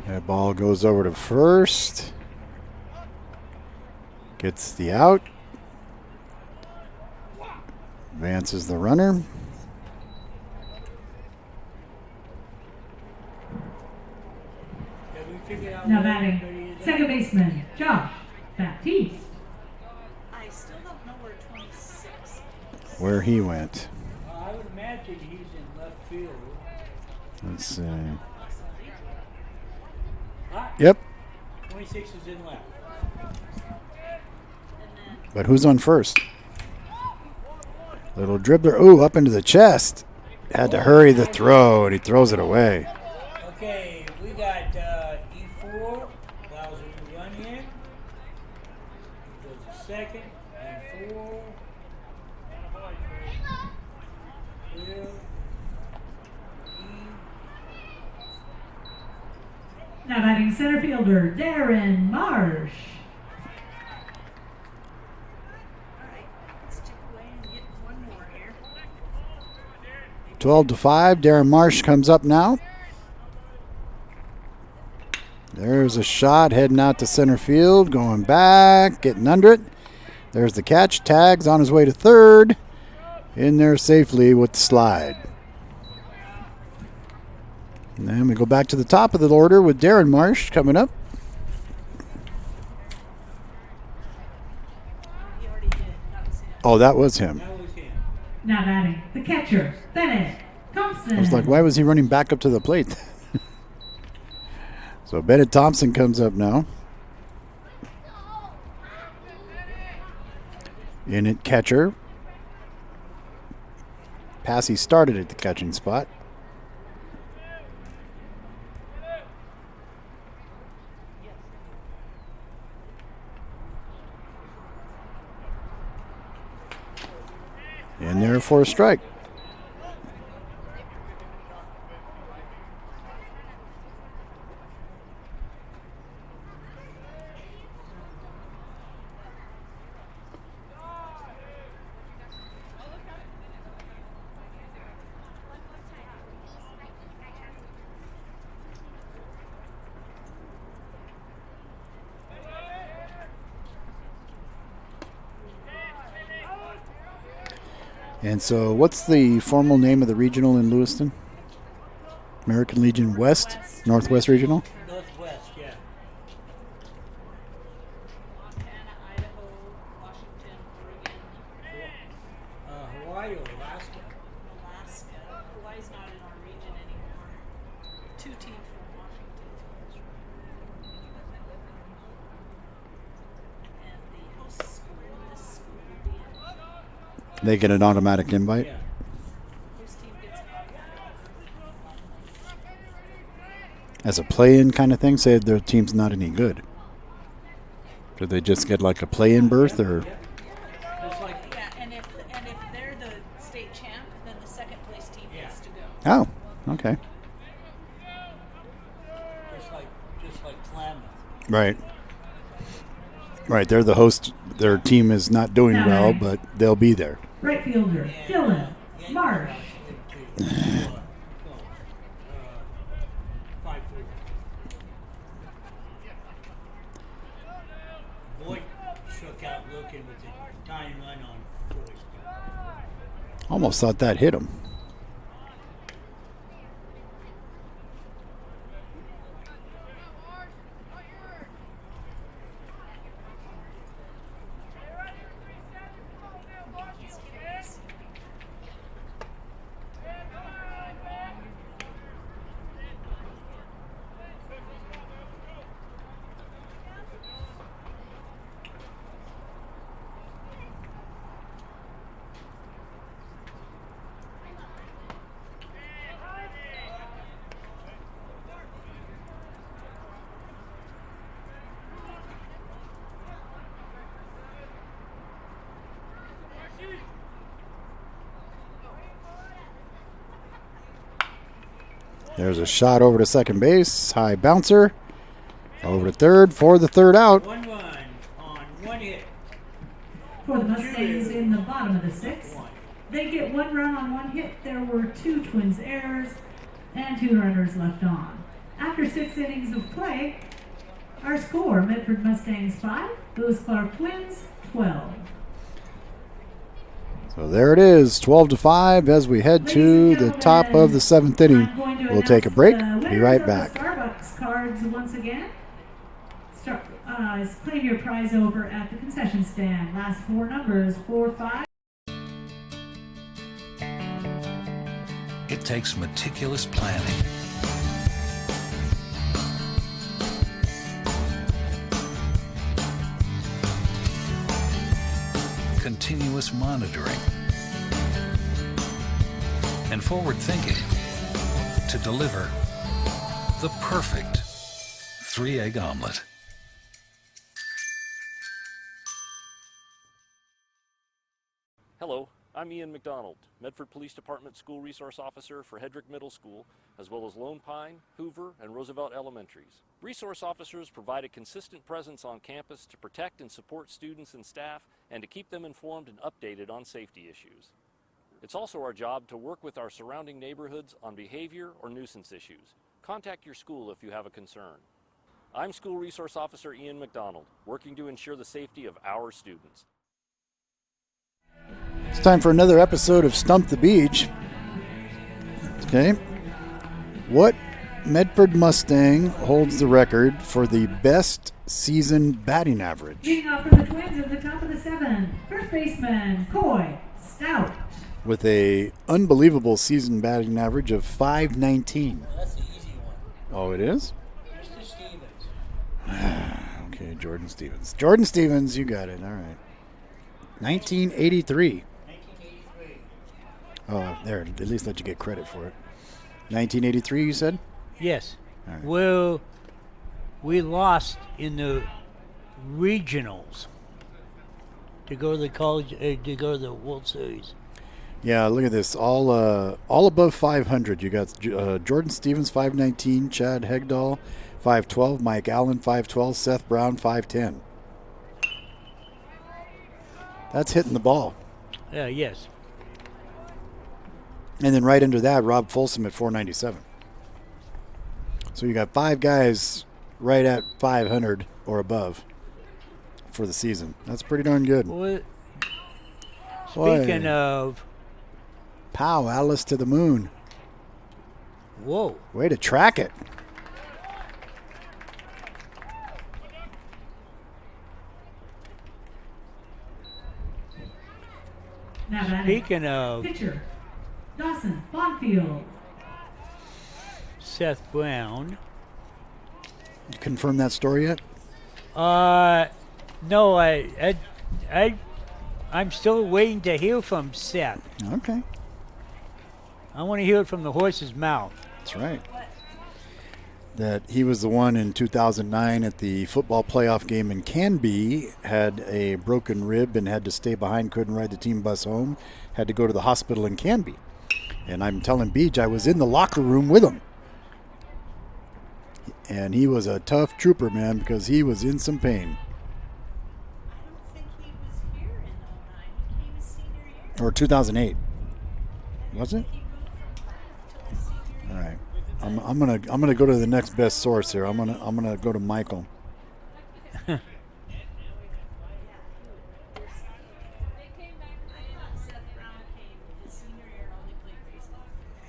That ball goes over to first. Gets the out. Advances the runner. Now batting, second baseman, Josh Baptiste. I still don't know where 26 is. Where he went. I would imagine he's in left field. Let's see. Ah, Yep. 26 is in left. But who's on first? Little dribbler. Ooh, up into the chest. Had to hurry the throw, and he throws it away. Okay, we got E4. Allows him to run in. Goes to second. E4. Clear. Now batting center fielder, Darren Marsh. 12-5. Darren Marsh comes up now. There's a shot heading out to center field, going back, getting under it. There's the catch. Tags on his way to third. In there safely with the slide. And then we go back to the top of the order with Darren Marsh coming up. Oh, that was him. Now batting, the catcher, Bennett Thompson. I was like, why was he running back up to the plate? So Bennett Thompson comes up now. In at catcher. Passy started at the catching spot. In there for a strike. And so what's the formal name of the regional in Lewiston? American Legion West? Northwest Regional? Northwest, yeah. Montana, Idaho, Washington, Oregon. Hawaii or Alaska? Alaska. Hawaii's not in our region anymore. 2 teams from Washington. And the host school, this school will be in. They get an automatic invite. Yeah. Host team gets an automatic. As a play-in kind of thing, say their team's not any good. Do they just get like a play-in berth or? Just like Oh, okay. Just like Klamath. Right. Right, they're the host. Their team is not doing well, but they'll be there. Right fielder, Dylan Marsh. Boyd shook out looking with the tying run on first. Almost thought that hit him. There's a shot over to second base. High bouncer. Over to third for the third out. 1 run on 1 hit. For the Mustangs in the bottom of the sixth, they get 1 run on 1 hit. There were 2 Twins errors and 2 runners left on. After 6 innings of play, our score: Medford Mustangs 5, Lewis-Clark Twins 12. So there it is, 12-5 as we head to the top of the 7th inning. We'll take a break. Be right back. Starbucks cards once again. Claim your prize over at the concession stand. Last 4 numbers, 4, 5. It takes meticulous planning, continuous monitoring, and forward thinking to deliver the perfect 3-egg omelet. Hello, I'm Ian McDonald, Medford Police Department School Resource Officer for Hedrick Middle School, as well as Lone Pine, Hoover, and Roosevelt Elementaries. Resource officers provide a consistent presence on campus to protect and support students and staff and to keep them informed and updated on safety issues. It's also our job to work with our surrounding neighborhoods on behavior or nuisance issues. Contact your school if you have a concern. I'm School Resource Officer Ian McDonald, working to ensure the safety of our students. It's time for another episode of Stump the Beach. Okay. What Medford Mustang holds the record for the best season batting average? Leading off for the Twins at the top of the 7th, first baseman Coy Stout. With a unbelievable season batting average of .519. That's the easy one. Oh, it is? Mr. Stevens. Okay, Jordan Stevens. Jordan Stevens, you got it. All right. 1983. 1983. Oh, there. At least let you get credit for it. 1983, you said? Yes. All right. Well, we lost in the regionals to go to the college, to go to the World Series. Yeah, look at this. All above 500. You got Jordan Stevens, 519. Chad Hegdahl, 512. Mike Allen, 512. Seth Brown, 510. That's hitting the ball. Yes. And then right under that, Rob Folsom at 497. So you got 5 guys right at 500 or above for the season. That's pretty darn good. Well, speaking of... Pow, Alice to the moon. Whoa. Way to track it. Speaking of... Pitcher, Dawson Bonfield. Seth Brown. You confirm that story yet? No, I'm still waiting to hear from Seth. Okay. I want to hear it from the horse's mouth. That's right. That he was the one in 2009 at the football playoff game in Canby, had a broken rib and had to stay behind, couldn't ride the team bus home, had to go to the hospital in Canby. And I'm telling Beach I was in the locker room with him. And he was a tough trooper, man, because he was in some pain. Or 2008. Was it? All right. I'm gonna go to the next best source here. I'm gonna go to Michael.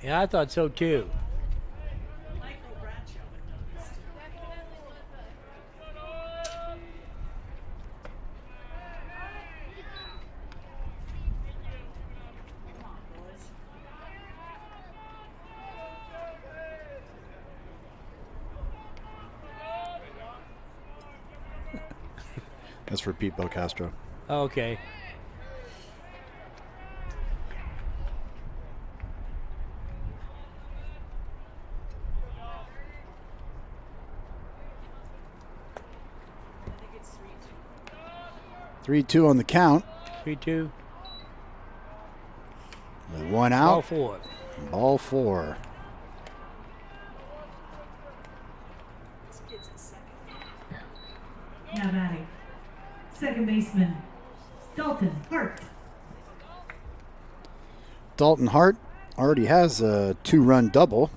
Yeah, I thought so too. That's for Pete Belcastro. Okay. I think it's 3-2. 3-2 on the count. 3-2. With one out. Ball four. Ball four. Now batting. Second baseman, Dalton Hart. Dalton Hart already has a 2-run double.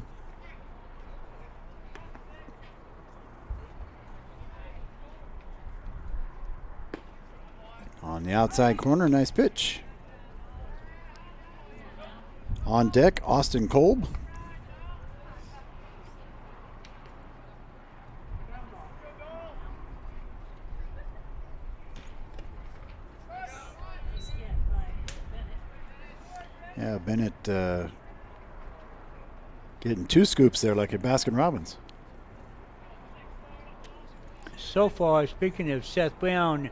On the outside corner, nice pitch. On deck, Austin Kolb. Yeah, Bennett getting 2 scoops there like at Baskin-Robbins. So far, speaking of Seth Brown,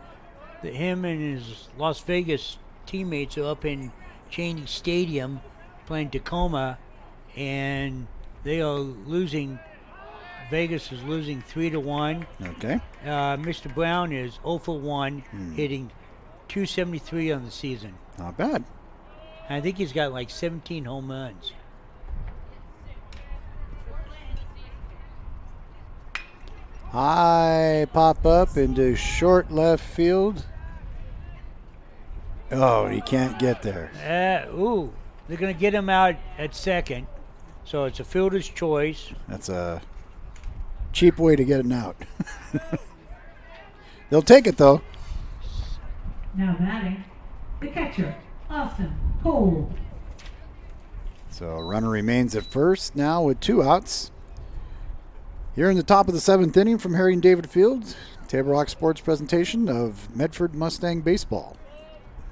him and his Las Vegas teammates are up in Cheney Stadium playing Tacoma, and they are losing. Vegas is losing 3-1. Okay. Mr. Brown is 0 for 1, hitting .273 on the season. Not bad. I think he's got like 17 home runs. High pop up into short left field. Oh, he can't get there. They're going to get him out at second. So it's a fielder's choice. That's a cheap way to get him out. They'll take it, though. Now batting, the catcher, Austin Kolb. So runner remains at first now with 2 outs. Here in the top of the 7th inning from Harry and David Field, Table Rock Sports presentation of Medford Mustang Baseball.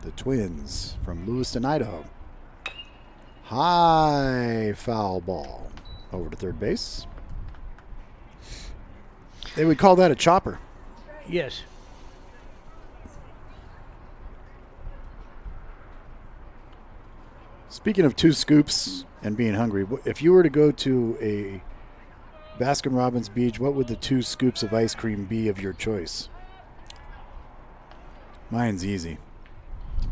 The Twins from Lewiston, Idaho. High foul ball over to third base. They would call that a chopper. Yes. Speaking of 2 scoops and being hungry, if you were to go to a Baskin-Robbins Beach, what would the 2 scoops of ice cream be of your choice? Mine's easy.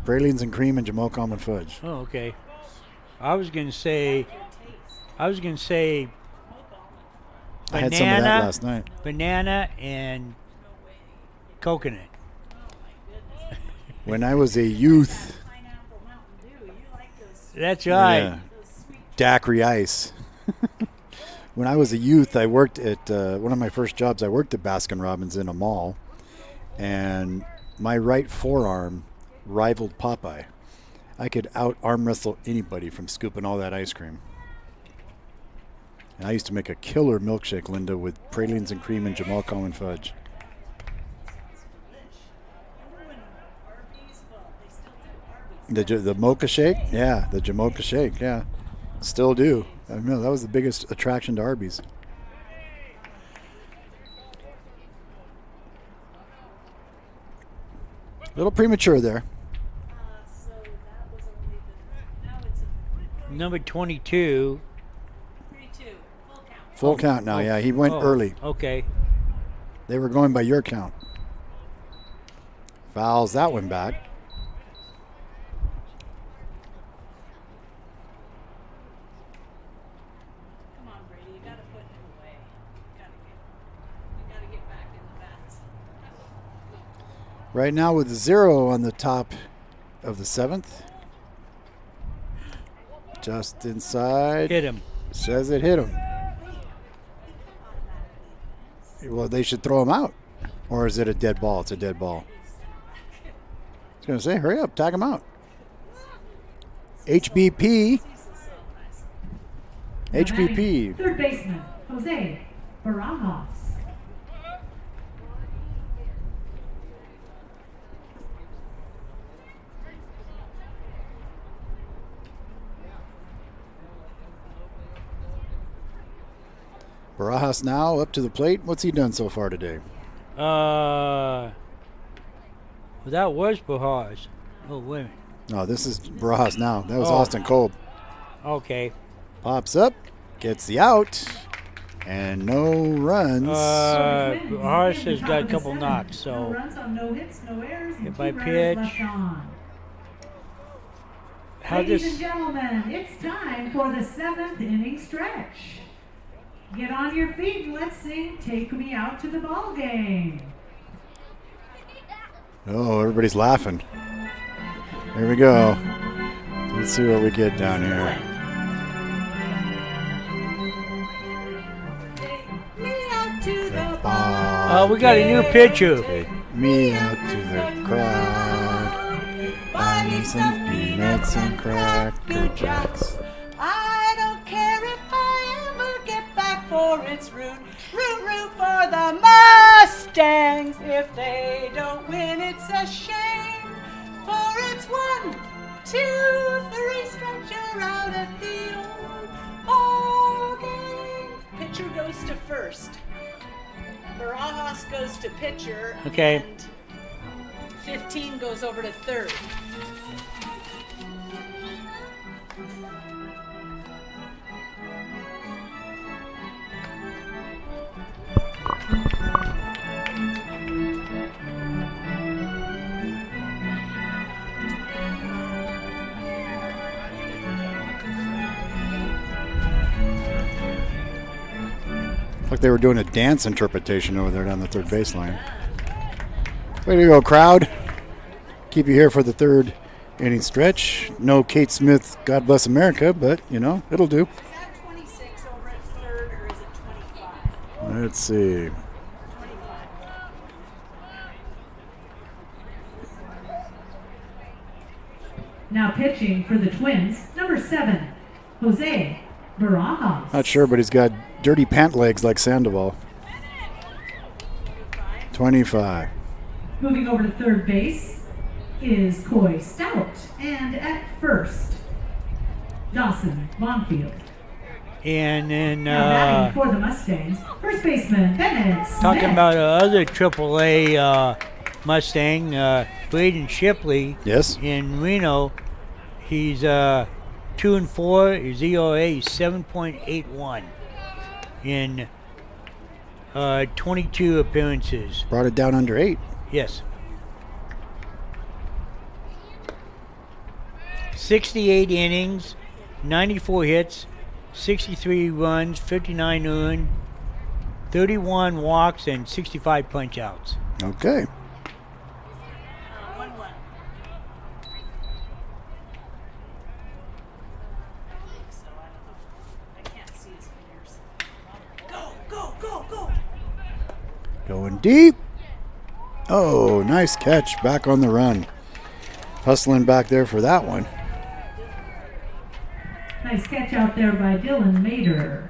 Pralines and cream and Jamoke almond fudge. Oh, okay. I was gonna say banana. I had some of that last night. Banana and coconut. When I was a youth. That's right. Yeah. Daiquiri ice. When I was a youth, I worked at one of my first jobs. I worked at Baskin-Robbins in a mall, and my right forearm rivaled Popeye. I could out-arm wrestle anybody from scooping all that ice cream. And I used to make a killer milkshake, Linda, with pralines and cream and Jamal almond fudge. The mocha shake? Yeah, the Jamocha shake, yeah. Still do. I know that was the biggest attraction to Arby's. A little premature there. Number 22. Full count now, yeah. He went early. Okay. They were going by your count. Fouls that one back. Right now with 0 on the top of the 7th. Just inside. Hit him. Says it hit him. Well, they should throw him out. Or is it a dead ball? It's a dead ball. I was going to say, hurry up, tag him out. HBP. HBP. Third baseman, Jose Barajas. Barajas now up to the plate. What's he done so far today? That was Barajas. Oh, wait a minute. No, this is Barajas now. That was Oh. Austin Kolb. Okay. Pops up, gets the out, and no runs. Barajas has got a couple knocks, No so runs on no hits, no errors, and Hit by 2 runners pitch. left on. how Ladies this and gentlemen, it's time for the 7th inning stretch. Get on your feet and let's sing "Take Me Out to the Ball Game." Oh, everybody's laughing. Here we go. Let's see what we get down here. we got a new pitcher. Take me out to the crowd. Buy me some peanuts and cracker jacks. I don't care if I ever get back for its root. Root for the Mustangs. If they don't win, it's a shame. For it's 1, 2, 3 strikes, you're out at the old ball game. Pitcher goes to first. Barajas goes to pitcher. Okay. And 15 goes over to third. Like they were doing a dance interpretation over there down the third baseline. Way to go, crowd. Keep you here for the 3rd inning stretch. No Kate Smith, God Bless America, but, you know, it'll do. Is that 26 over at third, or is it 25? Let's see. 25. Now pitching for the Twins, number 7, Jose Barajas. Not sure, but he's got dirty pant legs like Sandoval. 25. Moving over to third base is Coy Stout. And at first, Dawson Bonfield. And then Now batting for the Mustangs, first baseman Bennett Smith. talking about other AAA Mustang, Braden Shipley. Yes. In Reno, he's 2-4. His ERA is 7.81 in 22 appearances. Brought it down under 8. Yes. 68 innings, 94 hits, 63 runs, 59 earned, 31 walks, and 65 punch-outs. Okay. 1-1. So I don't know. I can't see his fingers. Go. Going deep. Oh, nice catch. Back on the run. Hustling back there for that one. Nice catch out there by Dylan Mader.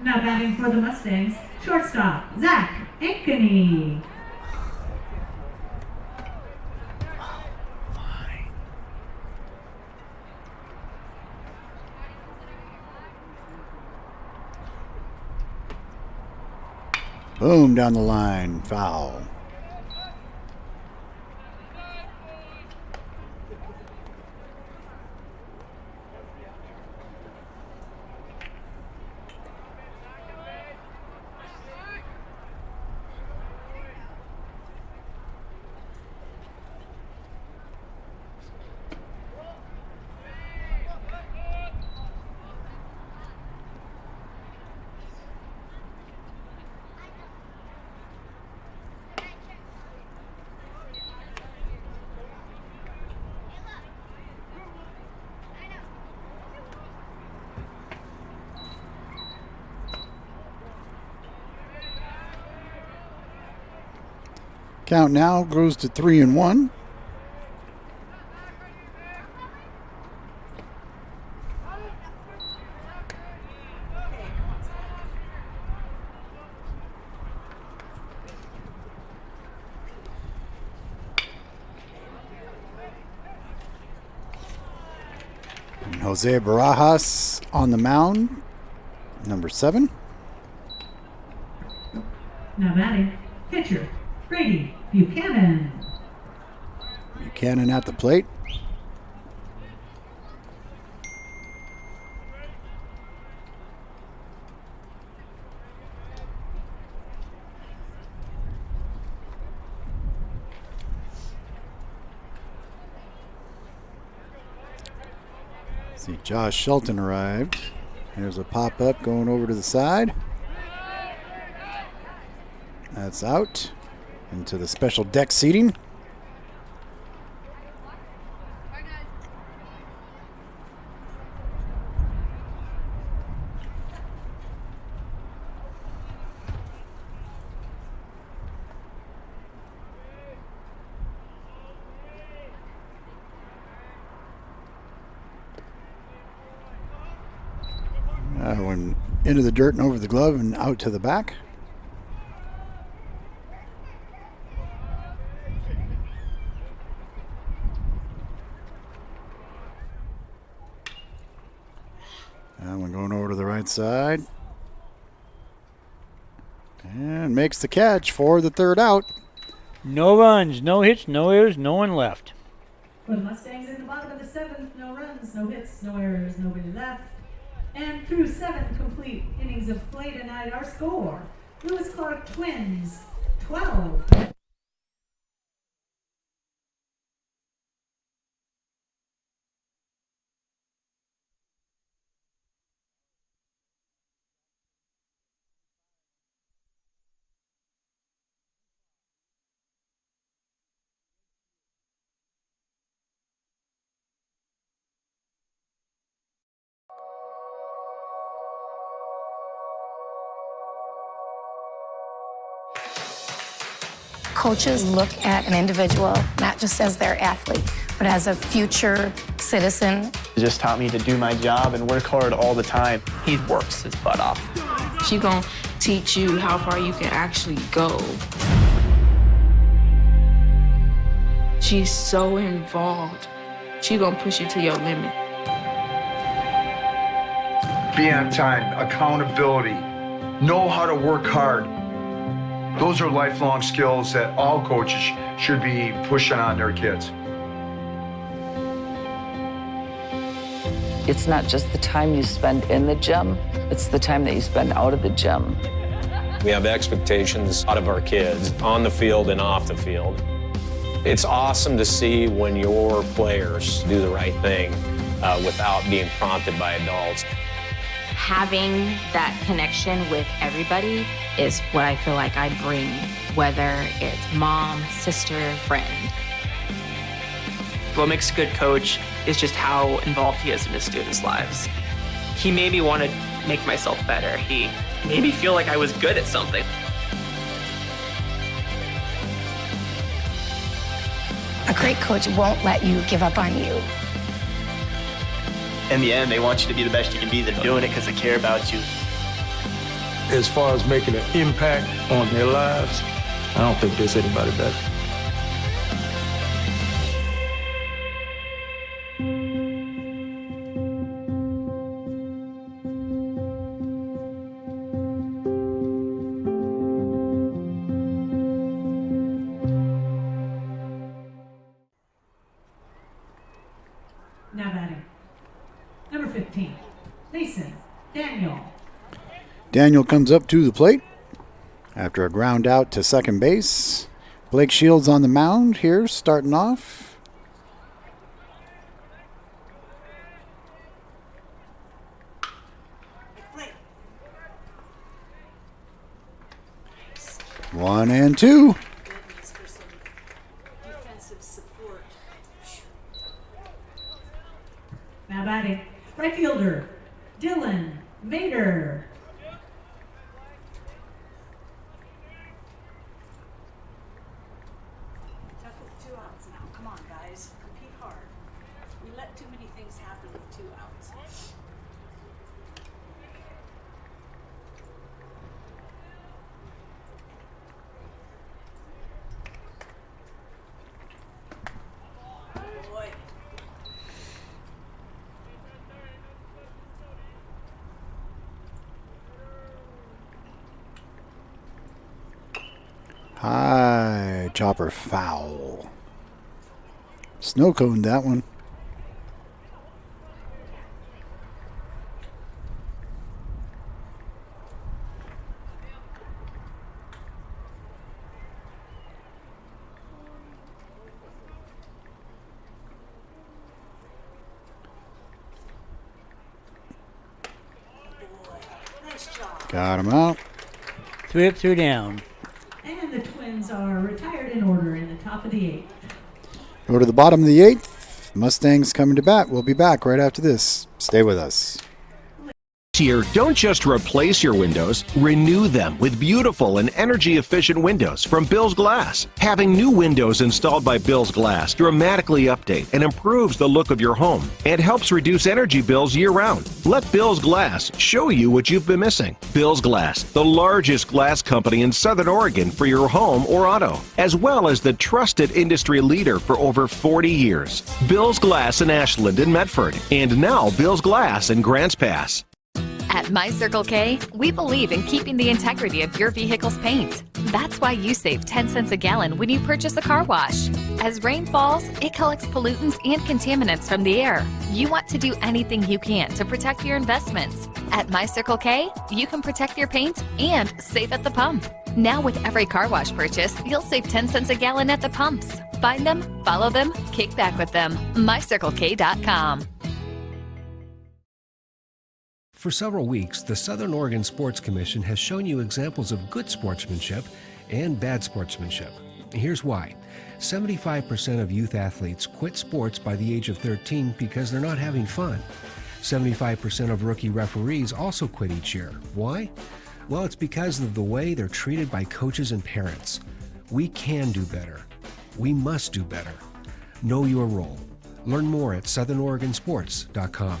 Now batting for the Mustangs, shortstop Zach Ankeny. Boom, down the line. Foul. Count now grows to 3-1. And Jose Barajas on the mound, number 7. Now batting, pitcher, Brady Buchanan. Buchanan at the plate. See, Josh Shelton arrived. There's a pop-up going over to the side. That's out into the special deck seating. Went into the dirt and over the glove and out to the back. That one going over to the right side. And makes the catch for the third out. No runs, no hits, no errors, no one left. For the Mustangs in the bottom of the 7th, no runs, no hits, no errors, nobody left. And through 7 complete innings of play tonight, our score, Lewis-Clark Twins, 12. Coaches look at an individual not just as their athlete, but as a future citizen. It just taught me to do my job and work hard all the time. He works his butt off. She's gonna teach you how far you can actually go. She's so involved. She's gonna push you to your limit. Be on time, accountability, know how to work hard. Those are lifelong skills that all coaches should be pushing on their kids. It's not just the time you spend in the gym, it's the time that you spend out of the gym. We have expectations out of our kids on the field and off the field. It's awesome to see when your players do the right thing without being prompted by adults. Having that connection with everybody is what I feel like I bring, whether it's mom, sister, friend. What makes a good coach is just how involved he is in his students' lives. He made me want to make myself better. He made me feel like I was good at something. A great coach won't let you give up on you. In the end, they want you to be the best you can be. They're doing it because they care about you. As far as making an impact on their lives, I don't think there's anybody better. Now batting, number 15, Mason Daniel. Daniel comes up to the plate after a ground out to second base. Blake Shields on the mound here, starting off. One and two. Now batting, right fielder, Dylan Mader. 2 outs now. Come on, guys. Compete hard. We let too many things happen with 2 outs. Boy. High chopper foul. Snow cone that one. Got him out. 3 up, 2 down. And the Twins are retired in order in the top of the 8th. Go to the bottom of the 8th. Mustangs coming to bat. We'll be back right after this. Stay with us. Here, don't just replace your windows, renew them with beautiful and energy-efficient windows from Bill's Glass. Having new windows installed by Bill's Glass dramatically update and improves the look of your home and helps reduce energy bills year-round. Let Bill's Glass show you what you've been missing. Bill's Glass, the largest glass company in Southern Oregon for your home or auto, as well as the trusted industry leader for over 40 years. Bill's Glass in Ashland and Medford, and now Bill's Glass in Grants Pass. At My Circle K, we believe in keeping the integrity of your vehicle's paint. That's why you save 10 cents a gallon when you purchase a car wash. As rain falls, it collects pollutants and contaminants from the air. You want to do anything you can to protect your investments. At My Circle K, you can protect your paint and save at the pump. Now with every car wash purchase, you'll save 10 cents a gallon at the pumps. Find them, follow them, kick back with them. MyCircleK.com. For several weeks, the Southern Oregon Sports Commission has shown you examples of good sportsmanship and bad sportsmanship. Here's why. 75% of youth athletes quit sports by the age of 13 because they're not having fun. 75% of rookie referees also quit each year. Why? Well, it's because of the way they're treated by coaches and parents. We can do better. We must do better. Know your role. Learn more at southernoregonsports.com.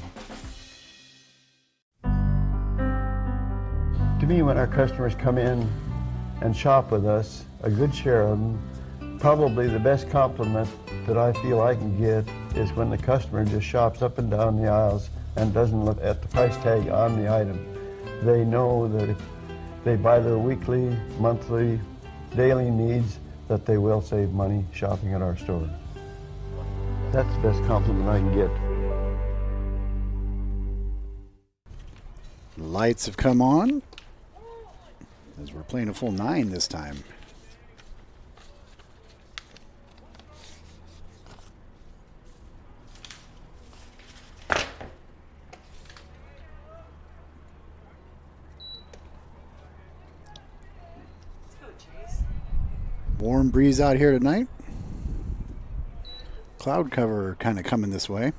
To me, when our customers come in and shop with us, a good share of them, probably the best compliment that I feel I can get is when the customer just shops up and down the aisles and doesn't look at the price tag on the item. They know that if they buy their weekly, monthly, daily needs, that they will save money shopping at our store. That's the best compliment I can get. Lights have come on, as we're playing a full 9 this time. Warm breeze out here tonight. Cloud cover kind of coming this way.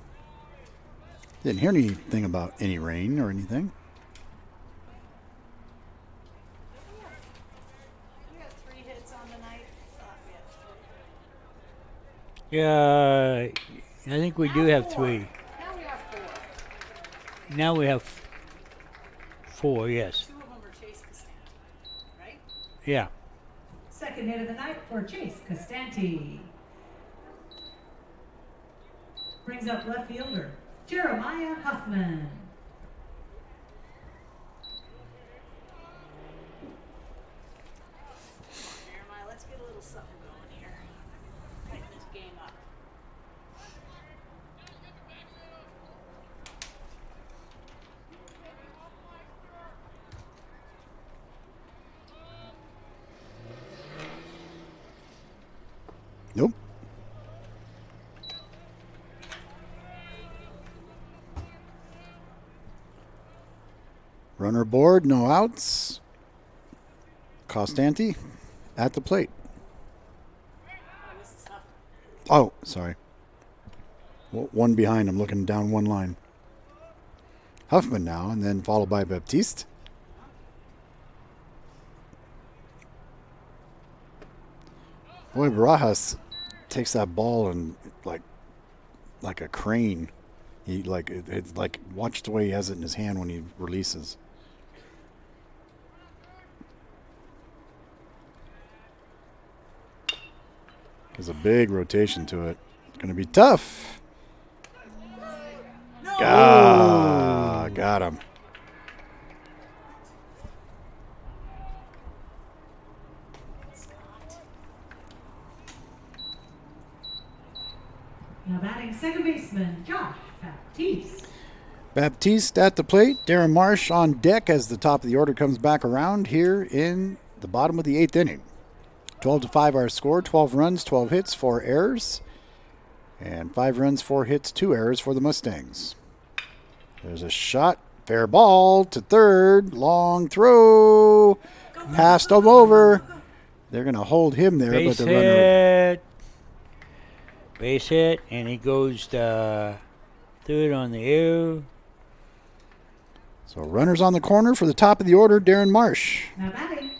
Didn't hear anything about any rain or anything. Yeah, I think we do have 3. Now we have 4, yes. 2 of them are Chase Costanti, right? Yeah. Second hit of the night for Chase Costanti. Brings up left fielder Jeremiah Huffman. Jeremiah, let's get a little something going here. Tighten this game up. Nope. Runner aboard, no outs. Costanti at the plate. Oh, sorry. One behind. I'm looking down one line. Huffman now, and then followed by Baptiste. Boy, Barajas takes that ball and like a crane. He it's like watch the way he has it in his hand when he releases. There's a big rotation to it. It's going to be tough. No. Got him. Now batting second baseman, Josh Baptiste. Baptiste at the plate. Darren Marsh on deck as the top of the order comes back around here in the bottom of the 8th inning. 12-5 our score. 12 runs, 12 hits, 4 errors. And 5 runs, 4 hits, 2 errors for the Mustangs. There's a shot. Fair ball to third. Long throw. Passed him over. They're going to hold him there. Base but the hit. Base hit, and he goes to third on the air. So runners on the corner for the top of the order, Darren Marsh. Now batting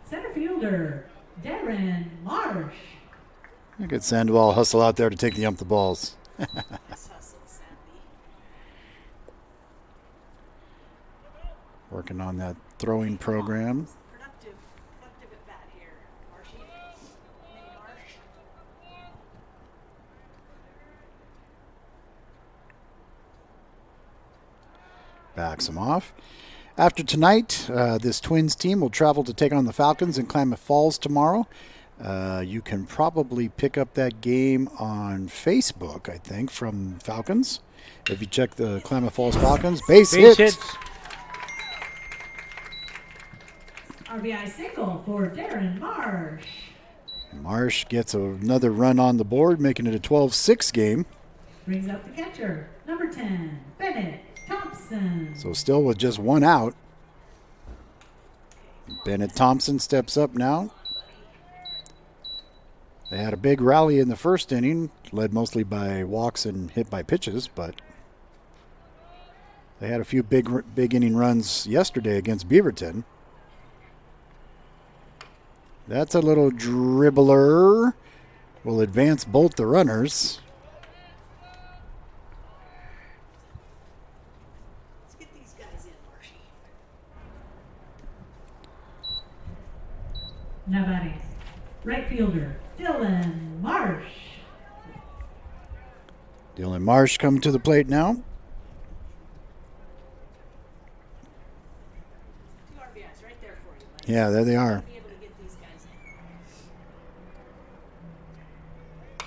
center fielder, Darren Marsh. Look at Sandoval hustle out there to take the balls. Working on that throwing program. Productive at bat here, Marshy. Marsh. Backs him off. After tonight, this Twins team will travel to take on the Falcons in Klamath Falls tomorrow. You can probably pick up that game on Facebook, I think, from Falcons. If you check the Klamath Falls Falcons. Base hit. RBI single for Darren Marsh. Marsh gets another run on the board, making it a 12-6 game. Brings up the catcher, number 10, Bennett Thompson. So still with just one out. Bennett Thompson steps up now. They had a big rally in the first inning, led mostly by walks and hit by pitches, but they had a few big inning runs yesterday against Beaverton. That's a little dribbler. Will advance both the runners. Let's get these guys in, Marshy. Now batting right fielder, Dylan Marsh. Dylan Marsh coming to the plate now. 2 RBIs right there for you, buddy. Yeah, there they are. Be able to get these guys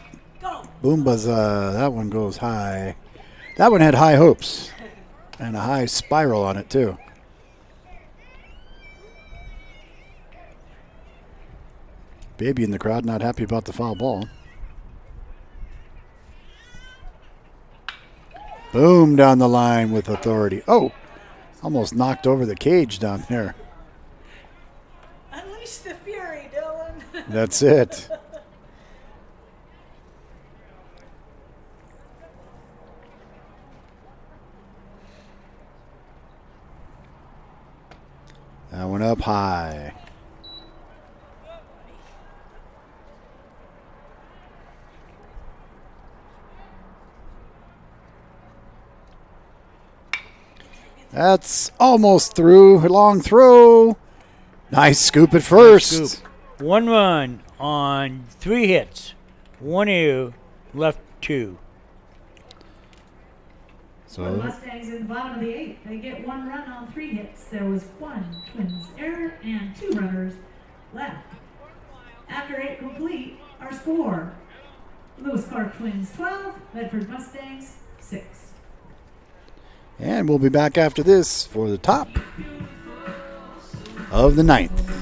in. Go! Boom buzz, that one goes high. That one had high hopes and a high spiral on it too. Baby in the crowd not happy about the foul ball. Boom down the line with authority. Oh, almost knocked over the cage down there. Unleash the fury, Dylan. That's it. That one up high. That's almost through. Long throw. Nice scoop at first. Nice scoop. 1 run on 3 hits. 1 error, left 2. For the Mustangs in the bottom of the 8th, they get 1 run on 3 hits. There was 1 Twins error and 2 runners left. After 8 complete, our score: Lewiston-Clark Twins 12, Medford Mustangs 6. And we'll be back after this for the top of the 9th.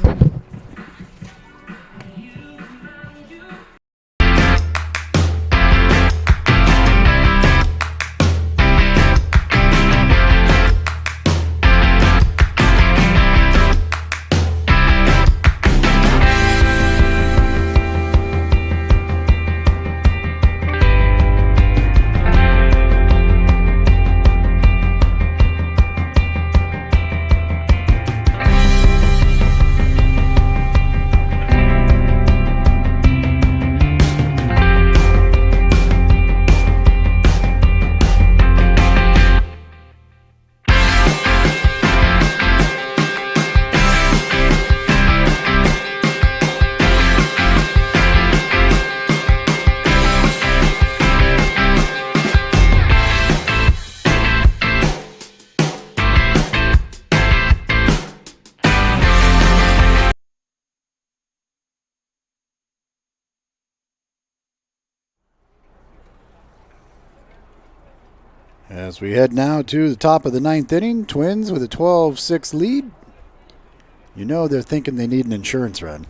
As we head now to the top of the 9th inning, Twins with a 12-6 lead. You know they're thinking they need an insurance run.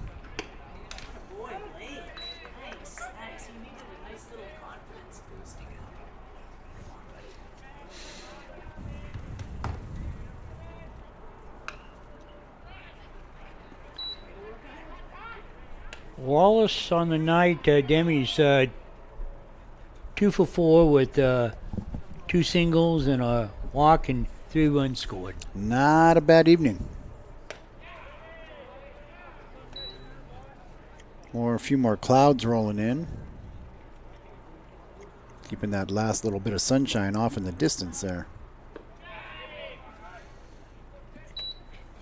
Wallace on the night, Demi's 2 for 4 with 2 singles and a walk and 3 runs scored. Not a bad evening. A few more clouds rolling in. Keeping that last little bit of sunshine off in the distance there.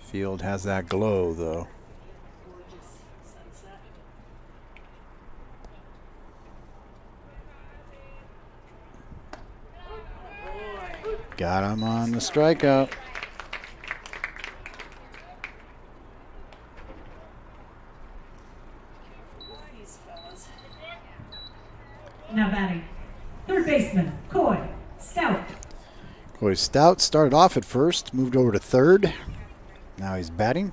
Field has that glow though. Got him on the strikeout. Now batting, third baseman, Coy Stout. Coy Stout started off at first, moved over to third. Now he's batting.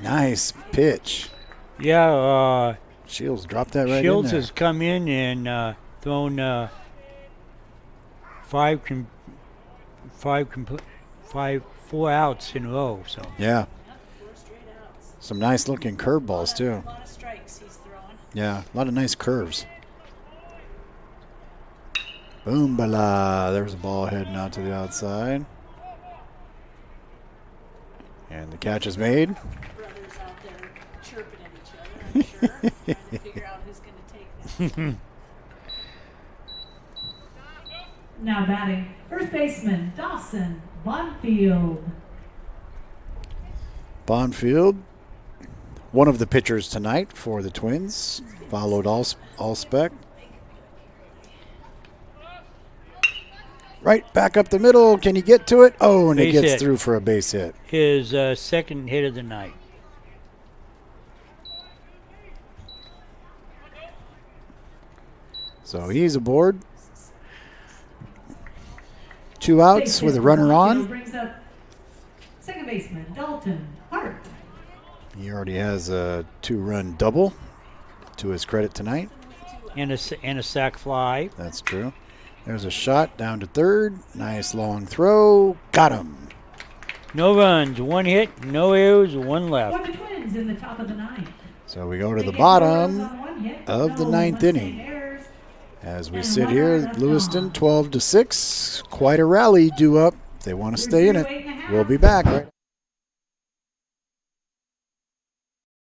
Nice pitch. Yeah, Shields dropped that right Shields in there. has come in and thrown 4 outs in a row. So yeah, some nice looking curveballs too. A lot of strikes he's throwing. Yeah, a lot of nice curves. Boom, bala. There's a ball heading out to the outside. And the catch is made. Brothers out there chirping at each other, I'm sure. Trying to figure out who's going to take that. Now batting, first baseman, Dawson Bonfield. Bonfield, one of the pitchers tonight for the Twins, followed Allspec. Right back up the middle. Can he get to it? Oh, and he gets through for a base hit. His second hit of the night. So he's aboard. 2 outs with a runner on. Brings up second baseman, Dalton Hart. He already has a 2-run double to his credit tonight. And a sac fly. That's true. There's a shot down to third. Nice long throw. Got him. No runs, 1 hit, no errors, 1 left. For the Twins in the top of the 9th. So we go to the bottom of the 9th inning. As we sit here, Lewiston 12-6. Quite a rally due up. If they want to stay in it, we'll be back. Right?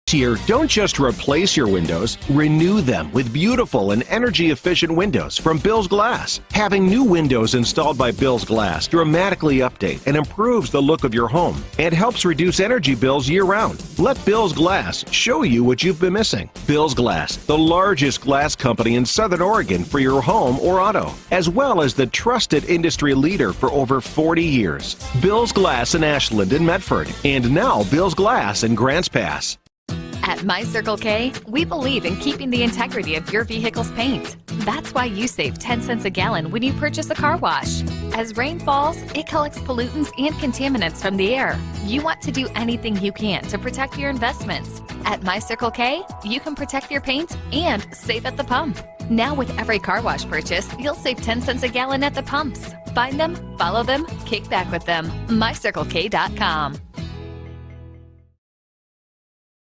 Here, don't just replace your windows, renew them with beautiful and energy-efficient windows from Bill's Glass. Having new windows installed by Bill's Glass dramatically update and improves the look of your home and helps reduce energy bills year-round. Let Bill's Glass show you what you've been missing. Bill's Glass, the largest glass company in Southern Oregon for your home or auto, as well as the trusted industry leader for over 40 years. Bill's Glass in Ashland and Medford, and now Bill's Glass in Grants Pass. At My Circle K, we believe in keeping the integrity of your vehicle's paint. That's why you save 10 cents a gallon when you purchase a car wash. As rain falls, it collects pollutants and contaminants from the air. You want to do anything you can to protect your investments. At My Circle K, you can protect your paint and save at the pump. Now with every car wash purchase, you'll save 10 cents a gallon at the pumps. Find them, follow them, kick back with them. MyCircleK.com.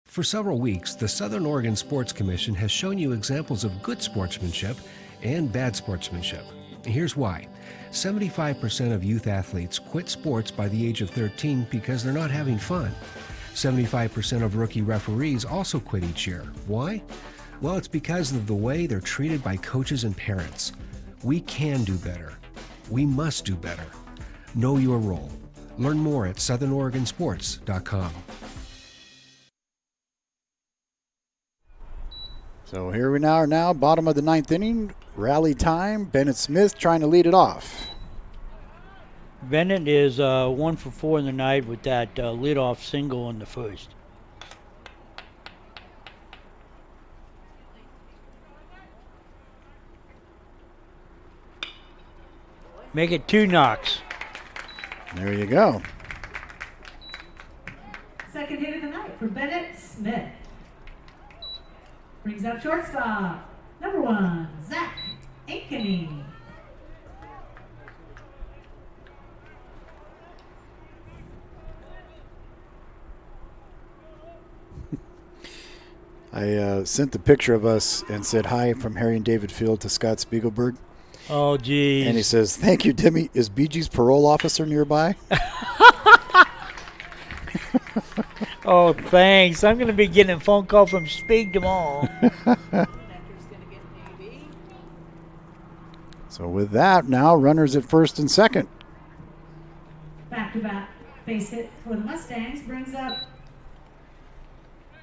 For several weeks, the Southern Oregon Sports Commission has shown you examples of good sportsmanship and bad sportsmanship. Here's why. 75% of youth athletes quit sports by the age of 13 because they're not having fun. 75% of rookie referees also quit each year. Why? Well, it's because of the way they're treated by coaches and parents. We can do better. We must do better. Know your role. Learn more at southernoregonsports.com. So here we are now, bottom of the 9th inning, rally time. Bennett Smith trying to lead it off. Bennett is 1 for 4 in the night with that leadoff single in the first. Make it 2 knocks. There you go. Second hit of the night for Bennett Smith. Brings up shortstop, number 1, Zach Ankeny. I sent the picture of us and said hi from Harry and David Field to Scott Spiegelberg. Oh, geez. And he says, thank you, Demi. Is BG's parole officer nearby? Oh, thanks. I'm going to be getting a phone call from Spieg tomorrow. So with that, now runners at first and second. Back-to-back base hit for the Mustangs brings up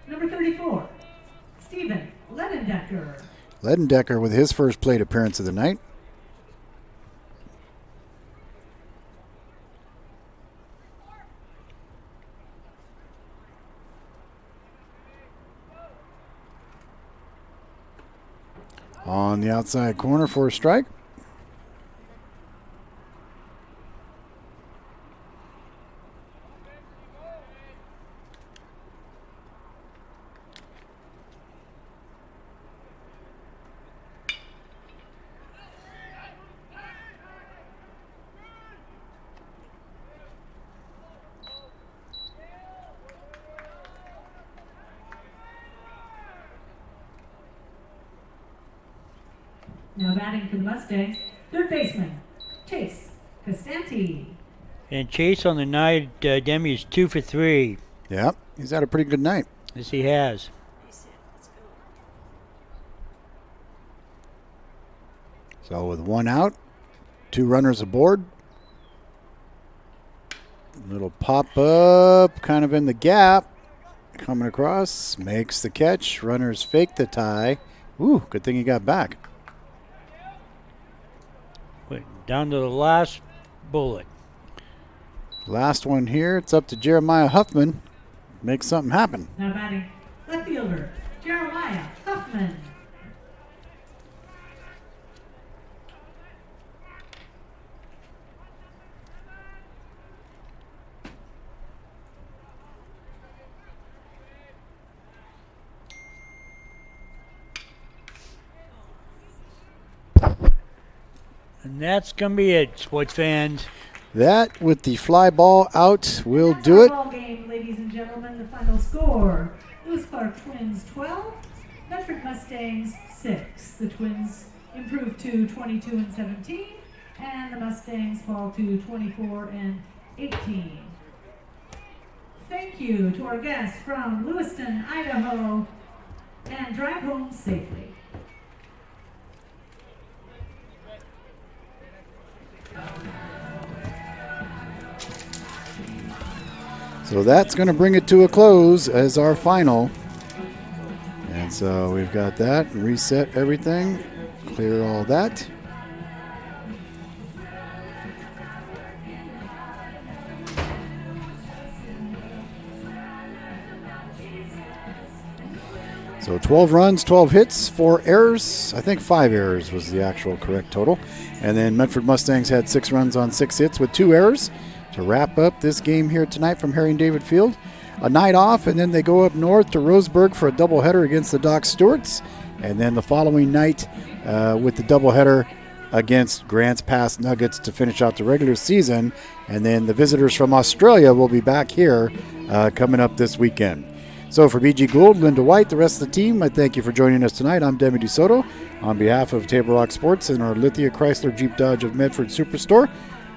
number 34, Steven Ledendecker. Ledendecker with his first plate appearance of the night. On the outside corner for a strike. Now batting for the Mustangs, third baseman, Chase Costanti. And Chase on the night, Demi, is 2 for 3. Yep, he's had a pretty good night. Yes, he has. So with 1 out, 2 runners aboard. Little pop up, kind of in the gap. Coming across, makes the catch. Runners fake the tie. Ooh, good thing he got back. Down to the last bullet. Last one here. It's up to Jeremiah Huffman. Make something happen. Now batting, left fielder, Jeremiah Huffman. And that's going to be it, sports fans. That, with the fly ball out, will do it. Ball game, ladies and gentlemen. The final score: Lewis-Clark Twins 12, Medford Mustangs 6. The Twins improve to 22-17, and the Mustangs fall to 24-18. Thank you to our guests from Lewiston, Idaho, and drive home safely. So that's going to bring it to a close as our final. And so we've got that. Reset everything. Clear all that. So 12 runs, 12 hits, 4 errors. I think 5 errors was the actual correct total. And then Medford Mustangs had 6 runs on 6 hits with 2 errors to wrap up this game here tonight from Harry and David Field. A night off, and then they go up north to Roseburg for a doubleheader against the Doc Stewarts. And then the following night with the doubleheader against Grants Pass Nuggets to finish out the regular season. And then the visitors from Australia will be back here coming up this weekend. So for BG Gould, Linda White, the rest of the team, I thank you for joining us tonight. I'm Demi DeSoto on behalf of Table Rock Sports and our Lithia Chrysler Jeep Dodge of Medford Superstore,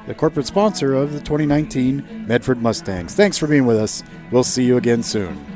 the corporate sponsor of the 2019 Medford Mustangs. Thanks for being with us. We'll see you again soon.